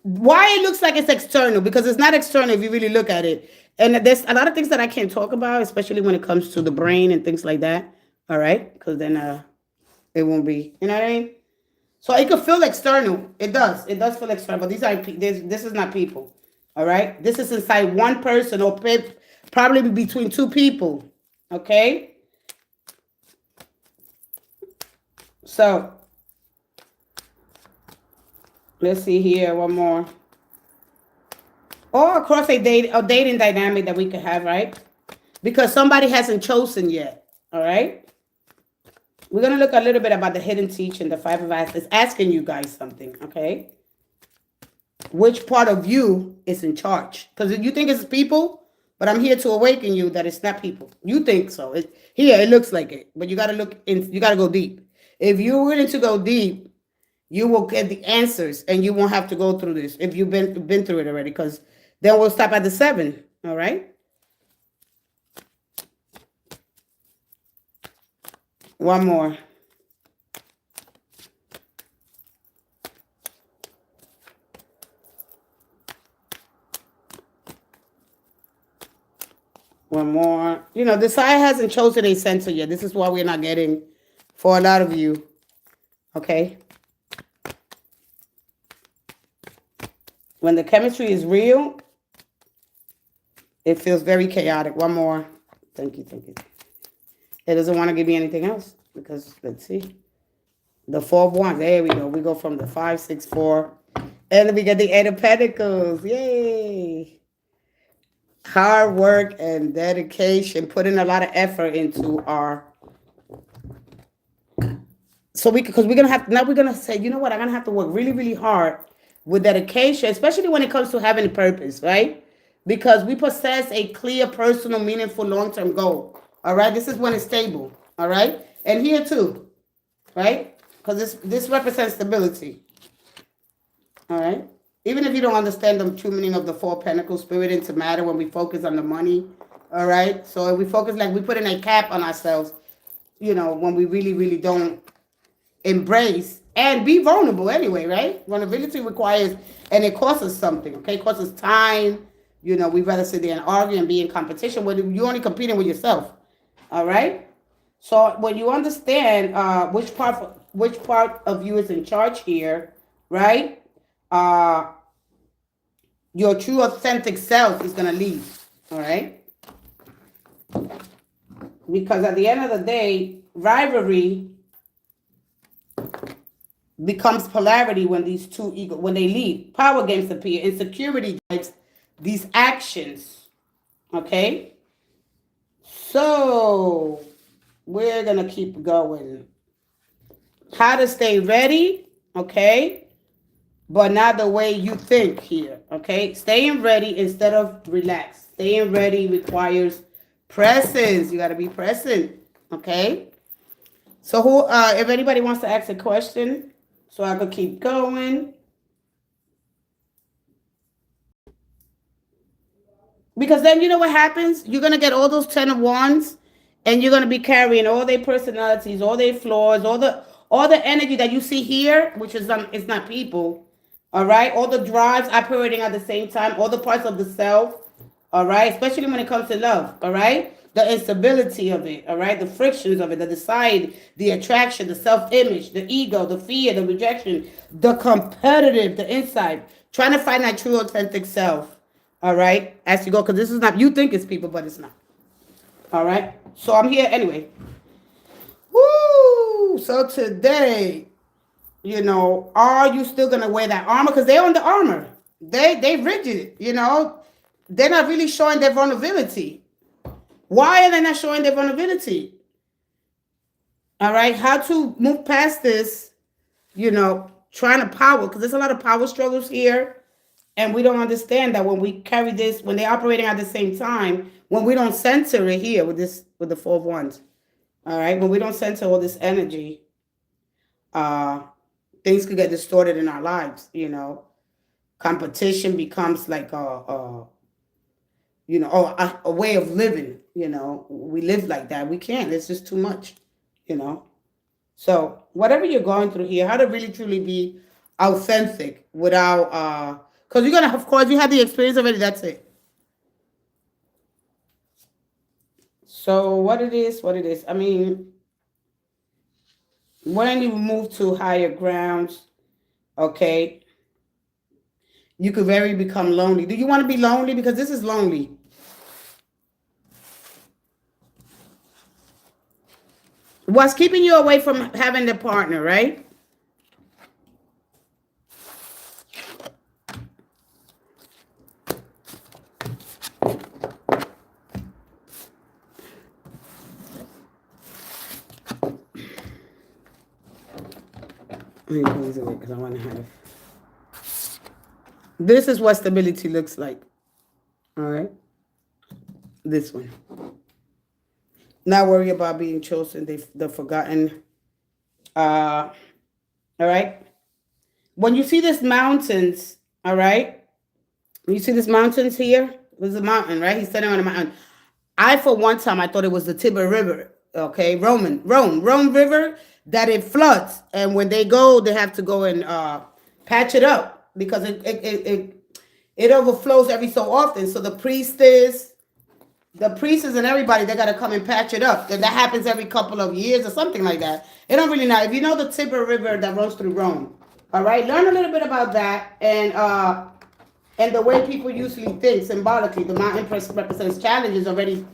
Why it looks like it's external, because it's not external if you really look at it. And there's a lot of things that I can't talk about, especially when it comes to the brain and things like that. All right, because then it won't be, you know what I mean? So it could feel external. It does. It does feel external. But this is not people. All right. This is inside one person or probably between two people. Okay. So let's see here. One more. Or across a dating dynamic that we could have, right? Because somebody hasn't chosen yet. All right. We're going to look a little bit about the hidden teaching, the Five of Wands. It's asking you guys something, okay? Which part of you is in charge? Because you think it's people, but I'm here to awaken you that it's not people. You think so. It looks like it, but you got to look in, you got to go deep. If you're willing to go deep, you will get the answers and you won't have to go through this if you've been through it already, because then we'll stop at the 7, all right? One more. One more. You know, the side hasn't chosen a center yet. This is why we're not getting for a lot of you. Okay? When the chemistry is real, it feels very chaotic. One more. Thank you, thank you. It doesn't want to give me anything else because, let's see. The 4 of Wands. There we go. We go from the 5, 6, 4. And then we get the 8 of Pentacles. Yay. Hard work and dedication. Putting a lot of effort into our... So because we're going to have... Now we're going to say, you know what? I'm going to have to work really, really hard with dedication, especially when it comes to having a purpose, right? Because we possess a clear, personal, meaningful, long-term goal. All right, this is when it's stable. All right, and here too, right? Because this represents stability. All right, even if you don't understand the true meaning of the 4 of Pentacles, spirit into matter, when we focus on the money. All right, so if we focus, like we put in a cap on ourselves, you know, when we really, really don't embrace and be vulnerable anyway, right? Vulnerability requires, and it costs us something. Okay, it costs us time. You know, we'd rather sit there and argue and be in competition when you're only competing with yourself. All right. So when you understand which part of you is in charge here, right? Your true authentic self is gonna lead. All right. Because at the end of the day, rivalry becomes polarity when these two when they lead. Power games appear. Insecurity drives these actions. Okay. So we're going to keep going. How to stay ready, okay? But not the way you think here, okay? Staying ready instead of relaxed. Staying ready requires presence. You got to be present, okay? So if anybody wants to ask a question, so I could keep going. Because then you know what happens? You're going to get all those 10 of Wands, and you're going to be carrying all their personalities, all their flaws, all the energy that you see here, which is it's not people. All right? All the drives operating at the same time, all the parts of the self. All right? Especially when it comes to love. All right? The instability of it. All right? The frictions of it, the desire, the attraction, the self-image, the ego, the fear, the rejection, the competitive, the inside. Trying to find that true authentic self. All right, as you go, because this is not, you think it's people, but it's not. All right, so I'm here anyway. Woo! So today, you know, are you still gonna wear that armor? Because they're on the armor. They rigid, you know. They're not really showing their vulnerability. Why are they not showing their vulnerability? All right, how to move past this, you know, trying to power, because there's a lot of power struggles here. And we don't understand that when we carry this, when they're operating at the same time, when we don't center it here with the 4 of Wands, all right, when we don't center all this energy, things could get distorted in our lives. You know, competition becomes like a way of living. You know, we live like that. We can't. It's just too much. You know, so whatever you're going through here, how to really truly be authentic without because you're gonna, of course, you have the experience already. That's it. So what it is. I mean, When you move to higher grounds, okay, you could very become lonely. Do you want to be lonely? Because this is lonely. What's keeping you away from having the partner, right? Let me close it because I want to have. This is what stability looks like. All right. This one. Not worry about being chosen. They're forgotten. All right. When you see these mountains, all right. When you see these mountains here, there's a mountain, right? He's standing on a mountain. For one time, I thought it was the Tiber River. Okay, Rome River, that it floods, and when they go, they have to go and patch it up because it overflows every so often. So the priestess and everybody, they got to come and patch it up. And that happens every couple of years or something like that. It don't really know. If you know the Tiber River that runs through Rome, all right, learn a little bit about that and the way people usually think symbolically. The mountain represents challenges already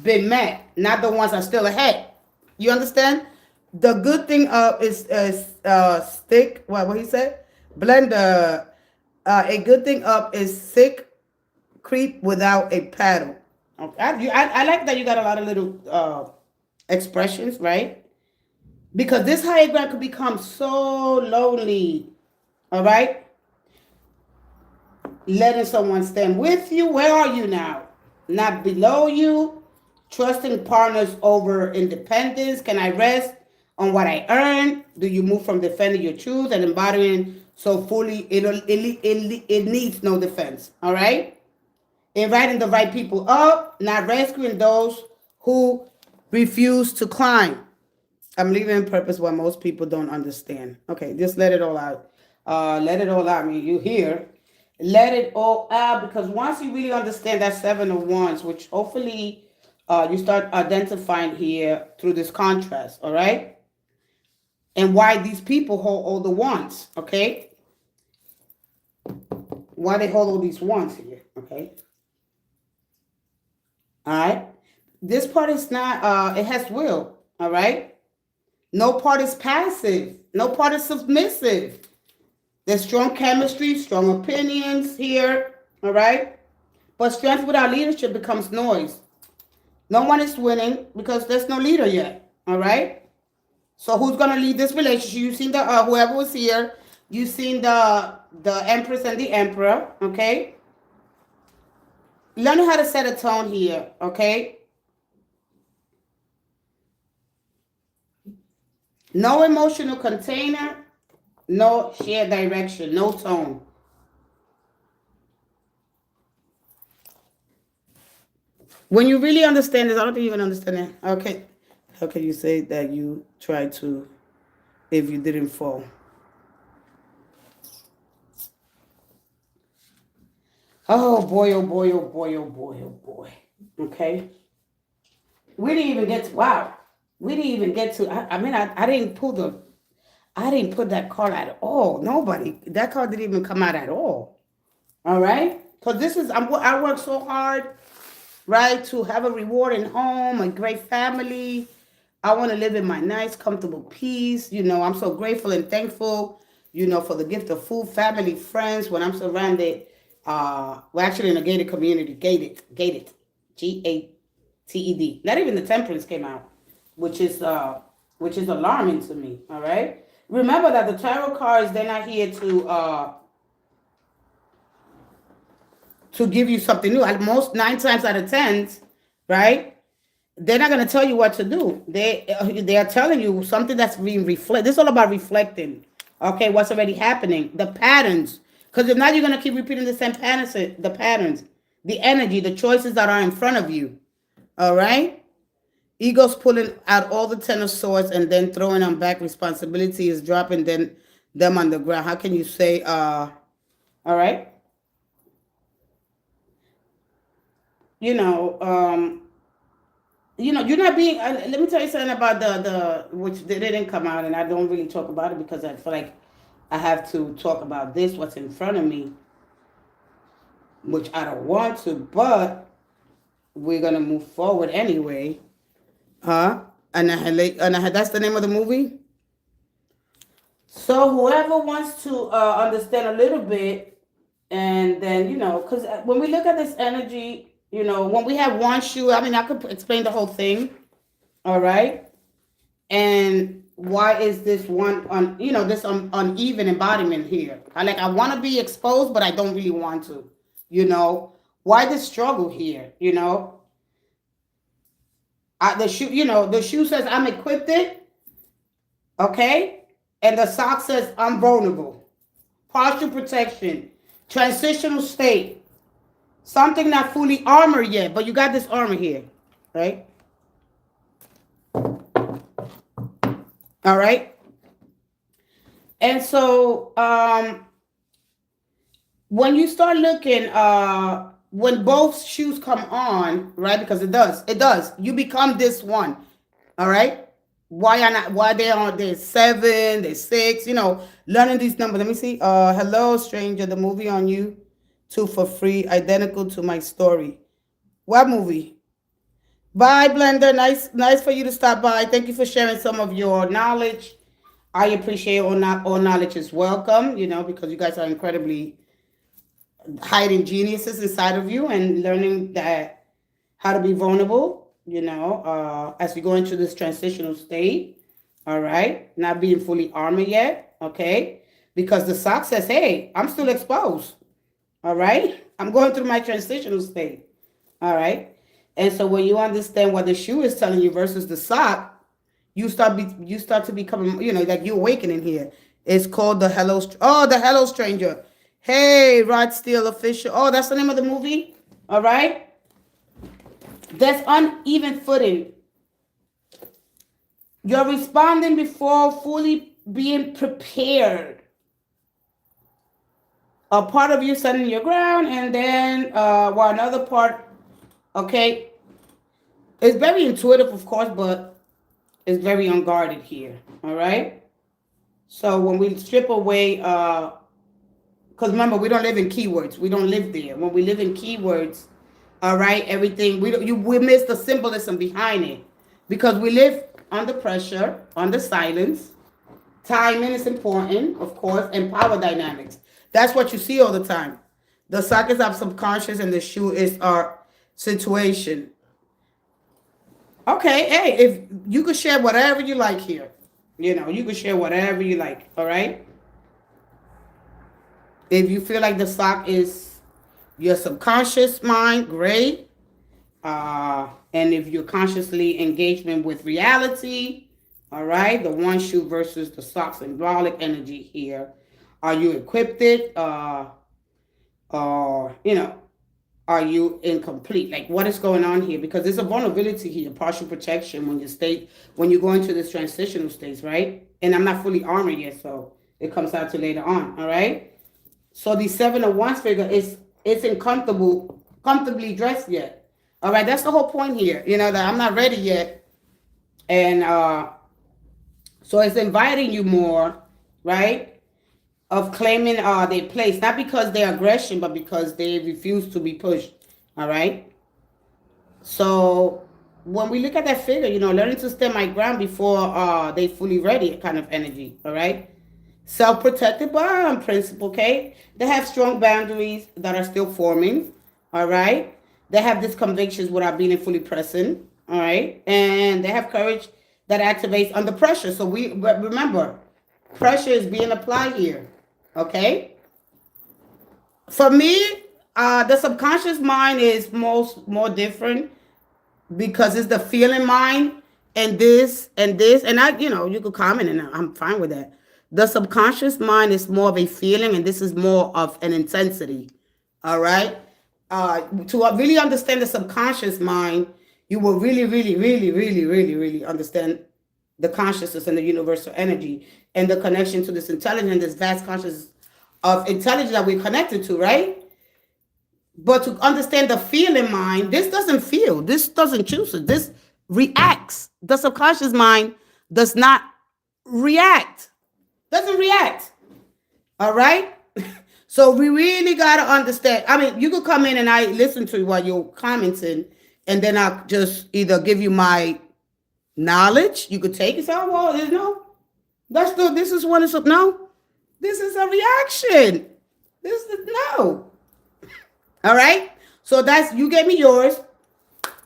been met, not the ones that are still ahead. You understand? The good thing is stick. What he said? Blend a good thing up is sick creep without a paddle. Okay. I like that you got a lot of little expressions, right? Because this higher ground could become so lonely. All right? Letting someone stand with you. Where are you now? Not below you. Trusting partners over independence. Can I rest on what I earn? Do you move from defending your truth and embodying so fully it needs no defense? All right? Inviting the right people up, not rescuing those who refuse to climb. I'm leaving on purpose what most people don't understand. Okay, just let it all out. Let it all out. I mean, you hear. Let it all out, because once you really understand that 7 of Wands, which hopefully you start identifying here through this contrast, all right? And why these people hold all the wands, okay? Why they hold all these wands here, okay? All right? This part is not, it has will, all right? No part is passive. No part is submissive. There's strong chemistry, strong opinions here, all right? But strength without leadership becomes noise. No one is winning because there's no leader yet, all right? So who's going to lead this relationship? You've seen the, whoever was here, you've seen the Empress and the Emperor, okay? Learn how to set a tone here, okay? No emotional container, no shared direction, no tone. When you really understand this, I don't think you even understand it. Okay. How can you say that you tried to if you didn't fall? Oh boy, oh boy, oh boy, oh boy, oh boy. Okay. We didn't even get to, wow. We didn't even get to, I didn't put that card at all. Nobody. That card didn't even come out at all. All right? Because this is, I work so hard, right, to have a rewarding home, a great family. I want to live in my nice, comfortable peace. You know, I'm so grateful and thankful, you know, for the gift of food, family, friends, when I'm surrounded. We're actually in a gated community, gated, Gated. Not even the temperance came out, which is alarming to me. All right. Remember that the tarot cards, they're not here to give you something new. At most 9 times out of 10, right? They're not going to tell you what to do. They are telling you something that's being reflected. This is all about reflecting. Okay, what's already happening, the patterns. Because if not, you're going to keep repeating the same patterns, the energy, the choices that are in front of you. All right? Ego's pulling out all the 10 of swords and then throwing them back. Responsibility is dropping them on the ground. How can you say, all right? You know, you know, you're not being. Let me tell you something about the which they didn't come out, and I don't really talk about it because I feel like I have to talk about this, what's in front of me, which I don't want to, but we're gonna move forward anyway. Huh? That's the name of the movie. So whoever wants to understand a little bit, and then because when we look at this energy, when we have one shoe, I mean, I could explain the whole thing. All right, and why is this one on? This uneven embodiment here? I want to be exposed, but I don't really want to. Why this struggle here? The shoe. The shoe says I'm equipped. Okay. And the sock says, I'm vulnerable. Partial protection. Transitional state. Something not fully armored yet, but you got this armor here. Right? All right? And so, when you start looking, when both shoes come on, right? Because it does. You become this one. All right? Why they are there's 7, there's 6, learning these numbers. Let me see. Hello, stranger, the movie on you too for free, identical to my story. What movie? Bye, Blender. Nice for you to stop by. Thank you for sharing some of your knowledge. I appreciate all knowledge is welcome, because you guys are incredibly hiding geniuses inside of you and learning that how to be vulnerable. As we go into this transitional state, all right, not being fully armored yet, okay, because the sock says, hey, I'm still exposed, all right, I'm going through my transitional state, all right, and so when you understand what the shoe is telling you versus the sock, you start to become, like you awakening here. It's called the Hello Stranger. Hey, Rod Steele official. Oh, that's the name of the movie, all right. That's uneven footing. You're responding before fully being prepared. A part of you setting your ground, and then while another part, okay, it's very intuitive, of course, but it's very unguarded here. All right. So when we strip away, because remember, we don't live in keywords. We don't live there. When we live in keywords. All right, everything we miss the symbolism behind it because we live under pressure, under silence. Timing is important, of course, and power dynamics. That's what you see all the time. The sock is our subconscious, and the shoe is our situation. Okay, hey, if you could share whatever you like here, you could share whatever you like. All right. If you feel like the sock is your subconscious mind, great. And if you're consciously engagement with reality, all right, the one shoe versus the sock symbolic energy here. Are you equipped? Or, are you incomplete? Like, what is going on here? Because there's a vulnerability here, partial protection when you go into this transitional stage, right? And I'm not fully armored yet, so it comes out to later on, all right? So the 7 of Wands figure isn't comfortably dressed yet. All right, that's the whole point here. That I'm not ready yet, and so it's inviting you more, right? Of claiming their place, not because they're aggression, but because they refuse to be pushed. All right. So when we look at that figure, learning to stand my ground before they fully ready, kind of energy. All right. Self-protected bond principle, okay? They have strong boundaries that are still forming, all right? They have these convictions without being fully present, all right? And they have courage that activates under pressure. So remember, pressure is being applied here, okay? For me, the subconscious mind is more different because it's the feeling mind and this, and I, you could comment and I'm fine with that. The subconscious mind is more of a feeling, and this is more of an intensity. All right. To really understand the subconscious mind, you will really, really, really, really, really, really understand the consciousness and the universal energy and the connection to this intelligence, this vast consciousness of intelligence that we're connected to, right? But to understand the feeling mind, this doesn't feel, this doesn't choose it. This reacts. The subconscious mind does not react. Doesn't react. All right? So we really got to understand. I mean, you could come in and I listen to you while you're commenting, and then I'll just either give you my knowledge. You could take it. Say, oh, well, there's no. This is one is no. This is a reaction. This is no. All right? So that's, you gave me yours.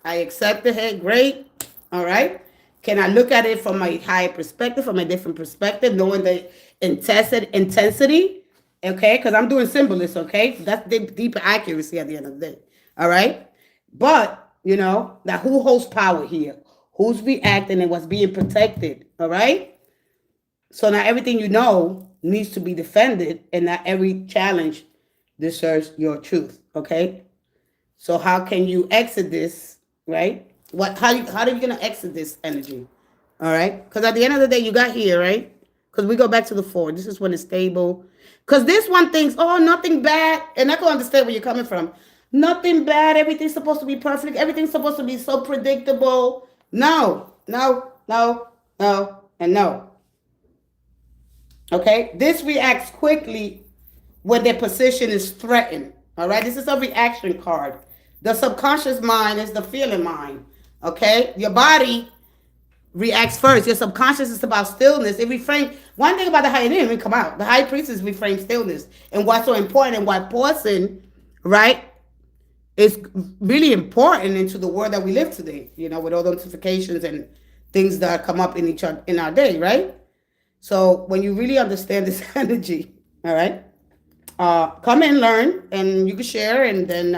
I accept it. Great. All right? Can I look at it from a higher perspective, from a different perspective, knowing the intensity? Okay, because I'm doing symbolism, okay? That's deeper accuracy at the end of the day. All right? But, you know, that who holds power here? Who's reacting and what's being protected? All right? So now everything you know needs to be defended, and not every challenge deserves your truth. Okay? So how can you exit this, right? How are you gonna exit this energy? All right? Because at the end of the day, you got here, right? Because we go back to the 4. This is when it's stable. Because this one thinks, oh, nothing bad. And I can understand where you're coming from. Nothing bad. Everything's supposed to be perfect. Everything's supposed to be so predictable. No, no, no, no, and no. Okay? This reacts quickly when their position is threatened. All right? This is a reaction card. The subconscious mind is the feeling mind. Okay? Your body reacts first. Your subconscious is about stillness. It reframes. One thing about the high, it didn't even come out. The high priestess reframes stillness. And what's so important and why pausing, right, is really important into the world that we live today, you know, with all the notifications and things that come up in our day, right? So when you really understand this energy, all right, come and learn, and you can share, and then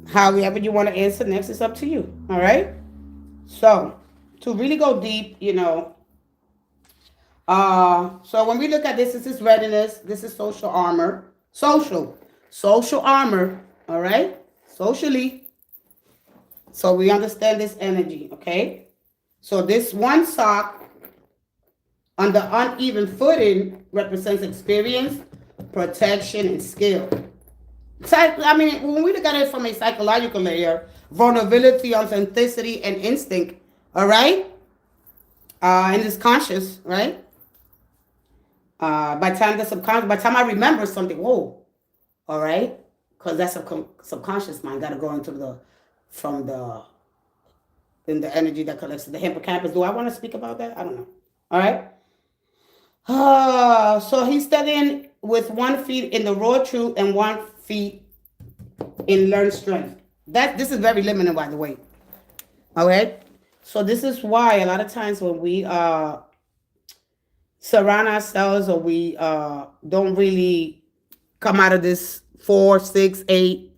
however you want to answer next is up to you, all right? So to really go deep, you know, so when we look at this is readiness. This is social armor. Social armor, all right? Socially. So we understand this energy, okay? So this one sock on the uneven footing represents experience, protection, and skill. I mean, when we look at it from a psychological layer, vulnerability, authenticity, and instinct, all right? And it's conscious, right? By the time I remember something, whoa, all right? Because that's a subconscious mind. Got to go into in the energy that collects the hippocampus. Do I want to speak about that? I don't know. All right? So he's studying with 1 feet in the raw truth and 1 feet in learned strength. This is very limited, by the way. All right? So this is why a lot of times when we surround ourselves, or we don't really come out of this 4, 6, 8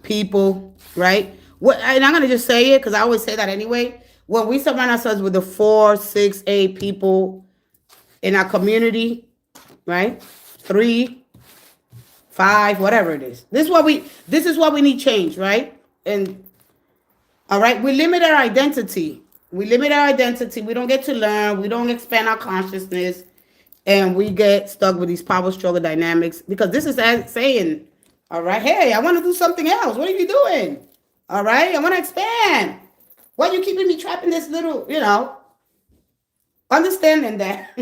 people, right? And I'm going to just say it because I always say that anyway. When we surround ourselves with the 4, 6, 8 people in our community, right? 3, 5, whatever it is. This is what we need change, right? And all right, we limit our identity. We don't get to learn. We don't expand our consciousness. And we get stuck with these power struggle dynamics, because this is saying, all right, hey, I want to do something else. What are you doing? All right, I want to expand. Why are you keeping me trapped in this little, you know, understanding that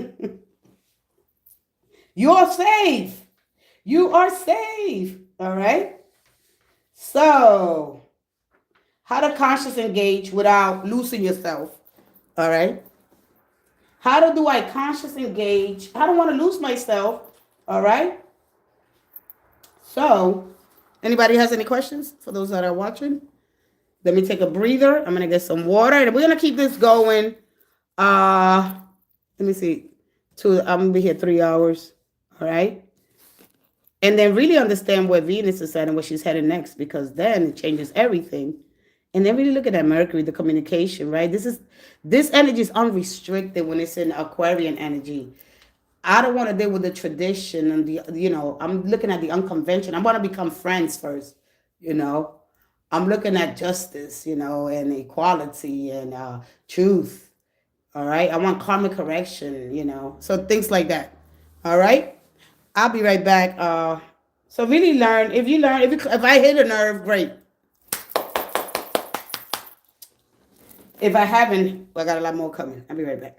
you're safe. You are safe. All right. So how to consciously engage without losing yourself. All right. How do I consciously engage? I don't want to lose myself. All right. So anybody has any questions for those that are watching? Let me take a breather. I'm going to get some water, and we're going to keep this going. Let me see. I'm going to be here 3 hours. All right. And then really understand where Venus is at and where she's headed next, because then it changes everything. And then really look at that Mercury, the communication, right? This energy is unrestricted when it's in Aquarian energy. I don't want to deal with the tradition and I'm looking at the unconventional. I want to become friends first, I'm looking at justice, and equality and truth. All right. I want karmic correction, so things like that. All right. I'll be right back. So really learn. If I hit a nerve, great. If I haven't, I got a lot more coming. I'll be right back.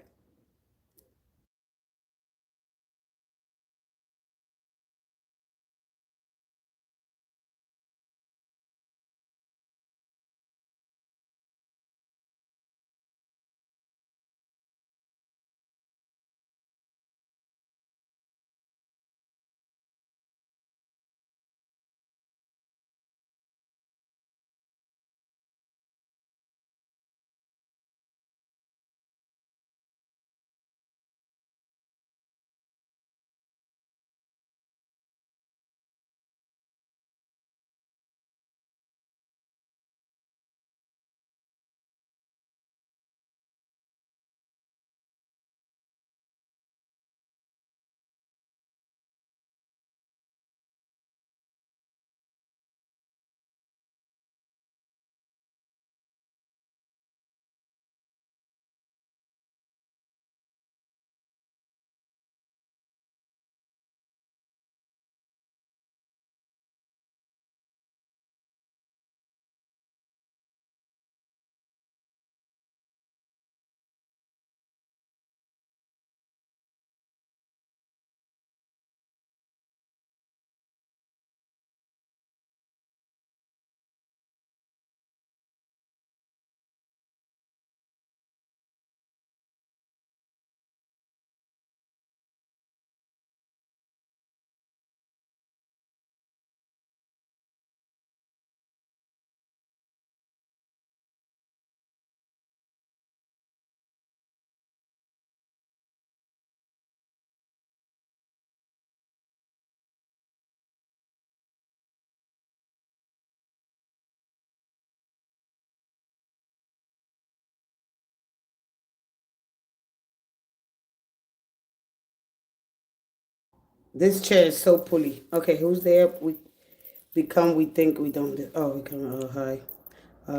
This chair is so pulley. Okay, who's there? We come, we think, we don't. Oh, we come. Oh, hi.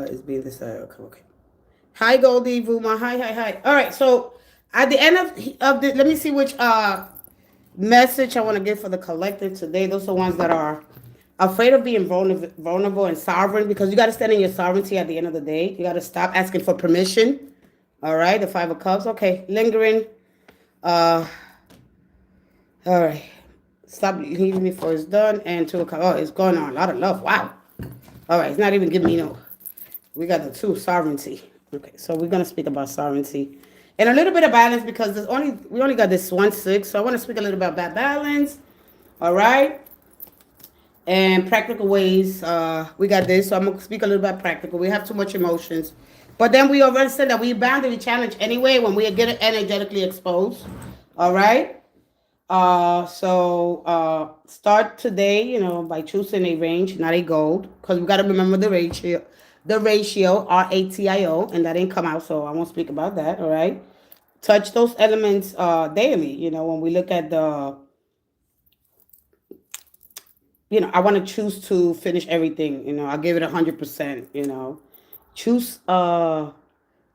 It's being decided. Okay, okay. Hi, Goldie, Vuma. Hi, hi, hi. All right, so at the end of the, let me see which message I want to give for the collective today. Those are ones that are afraid of being vulnerable and sovereign, because you got to stand in your sovereignty at the end of the day. You got to stop asking for permission. All right, the Five of Cups. Okay, lingering. Uh, all right. Stop leaving me before it's done. And Two of Cups. Oh, it's going on. A lot of love. Wow. All right, it's not even giving me no. We got the two, sovereignty. Okay, so we're gonna speak about sovereignty and a little bit of balance, because we only got this 1/6. So I want to speak a little bit about that balance. All right, and practical ways. We got this, so I'm gonna speak a little about practical. We have too much emotions, but then we already said that we bound to be challenged anyway when we get energetically exposed. All right. Start today, by choosing a range, not a goal, because we got to remember the ratio, RATIO, and that didn't come out, so I won't speak about that. All right. Touch those elements daily. When we look at I want to choose to finish everything. I'll give it 100%. Choose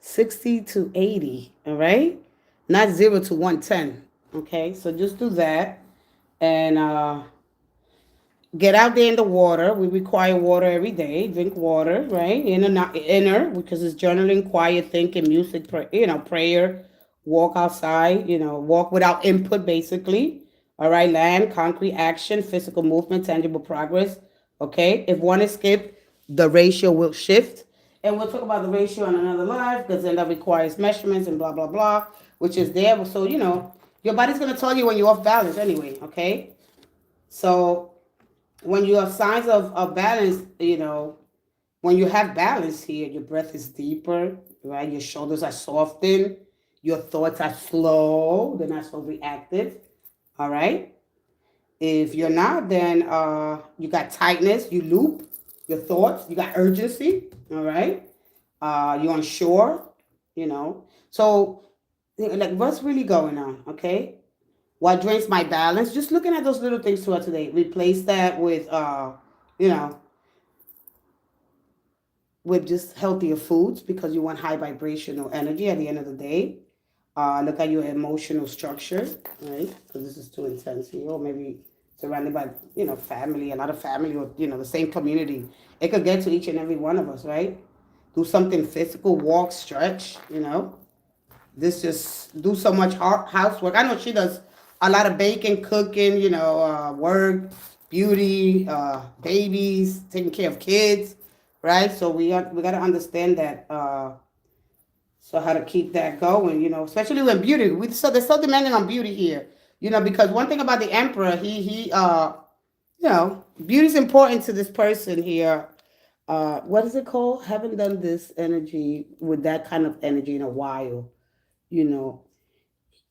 60 to 80. All right. Not 0 to 110. Okay. So just do that. And get out there in the water. We require water every day. Drink water, right? Inner, because it's journaling, quiet thinking, music, prayer. Walk outside. Walk without input, basically. All right, land, concrete action, physical movement, tangible progress. Okay, if one is skipped, the ratio will shift. And we'll talk about the ratio in another live, because then that requires measurements and blah, blah, blah, which is there. So, your body's going to tell you when you're off balance anyway, okay? So when you have signs of balance, when you have balance here, your breath is deeper, right? Your shoulders are softened. Your thoughts are slow. They're not so reactive, all right? If you're not, then you got tightness. You loop your thoughts. You got urgency, all right? You're unsure, So, like, what's really going on, okay? What drains my balance? Just looking at those little things throughout today. Replace that you know, with just healthier foods, because you want high vibrational energy at the end of the day. Look at your emotional structure, right? Because this is too intense here, or maybe surrounded by, family, a lot of family, or, the same community. It could get to each and every one of us, right? do something physical, walk, stretch, you know. This just do so much housework. I know she does a lot of baking, cooking, you know, work, beauty, babies, taking care of kids, right? So we got to understand that. So how to keep that going, you know, especially with beauty. So they're so demanding on beauty here, you know, because one thing about the emperor, you know, beauty is important to this person here. What is it called? Haven't done this energy with that kind of energy in a while, you know.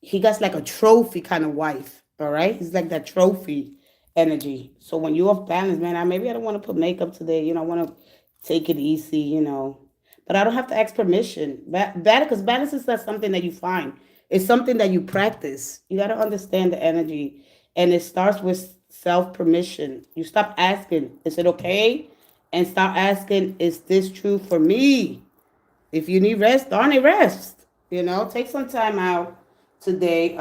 He got like a trophy kind of wife, all right? He's like that trophy energy. So when you're off balance, man, maybe I don't want to put makeup today, you know, I want to take it easy, you know. But I don't have to ask permission. Because balance is not something that you find. It's something that you practice. You got to understand the energy. And it starts with self-permission. You stop asking, is it okay? And start asking, is this true for me? If you need rest, darn it, rest. You know, take some time out today.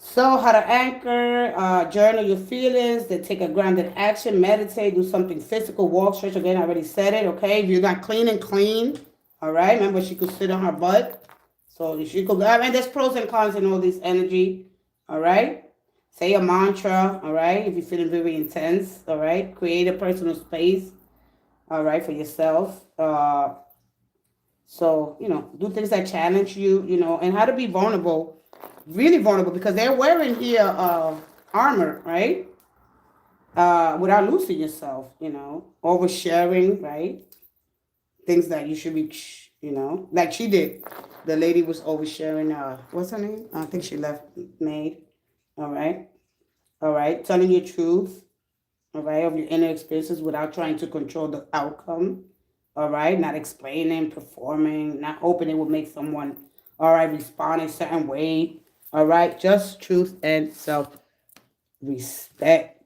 So how to anchor, journal your feelings, then take a grounded action, meditate, do something physical, walk, stretch. Again, I already said it, okay? If you're not clean, all right? Remember, she could sit on her butt. So she could, I mean, there's pros and cons in all this energy, all right? Say a mantra, all right? If you're feeling very intense, all right? Create a personal space, all right, for yourself. So, you know, do things that challenge you, you know, and how to be vulnerable. Really vulnerable, because they're wearing here armor, right? Without losing yourself, you know, oversharing, right? Things that you should be, you know, like she did. The lady was oversharing. What's her name? I think she left Maid. All right. Telling your truth, all right, of your inner experiences without trying to control the outcome. All right, not explaining, performing, not hoping it will make someone, all right, respond in a certain way. All right, just truth and self-respect.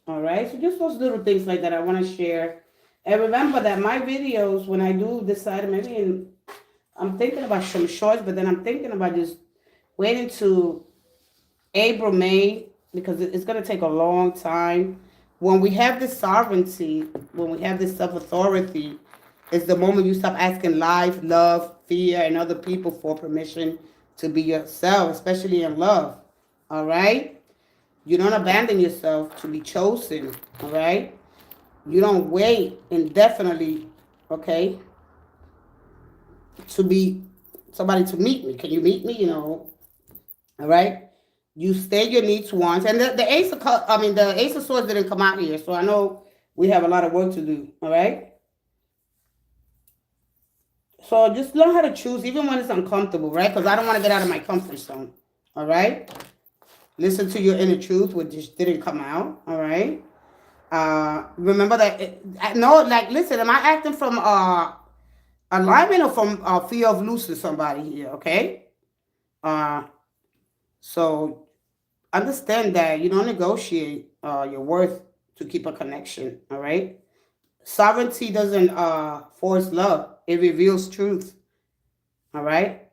All right, so just those little things like that I want to share. And remember that my videos, when I do decide, I'm thinking about some shorts, but then I'm thinking about just waiting to April, May, because it's going to take a long time. When we have this sovereignty, when we have this self-authority, it's the moment you stop asking life, love, fear, and other people for permission to be yourself, especially in love, all right? You don't abandon yourself to be chosen, all right? You don't wait indefinitely, okay, to be somebody to meet me. Can you meet me, you know, all right? You state your needs once. And the Ace of the Ace of Swords didn't come out here, so I know we have a lot of work to do, all right? So just learn how to choose, even when it's uncomfortable, right? Because I don't want to get out of my comfort zone, all right? Listen to your inner truth, which just didn't come out, all right? Remember that, listen, am I acting from alignment or from fear of losing somebody here, okay? So understand that you don't negotiate your worth to keep a connection, all right? Sovereignty doesn't force love. It reveals truth. All right?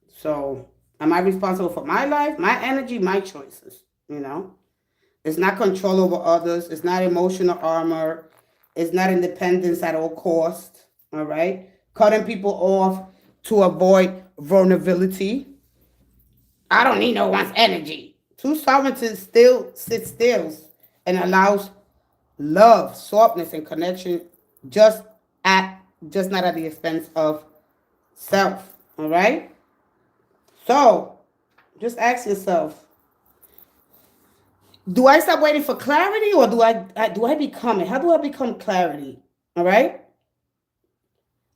So, am I responsible for my life, my energy, my choices? You know? It's not control over others. It's not emotional armor. It's not independence at all cost. All right? Cutting people off to avoid vulnerability. I don't need no one's energy. True sovereignty still sits still and allows love, softness, and connection, just not at the expense of self. All right. So, just ask yourself: do I stop waiting for clarity, or do I become it? How do I become clarity? All right.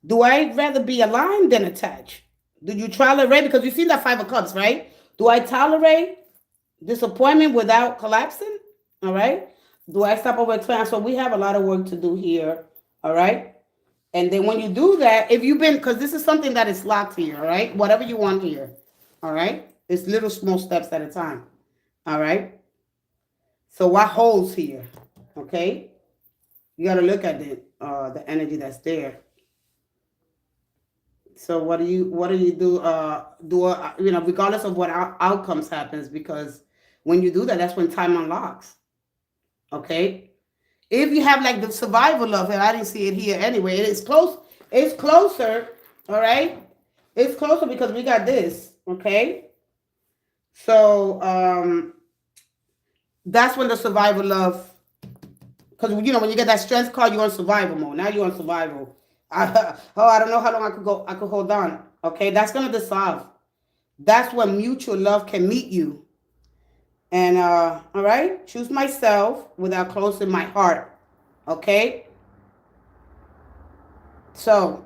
Do I rather be aligned than attached? Do you tolerate? Because you see that Five of Cups, right? Do I tolerate disappointment without collapsing? All right. Do I stop over explaining? So we have a lot of work to do here, all right? And then when you do that, if you've been, because this is something that is locked here, all right? Whatever you want here, all right? It's little small steps at a time, all right? So what holds here, okay? You got to look at the energy that's there. So what do you do? Regardless of what outcomes happens, because when you do that, that's when time unlocks. Okay, If you have like the survival love, and I didn't see it here anyway, it is close. It's closer, all right? It's closer because we got this, okay? So that's when the survival love, because you know when you get that strength card, you're on survival mode. Now you're on survival. I don't know how long I could hold on. Okay, that's gonna dissolve. That's when mutual love can meet you. And all right, choose myself without closing my heart. Okay. So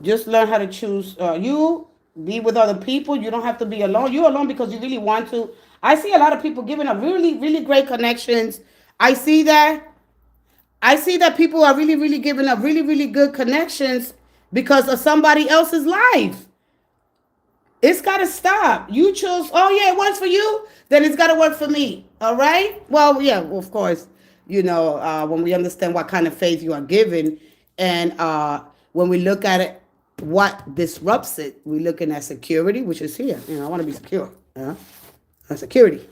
just learn how to choose. You be with other people. You don't have to be alone. You're alone because you really want to. I see a lot of people giving up really, really great connections. I see that people are really, really giving up really, really good connections because of somebody else's life. It's got to stop. You chose, oh, yeah, it works for you, then it's got to work for me. All right? Well, yeah, of course, you know, when we understand what kind of faith you are given and when we look at it, what disrupts it, we're looking at security, which is here. You know, I want to be secure. Security.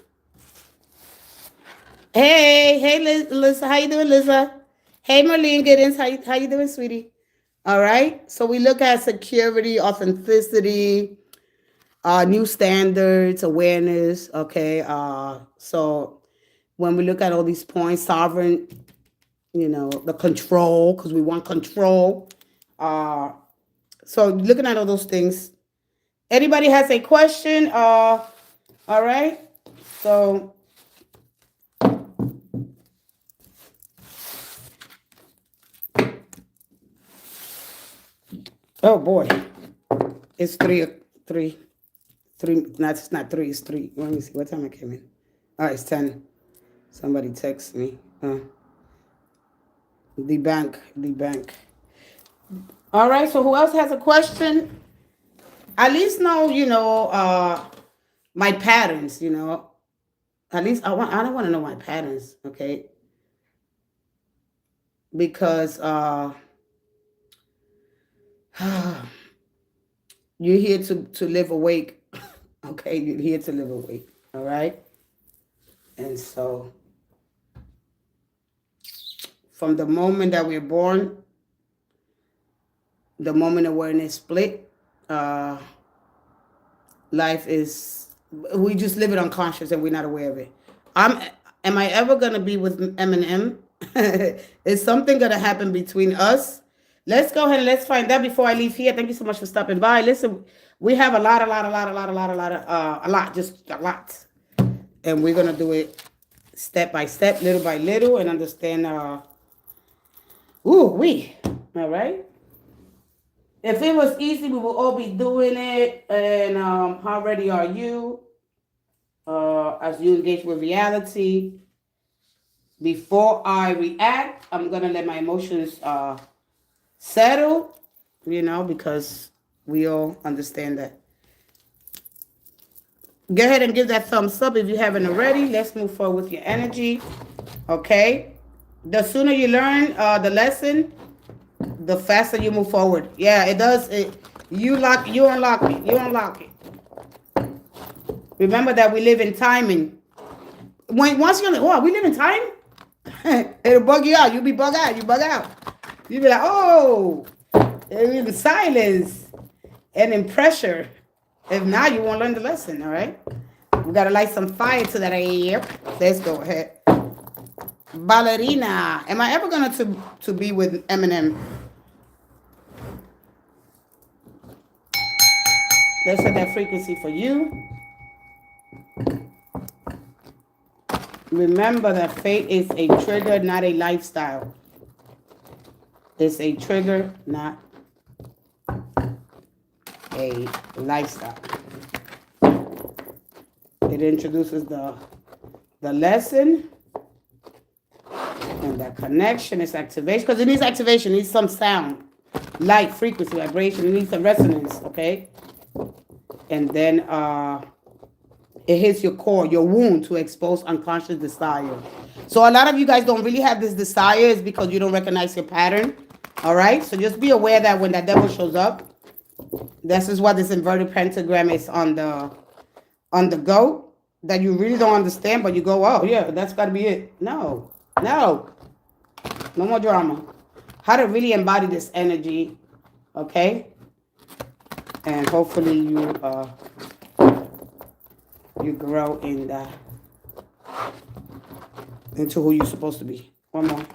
Hey, Lisa, how you doing, Lisa? Hey, Marlene Giddens, how you doing, sweetie? All right. So we look at security, authenticity, new standards, awareness. Okay. So when we look at all these points, sovereign, you know, the control, because we want control. So looking at all those things. Anybody has a question? All right. So oh boy, it's three. No, it's not 3. It's 3. Let me see what time I came in. All right, it's 10. Somebody text me. The bank. All right. So who else has a question? At least know, you know, my patterns. You know, at least I don't want to know my patterns. Okay. Because you're here to live awake. Okay, you're here to live awake. All right. And so from the moment that we're born, the moment awareness split, life is, we just live it unconscious and we're not aware of it. Am I ever gonna be with Eminem? Is something gonna happen between us? Let's go ahead and let's find that before I leave here. Thank you so much for stopping by. Listen, we have a lot, just a lot. And we're going to do it step by step, little by little, and understand, all right? If it was easy, we will all be doing it. And how ready are you as you engage with reality? Before I react, I'm going to let my emotions settle, you know, because we all understand that. Go ahead and give that thumbs up if you haven't already. Let's move forward with your energy. Okay. The sooner you learn the lesson, the faster you move forward. Yeah, it does. You unlock it. Remember that we live in timing. Once you're like, oh, we live in time? It'll bug you out. You'll be bugged out. You bug out. You'll be like, oh, in silence and in pressure. If not, you won't learn the lesson, all right? We got to light some fire to that air. Let's go ahead. Ballerina. Am I ever going to be with Eminem? Let's set that frequency for you. Remember that fate is a trigger, not a lifestyle. It's a trigger, not a lifestyle. It introduces the lesson and the connection is activation, because it needs activation. It needs some sound, light, frequency, vibration. It needs some resonance, okay? And then it hits your core, your wound, to expose unconscious desire. So a lot of you guys don't really have this desire is because you don't recognize your pattern. All right? So just be aware that when that devil shows up, this is what this inverted pentagram is on the goat. that you really don't understand, but you go, oh, yeah, that's got to be it. No. No more drama. How to really embody this energy, okay? And hopefully you grow in that, into who you're supposed to be. One more.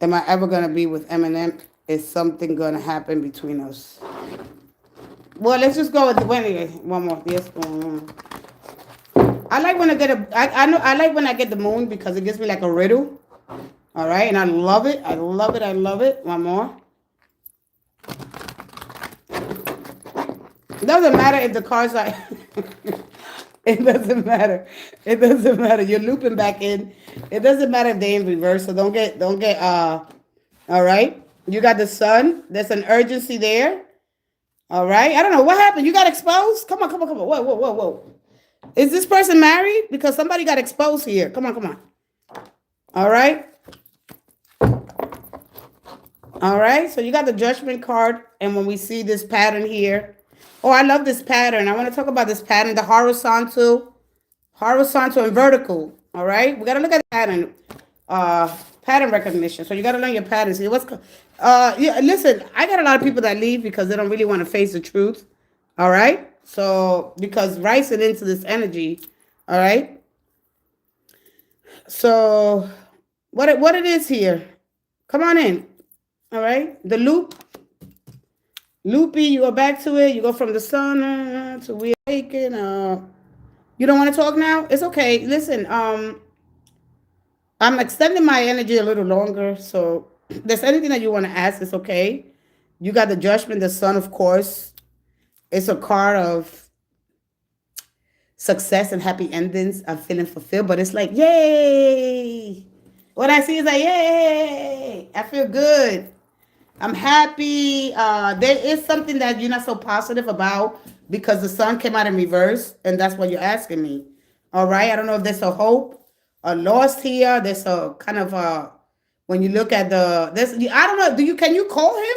Am I ever gonna be with Eminem? Is something gonna happen between us? Well, let's just go with the anyway. One more. Yes. I like when I get I like when I get the moon because it gives me like a riddle. All right, and I love it. I love it. I love it. One more. It doesn't matter if the cards are. It doesn't matter. It doesn't matter. You're looping back in. It doesn't matter if they're in reverse. So don't get. All right. You got the sun. There's an urgency there. All right. I don't know what happened. You got exposed. Come on. Whoa. Is this person married? Because somebody got exposed here. Come on. All right. All right. So you got the Judgment card, and when we see this pattern here. Oh, I love this pattern. I want to talk about this pattern, the horizontal and vertical. All right. We got to look at the pattern, pattern recognition. So you got to learn your patterns. See what's, yeah, listen, I got a lot of people that leave because they don't really want to face the truth. All right. So because rising into this energy. All right. So what it is here. Come on in. All right. The loop. Loopy, you go back to it. You go from the sun to we awaken. You don't want to talk now? It's okay. Listen, I'm extending my energy a little longer. So if there's anything that you want to ask, it's okay. You got the Judgment, the sun, of course. It's a card of success and happy endings. I'm feeling fulfilled, but it's like, yay. What I see is like, yay. I feel good. I'm happy. There is something that you're not so positive about because the sun came out in reverse, and that's what you're asking me. All right. I don't know if there's a hope, a lost here. There's a kind of when you look at I don't know. Can you call him?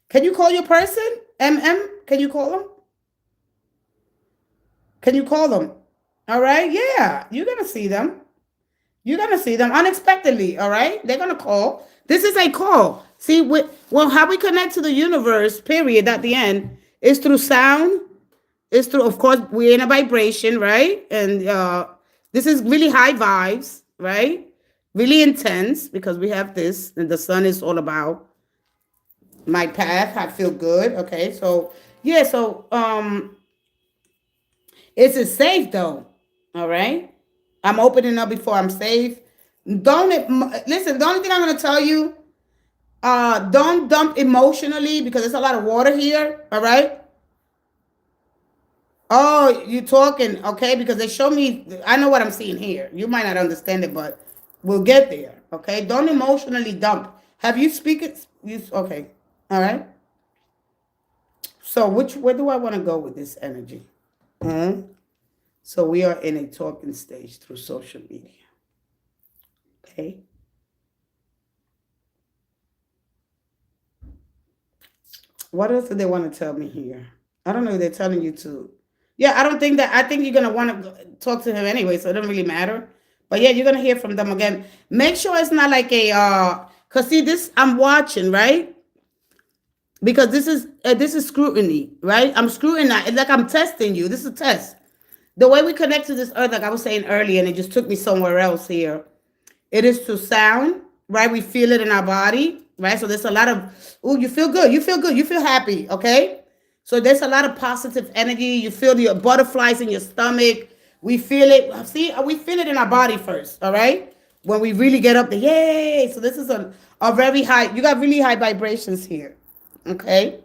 Can you call your person? Can you call him? Can you call them? All right. Yeah. You're going to see them. You're going to see them unexpectedly. All right. They're going to call. This is a call. See, how we connect to the universe, period, at the end, is through sound. It's through, of course, we're in a vibration, right? And this is really high vibes, right? Really intense because we have this, and the sun is all about my path. I feel good. Okay, so, yeah, so it's safe, though, all right? I'm opening up before I'm safe. Listen, the only thing I'm going to tell you, don't dump emotionally because there's a lot of water here. All right. Oh, you talking. Okay. Because they show me, I know what I'm seeing here. You might not understand it, but we'll get there. Okay. Don't emotionally dump. Have you okay. All right. So where do I want to go with this energy? So we are in a talking stage through social media. Okay. What else do they want to tell me here? I don't know if they're telling you to. Yeah, I think you're going to want to talk to him anyway, so it doesn't really matter. But yeah, you're going to hear from them again. Make sure it's not like because see this, I'm watching, right? Because this is scrutiny, right? I'm scrutinizing, like I'm testing you. This is a test. The way we connect to this earth, like I was saying earlier, and it just took me somewhere else here. It is to sound, right? We feel it in our body, right? So there's a lot of, you feel good. You feel good. You feel happy, okay? So there's a lot of positive energy. You feel your butterflies in your stomach. We feel it. See, we feel it in our body first, all right? When we really get up there, yay. So this is a very high, you got really high vibrations here, okay?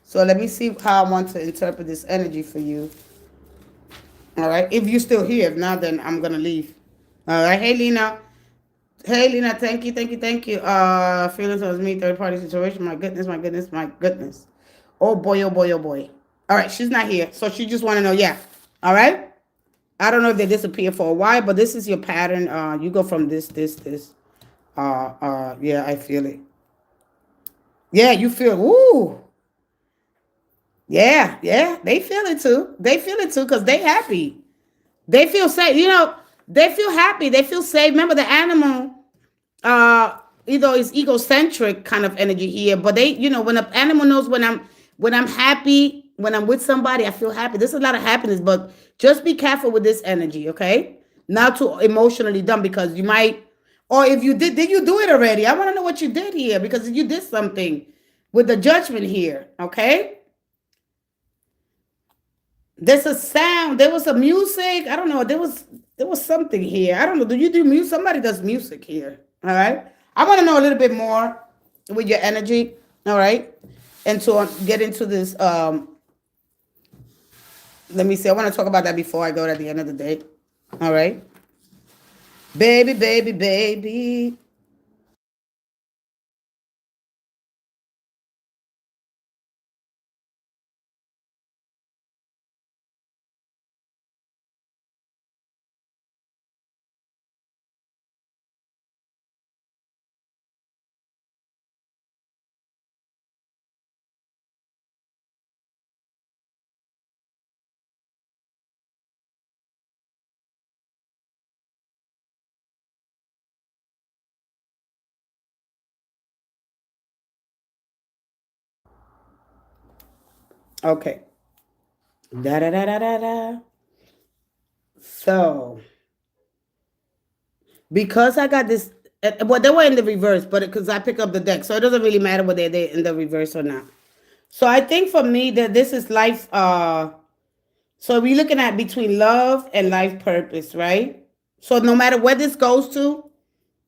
So let me see how I want to interpret this energy for you. All right, if you're still here. If not, then I'm going to leave. All right, hey, Lena. Hey, Lena, thank you. Feelings was me, third-party situation. My goodness. Oh, boy. All right, she's not here, so she just want to know, yeah. All right? I don't know if they disappear for a while, but this is your pattern. You go from this. Yeah, I feel it. Yeah, you feel, ooh. Yeah, yeah, they feel it too. They feel it too because they happy. They feel safe. They feel happy. They feel safe. Remember the animal, uh, is egocentric kind of energy here. But when an animal knows when I'm happy, when I'm with somebody, I feel happy. There's a lot of happiness, but just be careful with this energy, okay? Not too emotionally dumb because you might, or if you did you do it already? I want to know what you did here because you did something with the judgment here, okay? There's a sound. There was a music. I don't know. There was something here. I don't know. Do you do music? Somebody does music here. All right. I want to know a little bit more with your energy. All right. And to get into this, let me see. I want to talk about that before I go at the end of the day. All right. Baby, baby, baby. Okay. Da da da da da da. So because I got this, well, they were in the reverse, but because I pick up the deck, so it doesn't really matter whether they're in the reverse or not. So I think for me that this is life. So we're looking at between love and life purpose, right? So no matter where this goes to,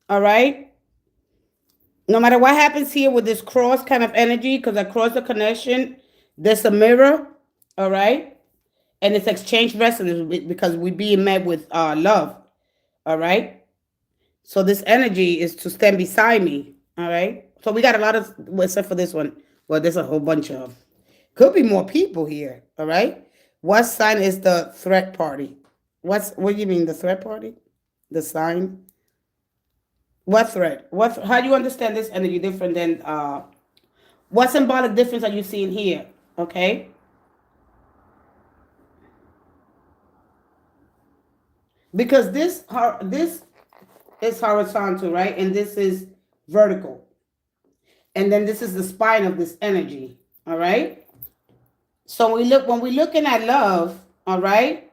all right, no matter what happens here with this cross kind of energy, because across the connection, there's a mirror, all right, and it's exchange resonance because we're being met with love, all right. So this energy is to stand beside me, all right. So we got a lot of, well, except for this one. Well, there's a whole bunch of, could be more people here, all right. What sign is the threat party? What do you mean the threat party? The sign? What threat? How do you understand this energy different than what symbolic difference are you seeing here? Okay? Because this is horizontal, right? And this is vertical. And then this is the spine of this energy. All right? So when we're looking at love, all right,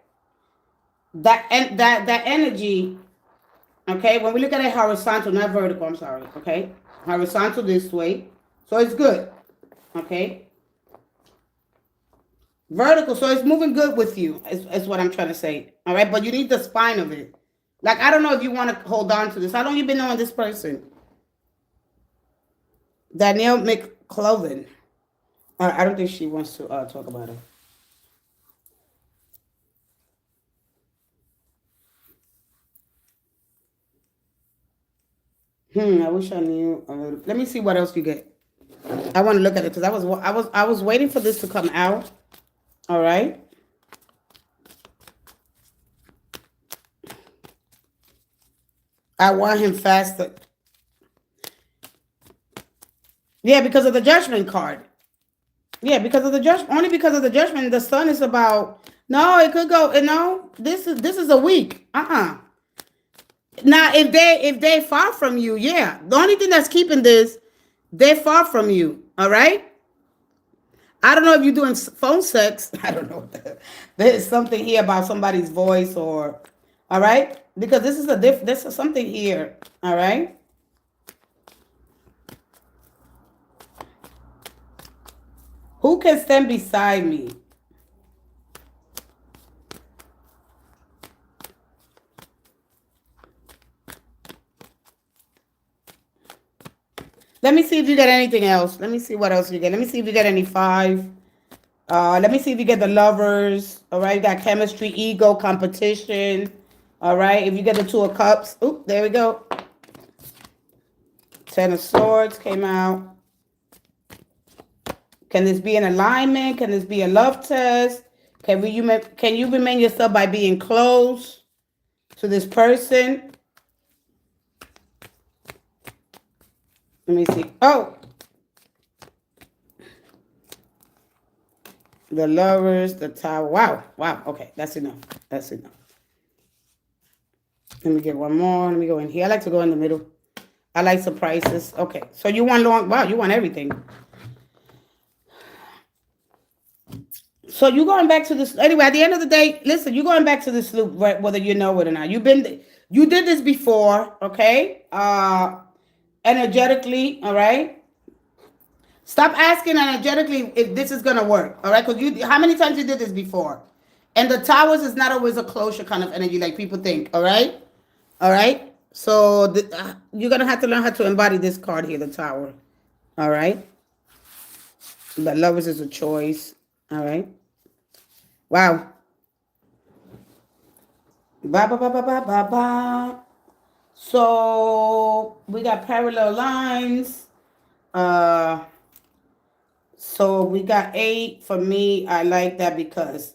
that energy. Okay, when we look at it horizontal, not vertical, I'm sorry, okay? Horizontal this way. So it's good. Okay? Vertical, so it's moving good with you, is what I'm trying to say. All right, but you need the spine of it. Like, I don't know if you want to hold on to this. How long you been knowing this person? Danielle McCloven. I don't think she wants to talk about it. I wish I knew. Let me see what else you get. I want to look at it because I was waiting for this to come out. All right. I want him faster. Yeah, because of the judgment card. Yeah, because of the judgment. Only because of the judgment. The sun is about. No, it could go. No, this is a week. Now, if they far from you, yeah. The only thing that's keeping this, they're far from you. All right. I don't know if you're doing phone sex. I don't know. There's something here about somebody's voice or, all right, because this is this is something here. All right. Who can stand beside me? Let me see if you get anything else. Let me see what else you get. Let me see if you get any 5. Let me see if you get the lovers. All right, you got chemistry, ego, competition. All right, if you get the 2 of cups. Oop, there we go. 10 of swords came out. Can this be an alignment? Can this be a love test? Can you remain yourself by being close to this person? Let me see. Oh, the Lovers, the Tower. Wow. Okay, that's enough. That's enough. Let me get one more. Let me go in here. I like to go in the middle. I like surprises. Okay, so you want long. Wow, you want everything. So you're going back to this anyway. At the end of the day, listen, you're going back to this loop, right? Whether you know it or not. You did this before, okay? Energetically, all right. Stop asking energetically if this is gonna work, all right? Because how many times you did this before? And the Towers is not always a closure kind of energy like people think, all right? All right. So you're gonna have to learn how to embody this card here, the Tower, all right? The Lovers is a choice, all right? Wow. Ba ba ba ba ba ba ba. So we got parallel lines. So we got 8. For me, I like that because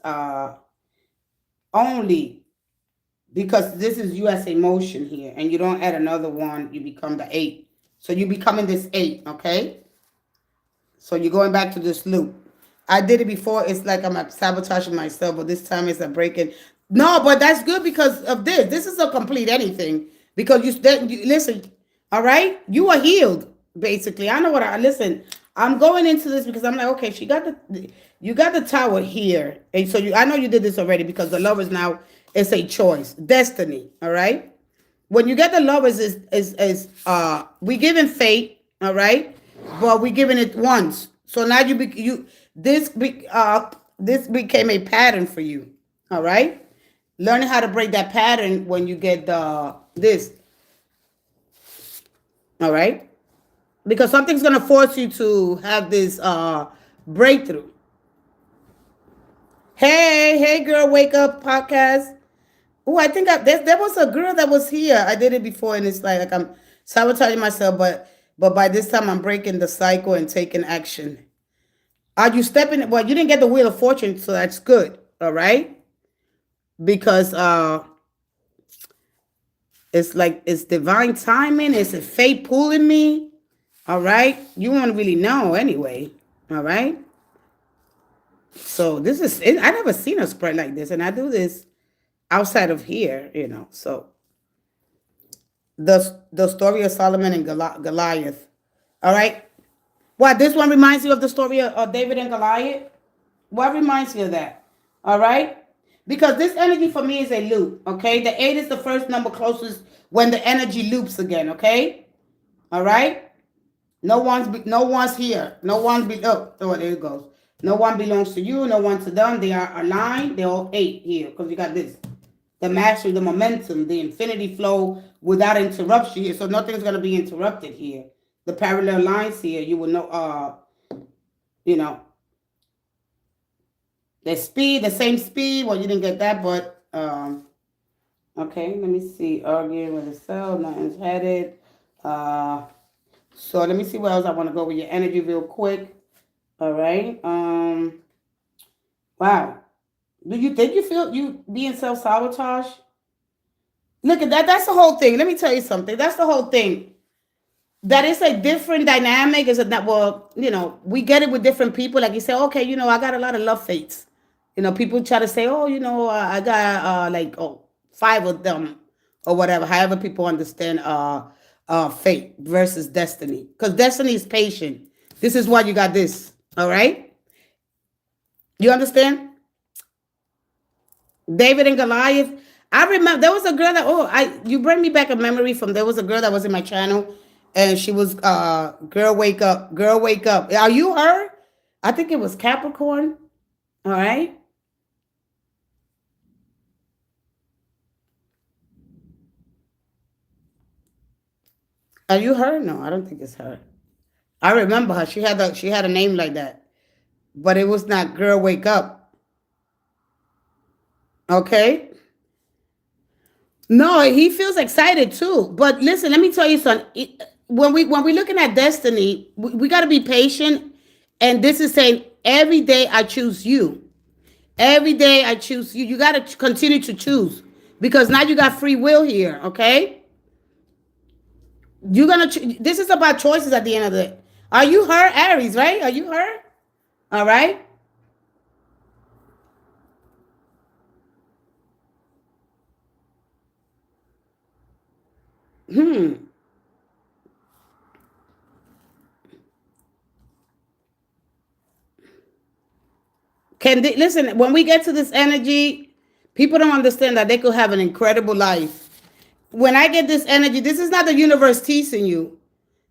only because this is you as emotion here, and you don't add another one, you become the 8. So you becoming this 8, okay? So you're going back to this loop. I did it before. It's like I'm sabotaging myself, but this time it's a breaking. No, but that's good because of this. This is a complete anything because you listen. All right, you are healed basically. I know what I listen. I'm going into this because I'm like, okay, you got the Tower here, and so I know you did this already because the Lovers now is a choice, destiny. All right, when you get the Lovers is we giving fate. All right, but we giving it once. So now this became a pattern for you. All right, learning how to break that pattern when you get this. All right. Because something's going to force you to have this breakthrough. Hey, girl, wake up podcast. Oh, I think there was a girl that was here. I did it before, and it's like I'm sabotaging myself, but by this time I'm breaking the cycle and taking action. Are you stepping? Well, you didn't get the Wheel of Fortune, so that's good. All right, because it's like it's divine timing. It's a fate pulling me. All right. You won't really know anyway. All right. So this is, I never seen a spread like this. And I do this outside of here, So the story of Solomon and Goliath. All right. What, this one reminds you of the story of David and Goliath? What reminds you of that? All right. Because this energy for me is a loop. Okay. The 8 is the first number closest when the energy loops again. Okay. All right. No one's here. No one's oh, there it goes. No one belongs to you. No one to them. They are aligned. They're all 8 here because you got this. The mastery, the momentum, the infinity flow without interruption here. So nothing's going to be interrupted here. The parallel lines here, you will know, the speed, the same speed. Well, you didn't get that, but, okay, let me see. Arguing with itself, nothing's headed. So let me see where else I want to go with your energy real quick. All right. Wow. Do you think you feel you being self-sabotage? Look at that. That's the whole thing. Let me tell you something. That's the whole thing. That is a different dynamic. Is that, well, we get it with different people. Like you say, okay, I got a lot of love fates. People try to say, oh, I got 5 of them or whatever. However people understand fate versus destiny. Because destiny is patient. This is why you got this. All right? You understand? David and Goliath. I remember there was a girl that, you bring me back a memory from, there was a girl that was in my channel, and she was, girl, wake up. Girl, wake up. Are you her? I think it was Capricorn. All right? Are you her? No, I don't think it's her. I remember her. She had a name like that. But it was not girl, wake up. Okay? No, he feels excited too. But listen, let me tell you something. When we're looking at destiny, we got to be patient. And this is saying every day I choose you. Every day I choose you. You got to continue to choose because now you got free will here, okay? You're going to, this is about choices at the end of the day. Are you her, Aries, right? Are you her? All right. Listen, when we get to this energy, people don't understand that they could have an incredible life. When I get this energy, this is not the universe teasing you.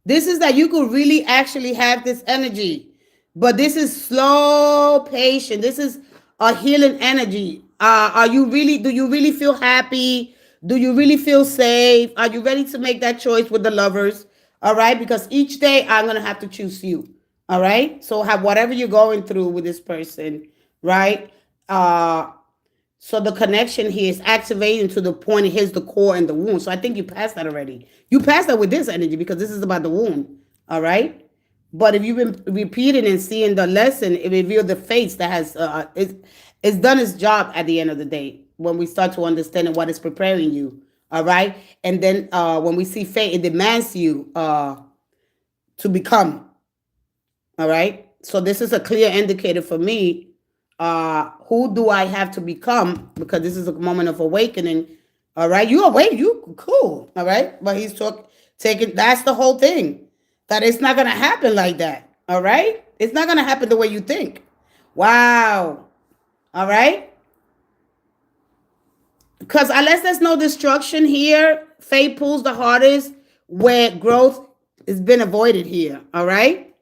This is that you could really actually have this energy. But this is slow, patient. This is a healing energy. Do you really feel happy? Do you really feel safe? Are you ready to make that choice with the lovers? All right, because each day I'm going to have to choose you. All right, so have whatever you're going through with this person, right? So the connection here is activating to the point it hits the core and the wound. So I think you passed that already. You passed that with this energy because this is about the wound. All right. But if you've been repeating and seeing the lesson, it reveals the face that has it's done its job at the end of the day when we start to understand what is preparing you. All right. And then when we see fate, it demands you to become. All right. So this is a clear indicator for me. Who do I have to become? Because this is a moment of awakening. All right. You awake. You cool. All right. But he's taking, that's the whole thing. That it's not going to happen like that. All right. It's not going to happen the way you think. Wow. All right. Because unless there's no destruction here, fate pulls the hardest where growth has been avoided here. All right.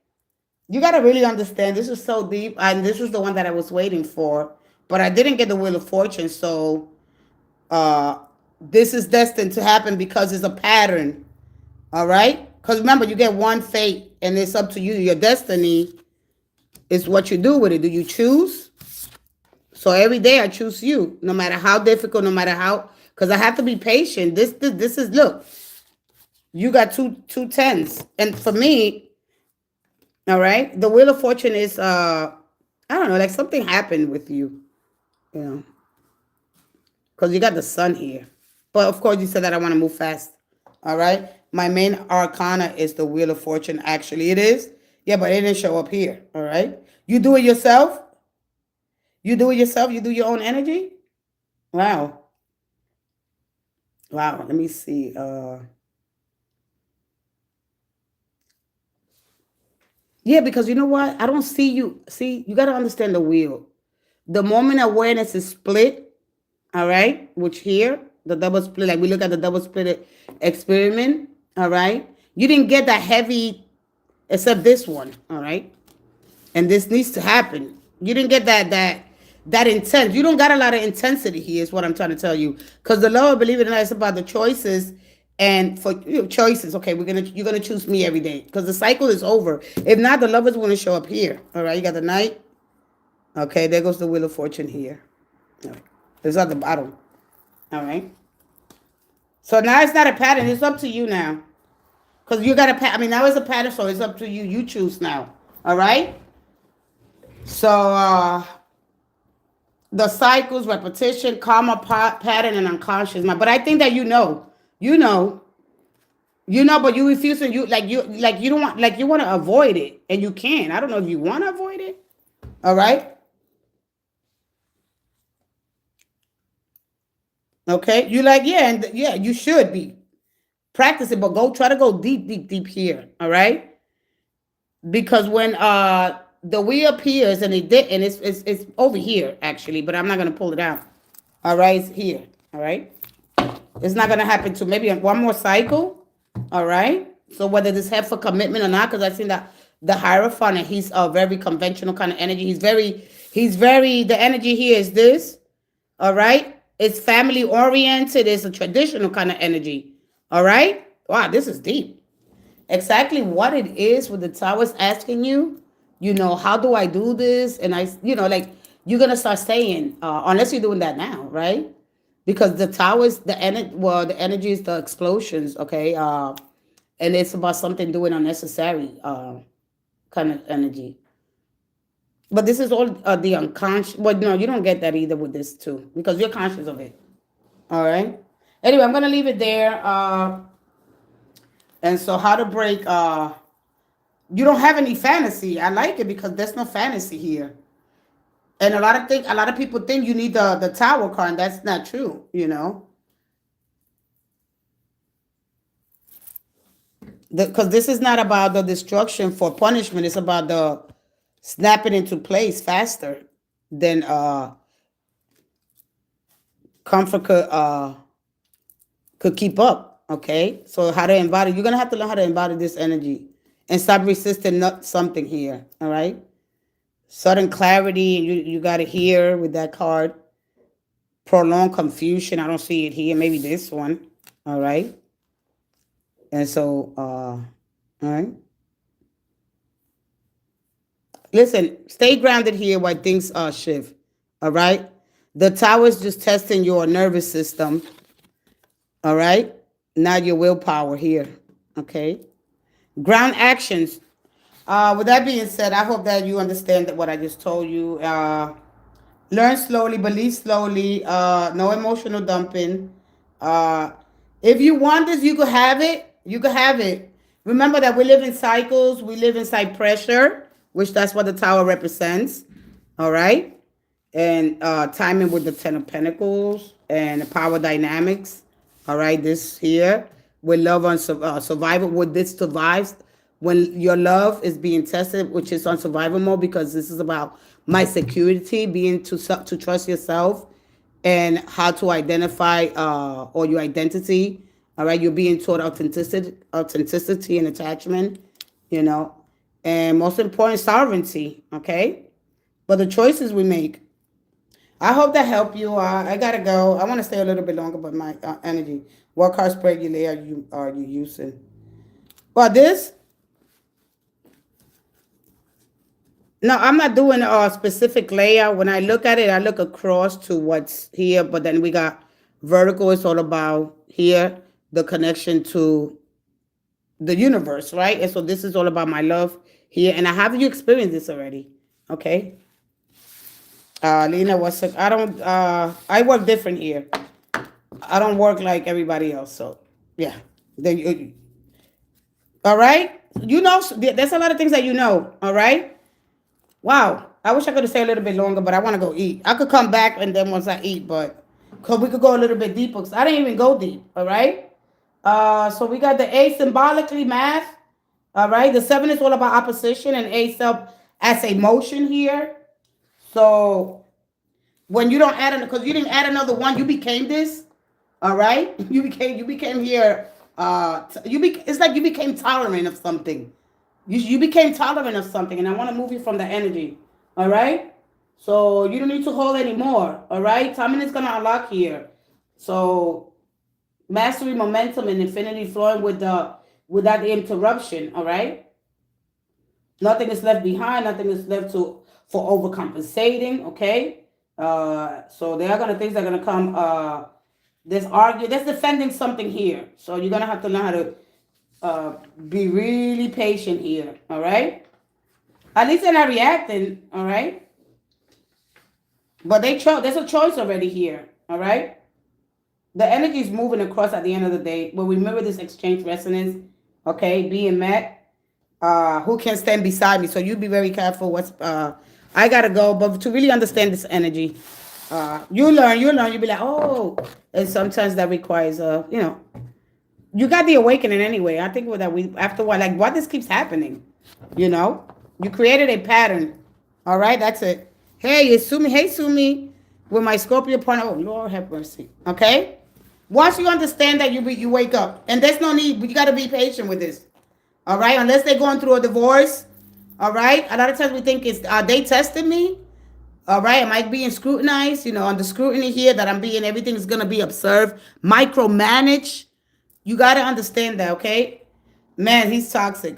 You got to really understand. This is so deep. And this was the one that I was waiting for. But I didn't get the Wheel of Fortune. So this is destined to happen because it's a pattern. All right. Because remember, you get one fate and it's up to you. Your destiny is what you do with it. Do you choose? So every day I choose you, no matter how difficult, no matter how, because I have to be patient. This is, look, you got two tens. And for me, all right, the Wheel of Fortune is, I don't know, like something happened with you, you know, because you got the sun here. But of course, you said that I want to move fast. All right. My main arcana is the Wheel of Fortune. Actually, it is. Yeah, but it didn't show up here. All right. You do it yourself. You do it yourself. You do your own energy. Wow. Wow. Let me see. Yeah, because you know what? I don't see you. See, you got to understand the wheel. The moment awareness is split, all right, which here, the double split, like we look at the double split experiment, all right? You didn't get that heavy, except this one, all right? And this needs to happen. You didn't get that intense. You don't got a lot of intensity here is what I'm trying to tell you. Because the Lord, believe it or not, it's about the choices. And for choices, okay, you're gonna choose me every day. Because the cycle is over. If not, the lovers want to show up here. All right, you got the Knight. Okay, there goes the Wheel of Fortune here. All right. It's at the bottom. All right. So now it's not a pattern. It's up to you now. Because you got a pattern. I mean, now it's a pattern, so it's up to you. You choose now. All right. So the cycles, repetition, karma, pattern, and unconscious mind. But I think that you know, but you refuse and you don't want, like you want to avoid it, and you can't. I don't know if you want to avoid it. All right. Okay, you like, yeah, and yeah, you should be practicing, but try to go deep here. All right, because when the wheel appears and it's over here actually, but I'm not gonna pull it out. All right, it's here. All right, it's not gonna happen to maybe one more cycle. All right, so whether this head for commitment or not, because I seen that the Hierophant, and he's a very conventional kind of energy. He's very. The energy here is this. All right. It's family oriented. It's a traditional kind of energy. All right. Wow, this is deep. Exactly what it is with the Towers asking you, how do I do this? And like you're going to start saying, unless you're doing that now, right? Because the Towers, the energy is the explosions. Okay. And it's about something doing unnecessary kind of energy. But this is all the unconscious. Well, no, you don't get that either with this too, because you're conscious of it. All right. Anyway, I'm gonna leave it there. And so how to break? You don't have any fantasy. I like it because there's no fantasy here. And a lot of people think you need the Tower card, and that's not true. You know, because this is not about the destruction for punishment. It's about the snapping into place faster than comfort could keep up. Okay, so how to embody? You're gonna have to learn how to embody this energy and stop resisting something here. All right, sudden clarity. You got to hear with that card. Prolonged confusion. I don't see it here. Maybe this one. All right, and so all right. Listen, stay grounded here while things shift. All right, the tower is just testing your nervous system. All right, not your willpower here. Okay. Ground actions. With that being said, I hope that you understand that what I just told you. Learn slowly, believe slowly. No emotional dumping. Uh, if you want this, you could have it. You could have it. Remember that we live in cycles. We live inside pressure, which that's what the tower represents. All right. And timing with the Ten of Pentacles and power dynamics. All right, this here with love on survival. With this survives when your love is being tested, which is on survival mode, because this is about my security, being to trust yourself and how to identify or your identity. All right, you're being taught authenticity and attachment. You know, and most important, sovereignty. Okay, but the choices we make. I hope that helped you. I gotta go. I want to stay a little bit longer, but my energy. What card spread you lay are you using? Well, this. No, I'm not doing a specific layout. When I look at it, I look across to what's here. But then we got vertical. It's all about here the connection to the universe, right? And so this is all about my love here. And I have you experienced this already, okay? Lena, what's up? I don't. I work different here. I don't work like everybody else. So yeah. All right. You know, there's a lot of things that you know. All right. Wow. I wish I could have stayed a little bit longer, but I want to go eat. I could come back and then once I eat, but cause we could go a little bit deeper. Cause I didn't even go deep. All right. So we got the A symbolically math. All right. The 7 is all about opposition and A self as a motion here. So when you don't add because you didn't add another one, you became this. All right, you became here. It's like you became tolerant of something. You became tolerant of something, and I want to move you from the energy. All right, so you don't need to hold anymore. All right, timing is gonna unlock here. So mastery, momentum, and infinity flowing without the interruption. All right, nothing is left behind. Nothing is left for overcompensating. Okay. So there are things that are gonna come. There's defending something here. So you're gonna have to learn how to be really patient here. All right. At least they're not reacting. All right. But there's a choice already here. All right. The energy is moving across at the end of the day. When we mirror this exchange resonance, okay, being met. Who can stand beside me? So you be very careful. I gotta go, but to really understand this energy, you learn. You be like, oh, and sometimes that requires, you got the awakening anyway. I think that after a while, like, why this keeps happening, you created a pattern. All right, that's it. Hey, it's Sumi. Hey, Sumi, with my Scorpio partner. Oh, Lord have mercy. Okay, once you understand that, you wake up, and there's no need. But you got to be patient with this. All right, unless they're going through a divorce. All right, a lot of times we think they tested me. All right, am I being scrutinized? Under scrutiny here that everything's gonna be observed, micromanaged. You gotta understand that, okay? Man, he's toxic.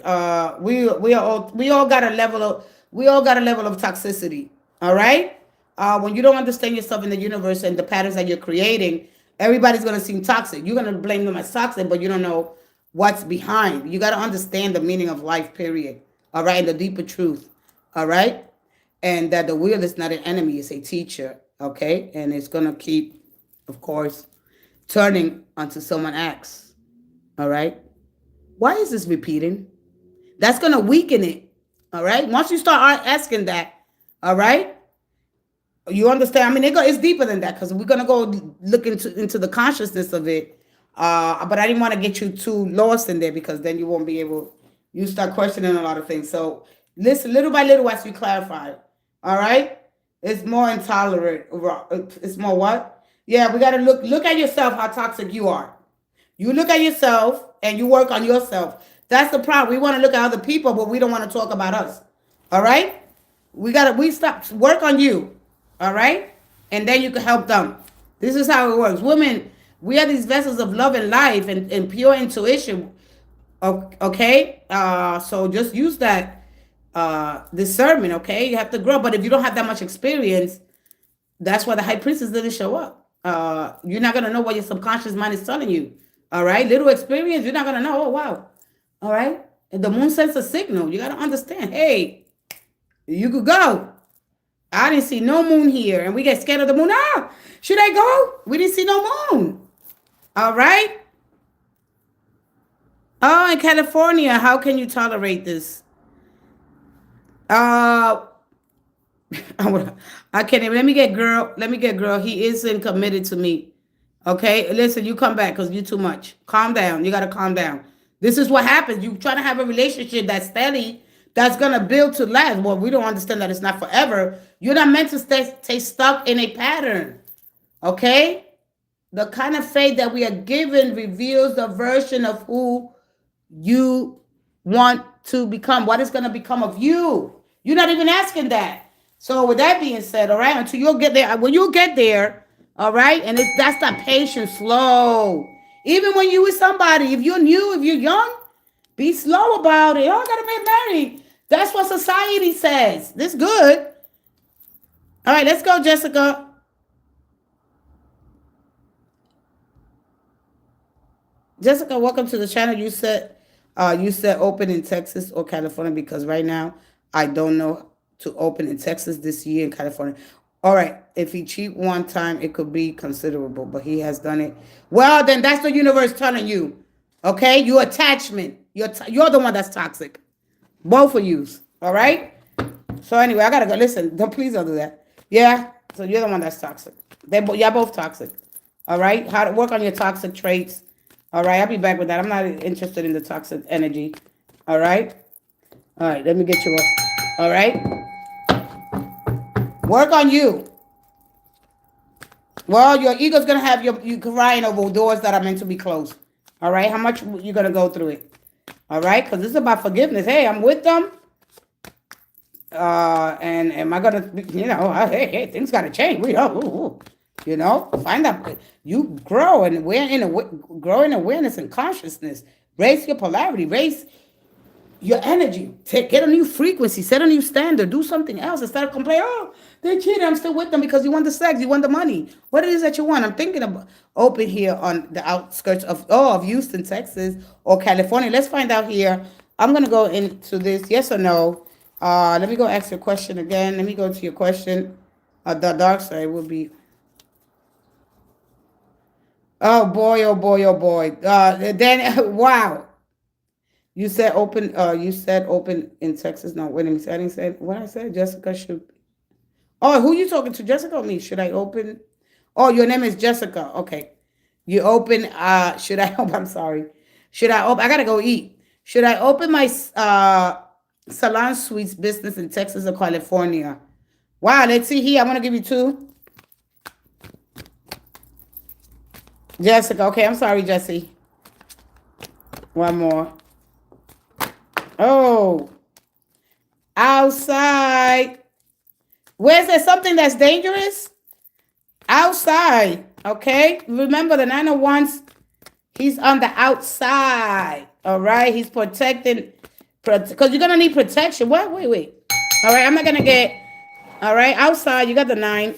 We all got a level of toxicity. All right. When you don't understand yourself in the universe and the patterns that you're creating, everybody's gonna seem toxic. You're gonna blame them as toxic, but you don't know what's behind. You gotta understand the meaning of life, period. All right, and the deeper truth. All right. and that the wheel is not an enemy, it's a teacher, okay? And it's going to keep, of course, turning until someone acts, all right? Why is this repeating? That's going to weaken it, all right? Once you start asking that, all right? You understand? I mean, it's deeper than that because we're going to go look into the consciousness of it. But I didn't want to get you too lost in there because then you won't be able, you start questioning a lot of things. So listen, little by little as we clarify, all right? It's more intolerant. It's more what? Yeah, we got to look at yourself, how toxic you are. You look at yourself and you work on yourself. That's the problem. We want to look at other people, but we don't want to talk about us. All right? We stop, work on you. All right? And then you can help them. This is how it works. Women, we are these vessels of love and life and pure intuition. Okay? So just use that discernment, okay? You have to grow. But if you don't have that much experience, that's why the high priestess didn't show up. You're not going to know what your subconscious mind is telling you. All right? Little experience, you're not going to know. Oh, wow. All right? And the moon sends a signal. You got to understand. Hey, you could go. I didn't see no moon here. And we get scared of the moon. Ah, should I go? We didn't see no moon. All right? Oh, in California, how can you tolerate this? I can't even. Let me get girl. He isn't committed to me. Okay? Listen, you come back because you're too much. Calm down. You got to calm down. This is what happens. You try to have a relationship that's steady, that's going to build to last. Well, we don't understand that it's not forever. You're not meant to stay stuck in a pattern. Okay? The kind of faith that we are given reveals the version of who you want to become. What is going to become of you? You're not even asking that. So with that being said, all right, until you'll get there, when you'll get there, all right, and that's that patience, slow. Even when you with somebody, if you're new, if you're young, be slow about it. Oh, I gotta get married. That's what society says. This good. All right, let's go, Jessica. Jessica, welcome to the channel. You said open in Texas or California because right now I don't know to open in Texas this year in California. All right, if he cheat one time, it could be considerable, but he has done it. Well, then that's the universe telling you, okay? Your attachment, you're the one that's toxic. Both of you, all right? So anyway, I gotta go. Listen, please don't do that. Yeah, so you're the one that's toxic. You're both toxic, all right? How to work on your toxic traits. All right, I'll be back with that. I'm not interested in the toxic energy. All right? All right, let me get you up. All right? Work on you. Well, your ego's going to have you crying over doors that are meant to be closed. All right? How much you going to go through it? All right? Because this is about forgiveness. Hey, I'm with them. And am I going to, hey, things got to change. Find out. You grow and grow in awareness and consciousness. Raise your polarity. Raise your energy. Get a new frequency. Set a new standard. Do something else instead of complaining. Oh, they cheated. I'm still with them because you want the sex. You want the money. What it is that you want. I'm thinking of open here on the outskirts of Houston, Texas, or California. Let's find out here. I'm going to go into this. Yes or no. Let me go ask your question again. Let me go to your question. The dark side will be. Oh boy, oh boy, oh boy. Then wow. You said open in Texas. No, wait a minute. I didn't say what I said. Jessica should. Oh, who you talking to? Jessica or me? Should I open? Oh, your name is Jessica. Okay. You open, should I open? I'm sorry. Should I open? I gotta go eat. Should I open my salon suites business in Texas or California? Wow, let's see here. I'm gonna give you two. Jessica, okay, I'm sorry, Jesse. One more. Oh, outside. Where's there something that's dangerous? Outside, okay? Remember the 9 of Wands, he's on the outside, all right? He's protecting, because you're going to need protection. What? Wait. All right, I'm not going to get, all right, outside, you got the 9,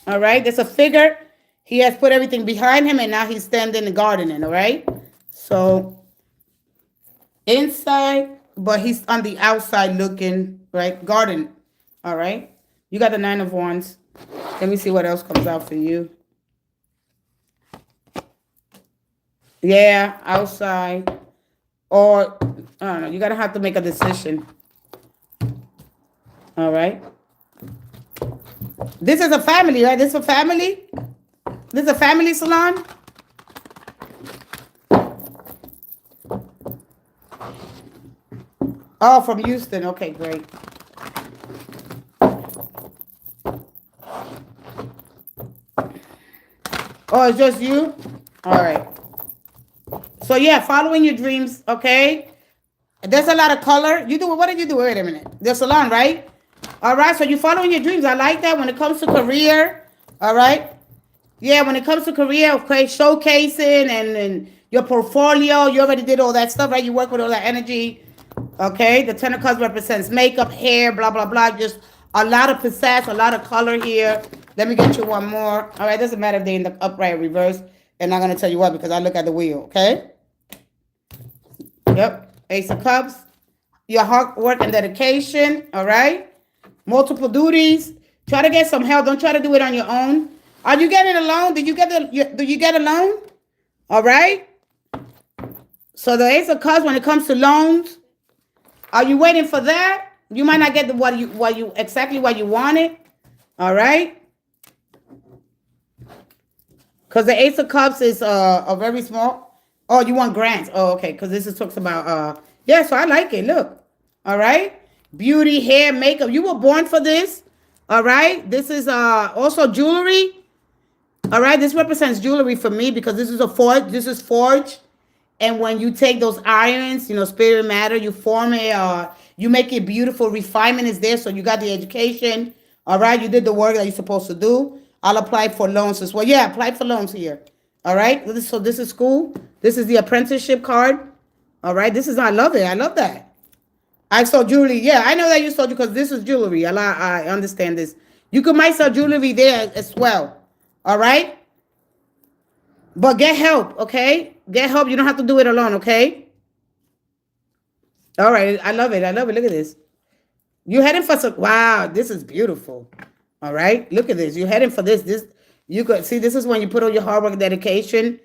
all right? There's a figure. He has put everything behind him, and now he's standing and gardening, all right? So, inside, but he's on the outside looking, right? Garden, all right? You got the 9 of Wands. Let me see what else comes out for you. Yeah, outside. Or, I don't know. You got to have to make a decision. All right. This is a family, right? This is a family? This is a family salon? Oh, from Houston. Okay, great. Oh, it's just you? All right. So, yeah, following your dreams, okay? There's a lot of color. You do, what did you do? Wait a minute. The salon, right? All right, so you're following your dreams. I like that. When it comes to career, all right? Yeah, when it comes to career, okay, showcasing and your portfolio, you already did all that stuff, right? You work with all that energy, okay? The 10 of Cups represents makeup, hair, blah, blah, blah. Just a lot of pizzazz, a lot of color here. Let me get you one more. All right, doesn't matter if they're in the upright or reverse. And I'm going to tell you what, because I look at the wheel, okay? Yep, Ace of Cups. Your hard work and dedication, all right? Multiple duties. Try to get some help. Don't try to do it on your own. Are you getting a loan? Do you get a loan? All right. So the Ace of Cups, when it comes to loans, are you waiting for that? You might not get what you exactly what you wanted. All right. Because the Ace of Cups is a very small. Oh, you want grants? Oh, okay. Because this is talks about yeah. So I like it. Look. All right. Beauty, hair, makeup. You were born for this. All right. This is also jewelry. All right. This represents jewelry for me because this is a forge. This is forge. And when you take those irons, you know, spirit matter, you form it, you make it beautiful. Refinement is there. So you got the education. All right. You did the work that you're supposed to do. I'll apply for loans as well. Yeah, apply for loans here. All right. So this is school. This is the apprenticeship card. All right. This is, I love it. I love that. I saw jewelry. Yeah, I know that you sold you because this is jewelry. I understand this. You might sell jewelry there as well. All right. But get help, okay? Get help. You don't have to do it alone, okay? All right. I love it. I love it. Look at this. You're heading for some. Wow, this is beautiful. All right. Look at this. You're heading for this. You could see this is when you put all your hard work and dedication.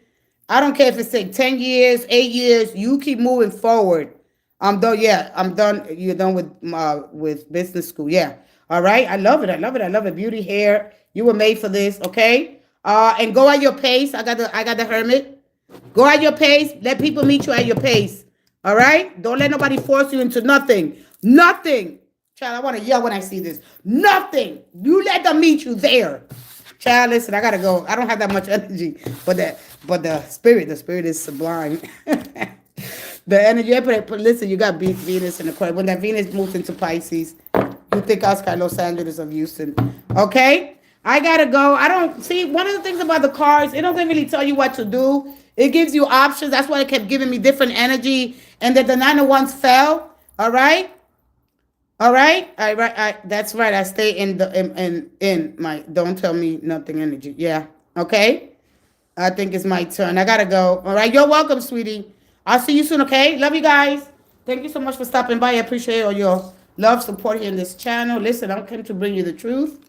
I don't care if it's take 10 years, 8 years. You keep moving forward. I'm done. Yeah, I'm done. You're done with business school. Yeah. All right. I love it. I love it. I love it. Beauty, hair. You were made for this. Okay. And go at your pace. I got the Hermit. Go at your pace. Let people meet you at your pace. All right. Don't let nobody force you into nothing. Nothing. Child, I want to yell when I see this. Nothing. You let them meet you there. Child, listen. I gotta go. I don't have that much energy. But the spirit is sublime. The energy, listen, you got Venus in the Aquarius. When that Venus moves into Pisces, you think Oscar, Los Angeles of Houston. Okay? I gotta go. I don't see one of the things about the cards, it doesn't really tell you what to do. It gives you options. That's why it kept giving me different energy. And then the 9 of Wands fell. All right? All right? That's right. I stay in my don't tell me nothing energy. Yeah. Okay? I think it's my turn. I gotta go. All right. You're welcome, sweetie. I'll see you soon, okay? Love you guys. Thank you so much for stopping by. I appreciate all your love, support here in this channel. Listen, I'm coming to bring you the truth.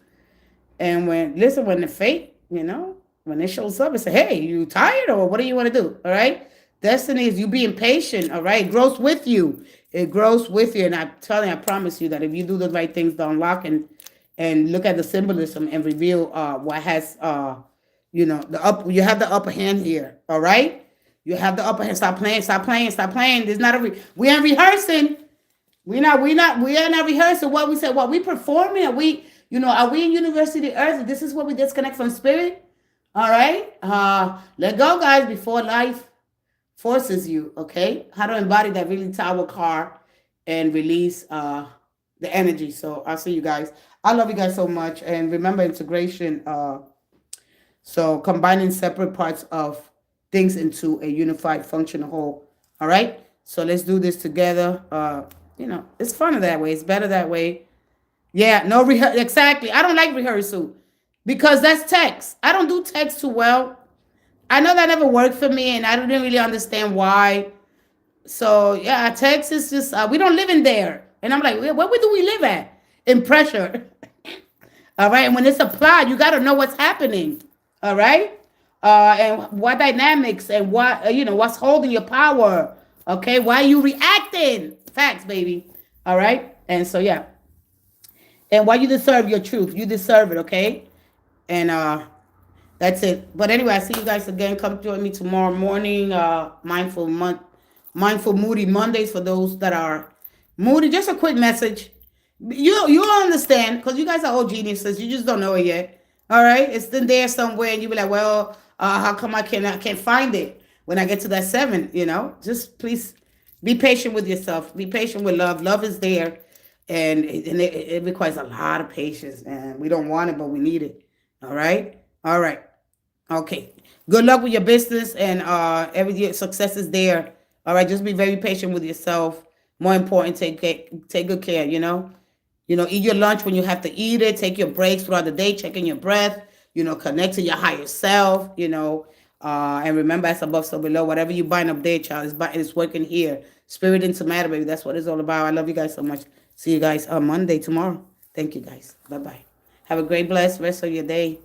And when the fate, when it shows up, it's hey, you tired or what do you want to do? All right? Destiny is you being patient, all right? It grows with you. It grows with you. And I'm telling you, I promise you that if you do the right things to unlock and look at the symbolism and reveal what has, you have the upper hand here, all right? You have the upper hand. Stop playing. There's not we ain't rehearsing. We are not rehearsing what we said. What we performing? Are we in University Earth? This is where we disconnect from spirit. All right. Let go, guys, before life forces you. Okay. How to embody that really tower card and release the energy. So I'll see you guys. I love you guys so much. And remember integration. So combining separate parts of things into a unified functional whole. All right. So let's do this together. It's funner that way. It's better that way. Yeah, no rehearsal. Exactly. I don't like rehearsal because that's text. I don't do text too well. I know that never worked for me and I didn't really understand why. So yeah, text is just, we don't live in there. And I'm like, where do we live at? In pressure. All right. And when it's applied, you got to know what's happening. All right. And what dynamics and what, what's holding your power. Okay. Why are you reacting? Facts, baby. All right. And so, yeah. And why you deserve your truth. You deserve it. Okay. And that's it. But anyway, I see you guys again. Come join me tomorrow morning. Mindful Moody Mondays for those that are moody. Just a quick message. You'll understand because you guys are all geniuses. You just don't know it yet. All right, it's in there somewhere, and you be like, well, how come I can't find it when I get to that 7? Just please be patient with yourself. Be patient with love. Love is there, and it requires a lot of patience, and we don't want it, but we need it. All right, all right, okay. Good luck with your business, and every success is there. All right, just be very patient with yourself. More important, take good care. Eat your lunch when you have to eat it. Take your breaks throughout the day, checking your breath. Connect to your higher self. And remember, as above, so below. Whatever you bind up there, child, it's working here. Spirit into matter, baby. That's what it's all about. I love you guys so much. See you guys on Monday tomorrow. Thank you, guys. Bye-bye. Have a great, blessed rest of your day.